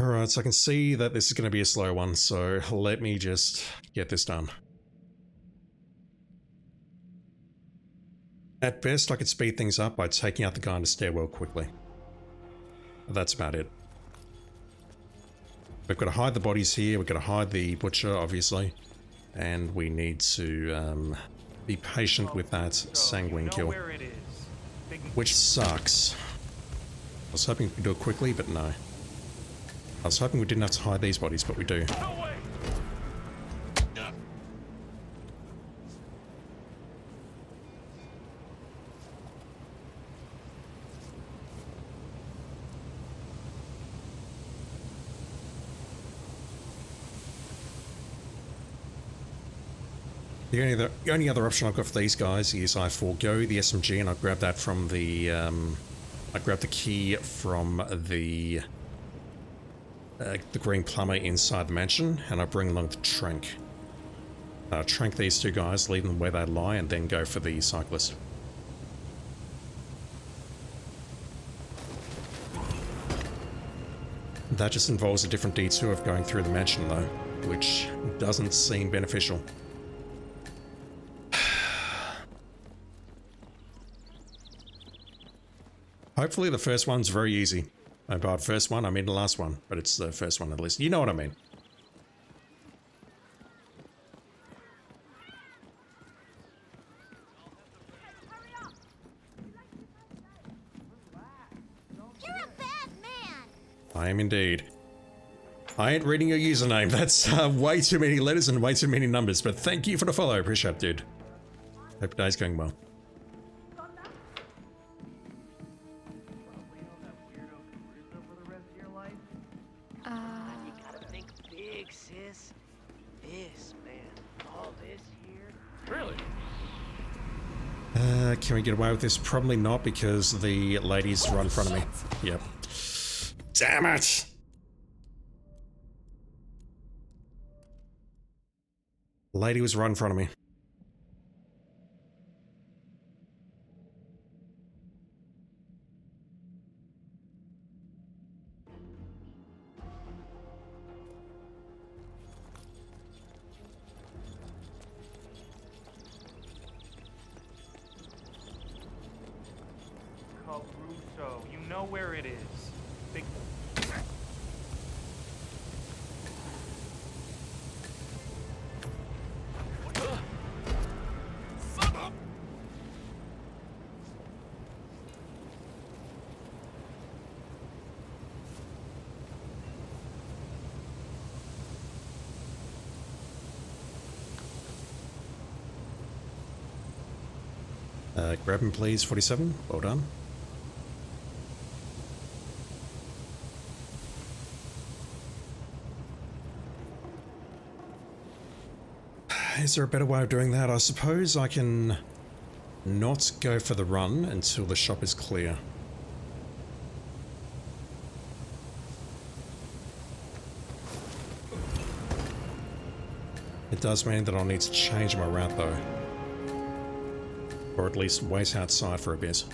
Alright, so I can see that this is going to be a slow one, so let me just get this done. At best, I could speed things up by taking out the guy in the stairwell quickly. That's about it. We've got to hide the bodies here, we've got to hide the butcher, obviously. And we need to be patient with that sanguine kill. Which sucks. I was hoping we could do it quickly, but no. I was hoping we didn't have to hide these bodies, but we do. The only other option I've got for these guys is I forego the SMG and I grab that from the, I grab the key from the green plumber inside the mansion and I bring along the trank. Trank these two guys, leave them where they lie and then go for the cyclist. That just involves a different detour of going through the mansion though, which doesn't seem beneficial. Hopefully the first one's very easy. And by the first one, I mean the last one, but it's the first one at least. You know what I mean. You're a bad man. I am indeed. I ain't reading your username. That's way too many letters and way too many numbers, but thank you for the follow. Appreciate it, dude. Hope today's going well. You gotta think big, sis. This, man. All this here. Really? Can we get away with this? Probably not, because the lady's right in front of me. Yep. Damn it! The lady was right in front of me. Caruso, you know where it is. Big... Grab him, please, 47. Well done. Is there a better way of doing that? I suppose I can not go for the run until the shop is clear. It does mean that I'll need to change my route though. Or at least wait outside for a bit.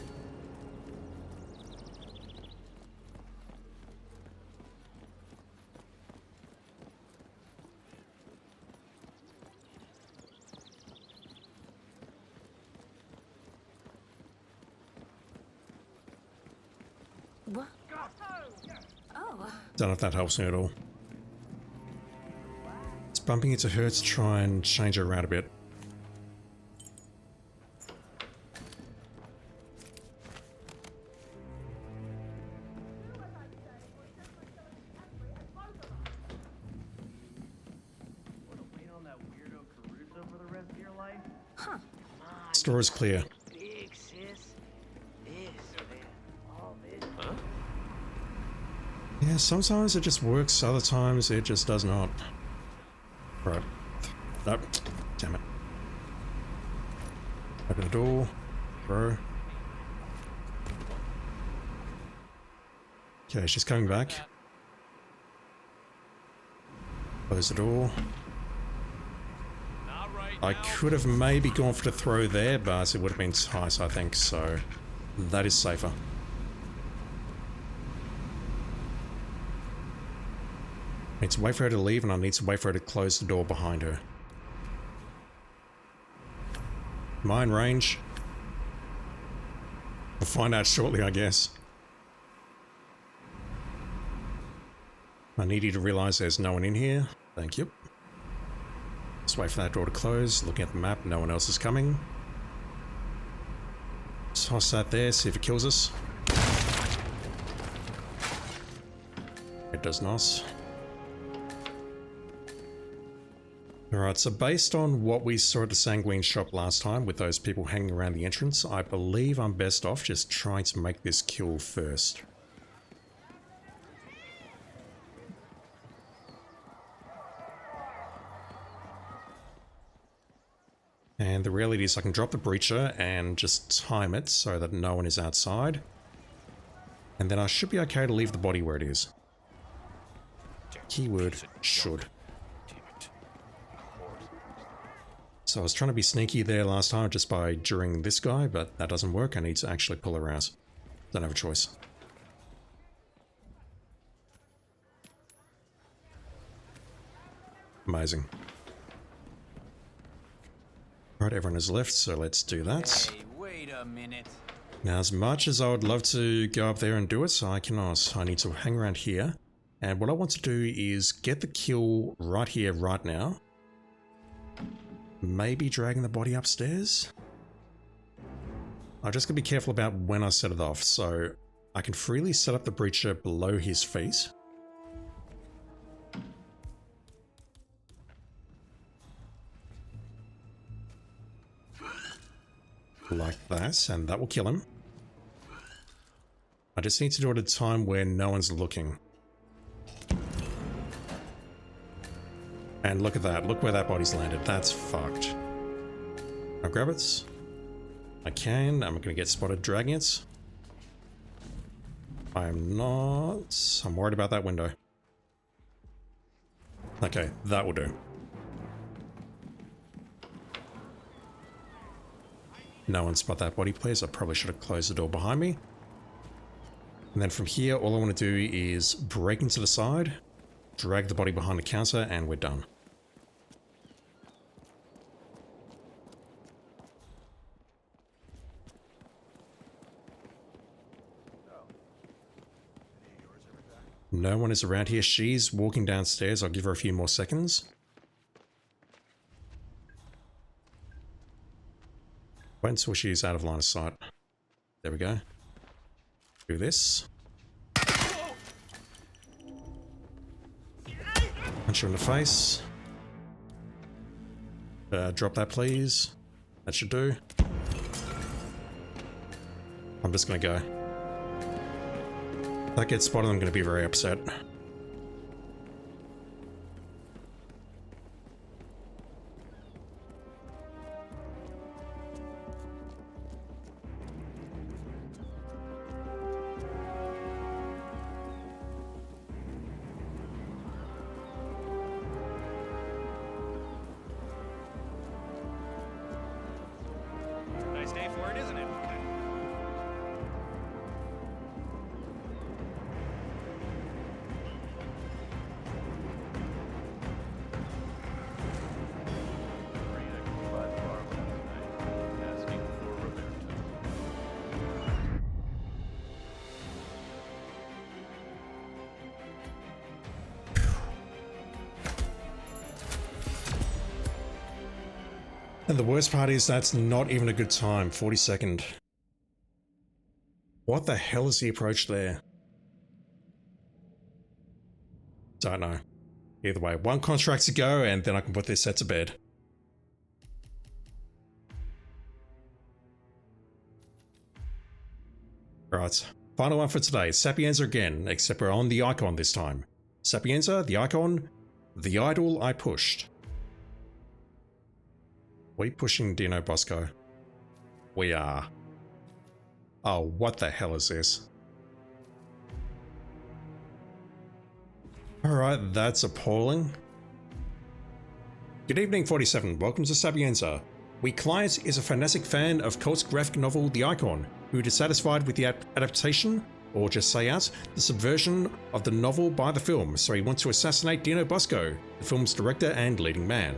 What? Oh. Don't know if that helps me at all. It's bumping into her to try and change her around a bit. Store is clear. Big, sis. This, man. All this. Huh? Yeah, sometimes it just works, other times it just does not. Right. Nope. Damn it. Open the door. Bro. Okay, she's coming back. Close the door. I could have maybe gone for the throw there, but it would have been tight, I think, so that is safer. I need to wait for her to leave, and I need to wait for her to close the door behind her. Mine range. We'll find out shortly, I guess. I need you to realize there's no one in here. Thank you. Just wait for that door to close. Looking at the map, no one else is coming. Toss that there, see if it kills us. It does not. Alright, so based on what we saw at the Sanguine shop last time with those people hanging around the entrance, I believe I'm best off just trying to make this kill first. And the reality is I can drop the breacher and just time it so that no one is outside. And then I should be okay to leave the body where it is. Keyword, should. So I was trying to be sneaky there last time just by during this guy, but that doesn't work. I need to actually pull her out. Don't have a choice. Amazing. Right, everyone has left, so let's do that. Hey, wait a minute. Now, as much as I would love to go up there and do it, I cannot. I need to hang around here. And what I want to do is get the kill right here, right now. Maybe dragging the body upstairs? I'm just going to be careful about when I set it off, so I can freely set up the breacher below his feet. Like that, and that will kill him. I just need to do it at a time where no one's looking. And look at that. Look where that body's landed. That's fucked. I'll grab it. I can. I'm gonna get spotted dragging it. I'm not. I'm worried about that window. Okay, that will do. No one spot that body, please. I probably should have closed the door behind me. And then from here, all I want to do is break into the side, drag the body behind the counter, and we're done. No one is around here. She's walking downstairs. I'll give her a few more seconds. Wait until she's out of line of sight. There we go. Do this. Punch her in the face. Drop that, please. That should do. I'm just gonna go. If that gets spotted, I'm gonna be very upset. Nice day for it, isn't it? And the worst part is that's not even a good time. 42nd. What the hell is the approach there? Don't know. Either way, one contract to go and then I can put this set to bed. Right, final one for today. Sapienza again, except we're on the icon this time. Sapienza, the icon, the idol I pushed. We pushing Dino Bosco? We are. Oh, what the hell is this? Alright, that's appalling. Good evening, 47. Welcome to Sapienza. We client is a fanatic fan of Colt's graphic novel The Icon, who dissatisfied with the adaptation, or just say out, the subversion of the novel by the film, so he wants to assassinate Dino Bosco, the film's director and leading man.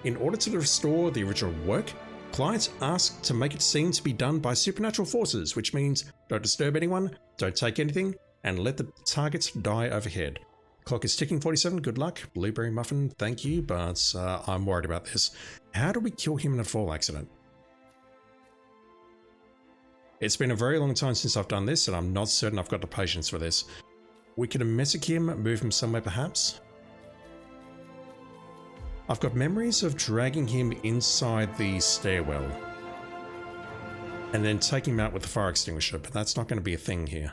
In order to restore the original work, clients ask to make it seem to be done by supernatural forces, which means don't disturb anyone, don't take anything, and let the targets die overhead. Clock is ticking, 47. Good luck. Blueberry Muffin, thank you, but I'm worried about this. How do we kill him in a fall accident? It's been a very long time since I've done this, and I'm not certain I've got the patience for this. We could messic him, move him somewhere perhaps. I've got memories of dragging him inside the stairwell and then taking him out with the fire extinguisher, but that's not going to be a thing here.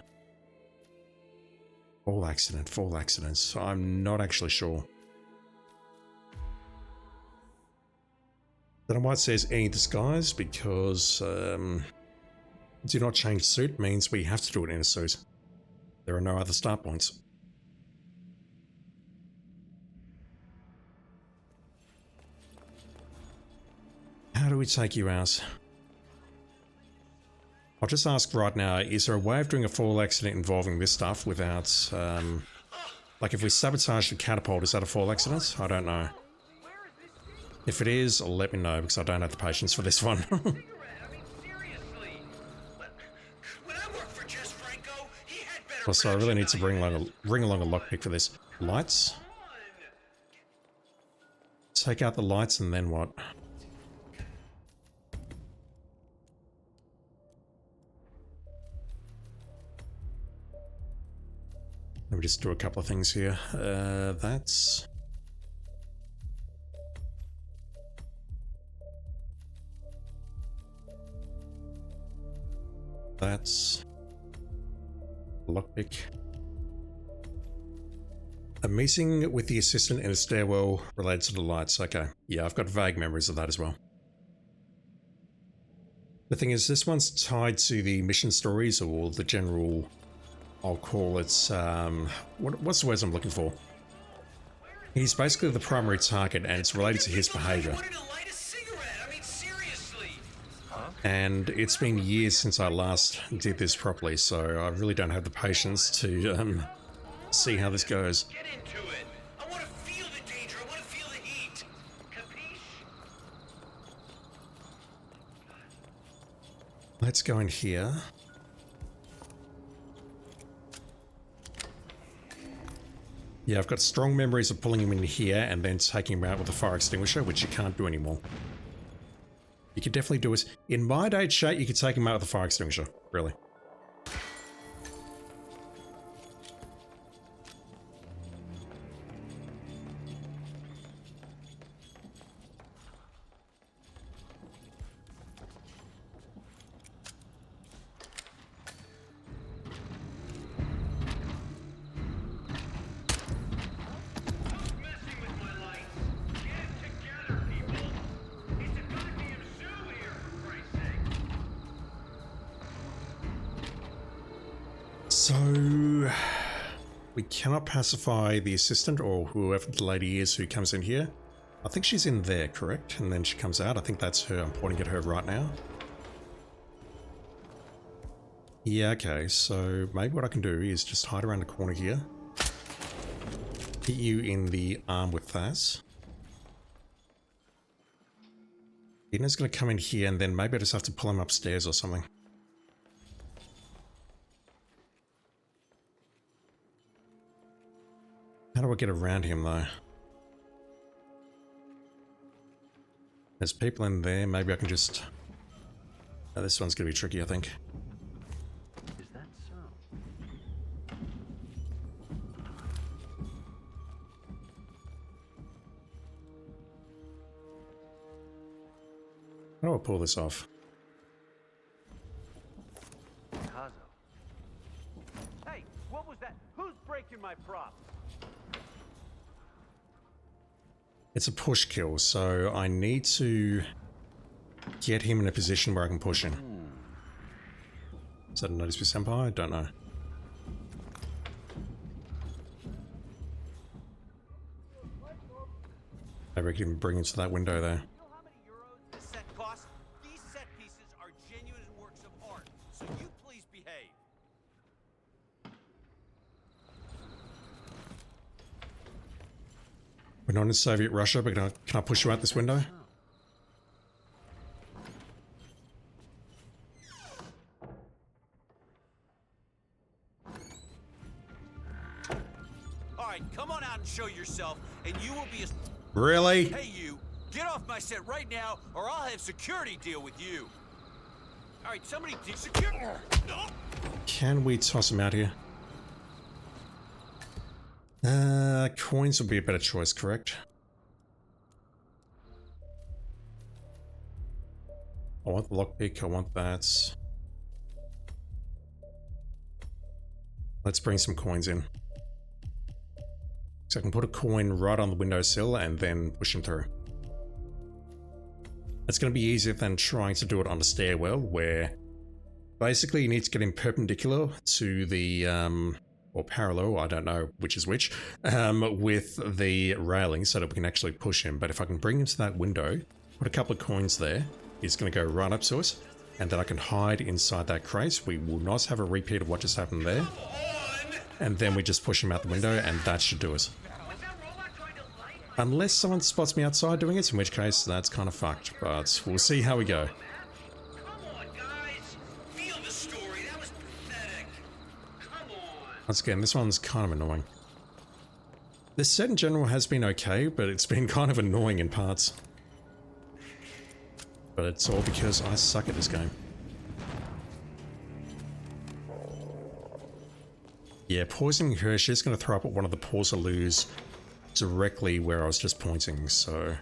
Fall accidents. I'm not actually sure. Don't know why it says any disguise, because do not change suit means we have to do it in a suit. There are no other start points. How do we take you out? I'll just ask right now, is there a way of doing a fall accident involving this stuff without, like if we sabotage the catapult, is that a fall accident? I don't know. If it is, let me know, because I don't have the patience for this one. Also, I really need to bring along a lockpick for this. Lights? Take out the lights and then what? Let me just do a couple of things here. That's... That's lockpick. A meeting with the assistant in a stairwell related to the lights. Okay. Yeah, I've got vague memories of that as well. The thing is, this one's tied to the mission stories or the general, I'll call it, what's the words I'm looking for? He's basically the primary target and it's related to his behavior. And it's been years since I last did this properly, so I really don't have the patience to see how this goes. Get into it. I want to feel the danger. I want to feel the heat. Capiche? Let's go in here. Yeah, I've got strong memories of pulling him in here and then taking him out with a fire extinguisher, which you can't do anymore. You could definitely do it. In my day, chat, you could take him out with a fire extinguisher, really. So, we cannot pacify the assistant or whoever the lady is who comes in here. I think she's in there, correct? And then she comes out. I think that's her. I'm pointing at her right now. Yeah, okay. So maybe what I can do is just hide around the corner here. Hit you in the arm with that. Edna's going to come in here and then maybe I just have to pull him upstairs or something. How do I get around him though? There's people in there, maybe I can just... Oh, this one's gonna be tricky, I think. Is that so? How do I pull this off? Hey, what was that? Who's breaking my props? It's a push kill, so I need to get him in a position where I can push him. Is that a notice for Senpai? I don't know. Maybe I can even bring him to that window there. You know how many euros this set costs? These set pieces are genuine works of art, so you please behave. We're not in Soviet Russia, but can I push you out this window? Alright, come on out and show yourself, and you will be a... Really? Hey you, get off my set right now, or I'll have security deal with you. Alright, somebody secure... Can we toss him out here? Coins would be a better choice, correct? I want the lockpick, I want that. Let's bring some coins in. So I can put a coin right on the windowsill and then push him through. It's going to be easier than trying to do it on a stairwell where basically you need to get him perpendicular to the, or parallel, I don't know which is which, with the railing so that we can actually push him. But if I can bring him to that window, put a couple of coins there, he's going to go right up to us, and then I can hide inside that crate. We will not have a repeat of what just happened there. And then we just push him out the window, and that should do it. Unless someone spots me outside doing it, in which case that's kind of fucked, but we'll see how we go. Once again, this one's kind of annoying. This set in general has been okay, but it's been kind of annoying in parts. But it's all because I suck at this game. Yeah, poisoning her, she's going to throw up at one of the Porzaloos directly where I was just pointing, so...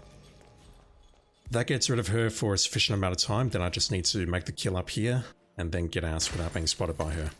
That gets rid of her for a sufficient amount of time, then I just need to make the kill up here, and then get out without being spotted by her.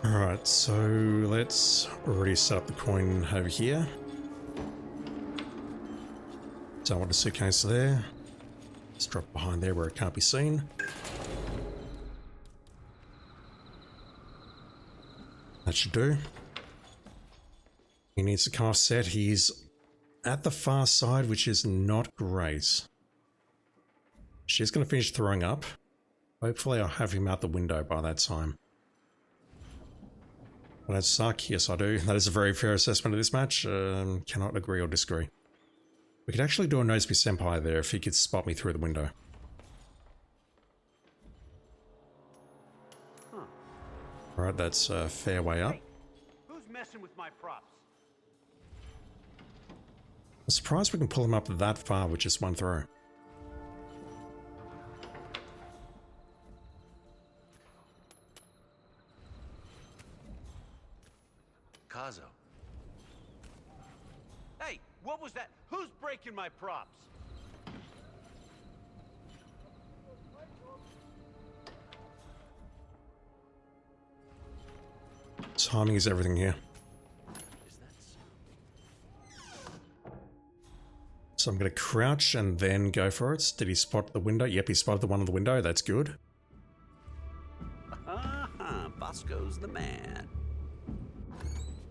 Alright, so let's already set up the coin over here. Don't want the suitcase there. Let's drop behind there where it can't be seen. That should do. He needs to cast set. He's at the far side, which is not great. She's going to finish throwing up. Hopefully I'll have him out the window by that time. Will that suck? Yes, I do. That is a very fair assessment of this match. Cannot agree or disagree. We could actually do a Noseby Senpai there if he could spot me through the window. Huh. Alright, that's a fair way up. Hey, who's messing with my props? I'm surprised we can pull him up that far with just one throw. Kazo. Hey, what was that? Who's breaking my props? Timing is everything here. So I'm going to crouch and then go for it. Did he spot the window? Yep, he spotted the one on the window. That's good. Bosco's the man.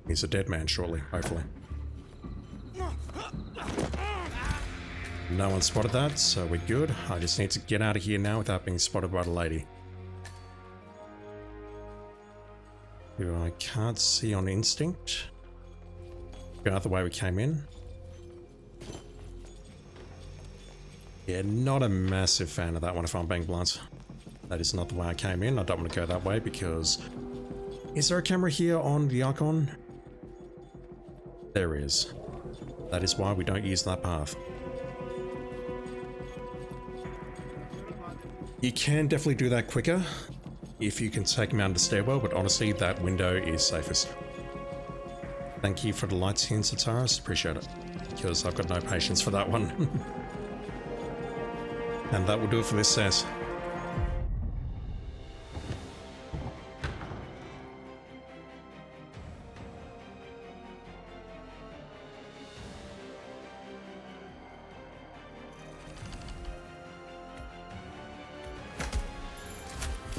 He's a dead man shortly, hopefully. No one spotted that, so we're good. I just need to get out of here now without being spotted by the lady. Who I can't see on instinct. Go out the way we came in. Yeah, not a massive fan of that one if I'm being blunt. That is not the way I came in. I don't want to go that way because... Is there a camera here on the icon? There is. That is why we don't use that path. You can definitely do that quicker if you can take him out of the stairwell, but honestly, that window is safest. Thank you for the lights here, Sataris. Appreciate it. Because I've got no patience for that one. And that will do it for this set.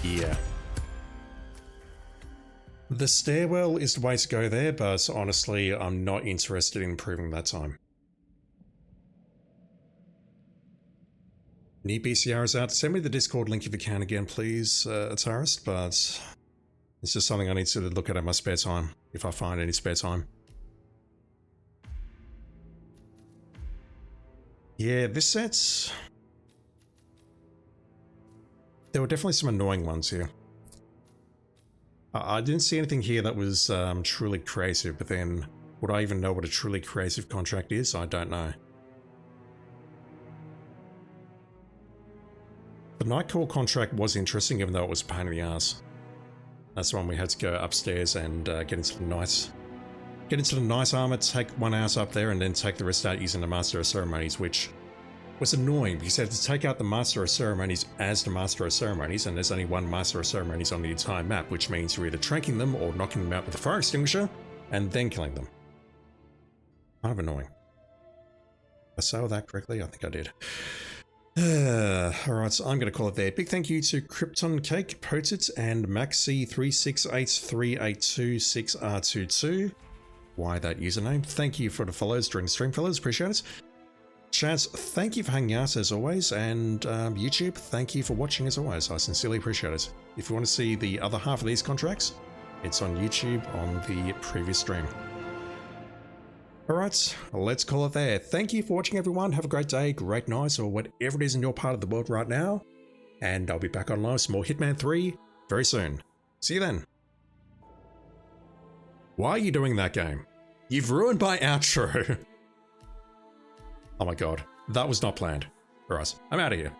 Yeah. The stairwell is the way to go there, but honestly, I'm not interested in improving that time. Need BCRs out. Send me the Discord link if you can again, please, Ataris, but it's just something I need to look at in my spare time, if I find any spare time. Yeah, this set's... There were definitely some annoying ones here. I didn't see anything here that was truly creative, but then would I even know what a truly creative contract is? I don't know. The night call contract was interesting, even though it was a pain in the ass. That's the one we had to go upstairs and get into the night armor, take one house up there, and then take the rest out using the Master of Ceremonies, which was annoying because you had to take out the Master of Ceremonies as the Master of Ceremonies, and there's only one Master of Ceremonies on the entire map, which means you're either tranking them or knocking them out with a fire extinguisher and then killing them. Kind of annoying. Did I say all that correctly? I think I did. Alright, so I'm going to call it there. Big thank you to Krypton Cake, Potit, and Maxi36838226R22. Why that username? Thank you for the follows during the stream, fellas. Appreciate it. Chaz, thank you for hanging out as always, and YouTube, thank you for watching as always. I sincerely appreciate it. If you want to see the other half of these contracts, it's on YouTube on the previous stream. Alright, let's call it there. Thank you for watching, everyone. Have a great day, great night, or whatever it is in your part of the world right now. And I'll be back online with some more Hitman 3 very soon. See you then. Why are you doing that game? You've ruined my outro. Oh my god, that was not planned. Alright, I'm out of here.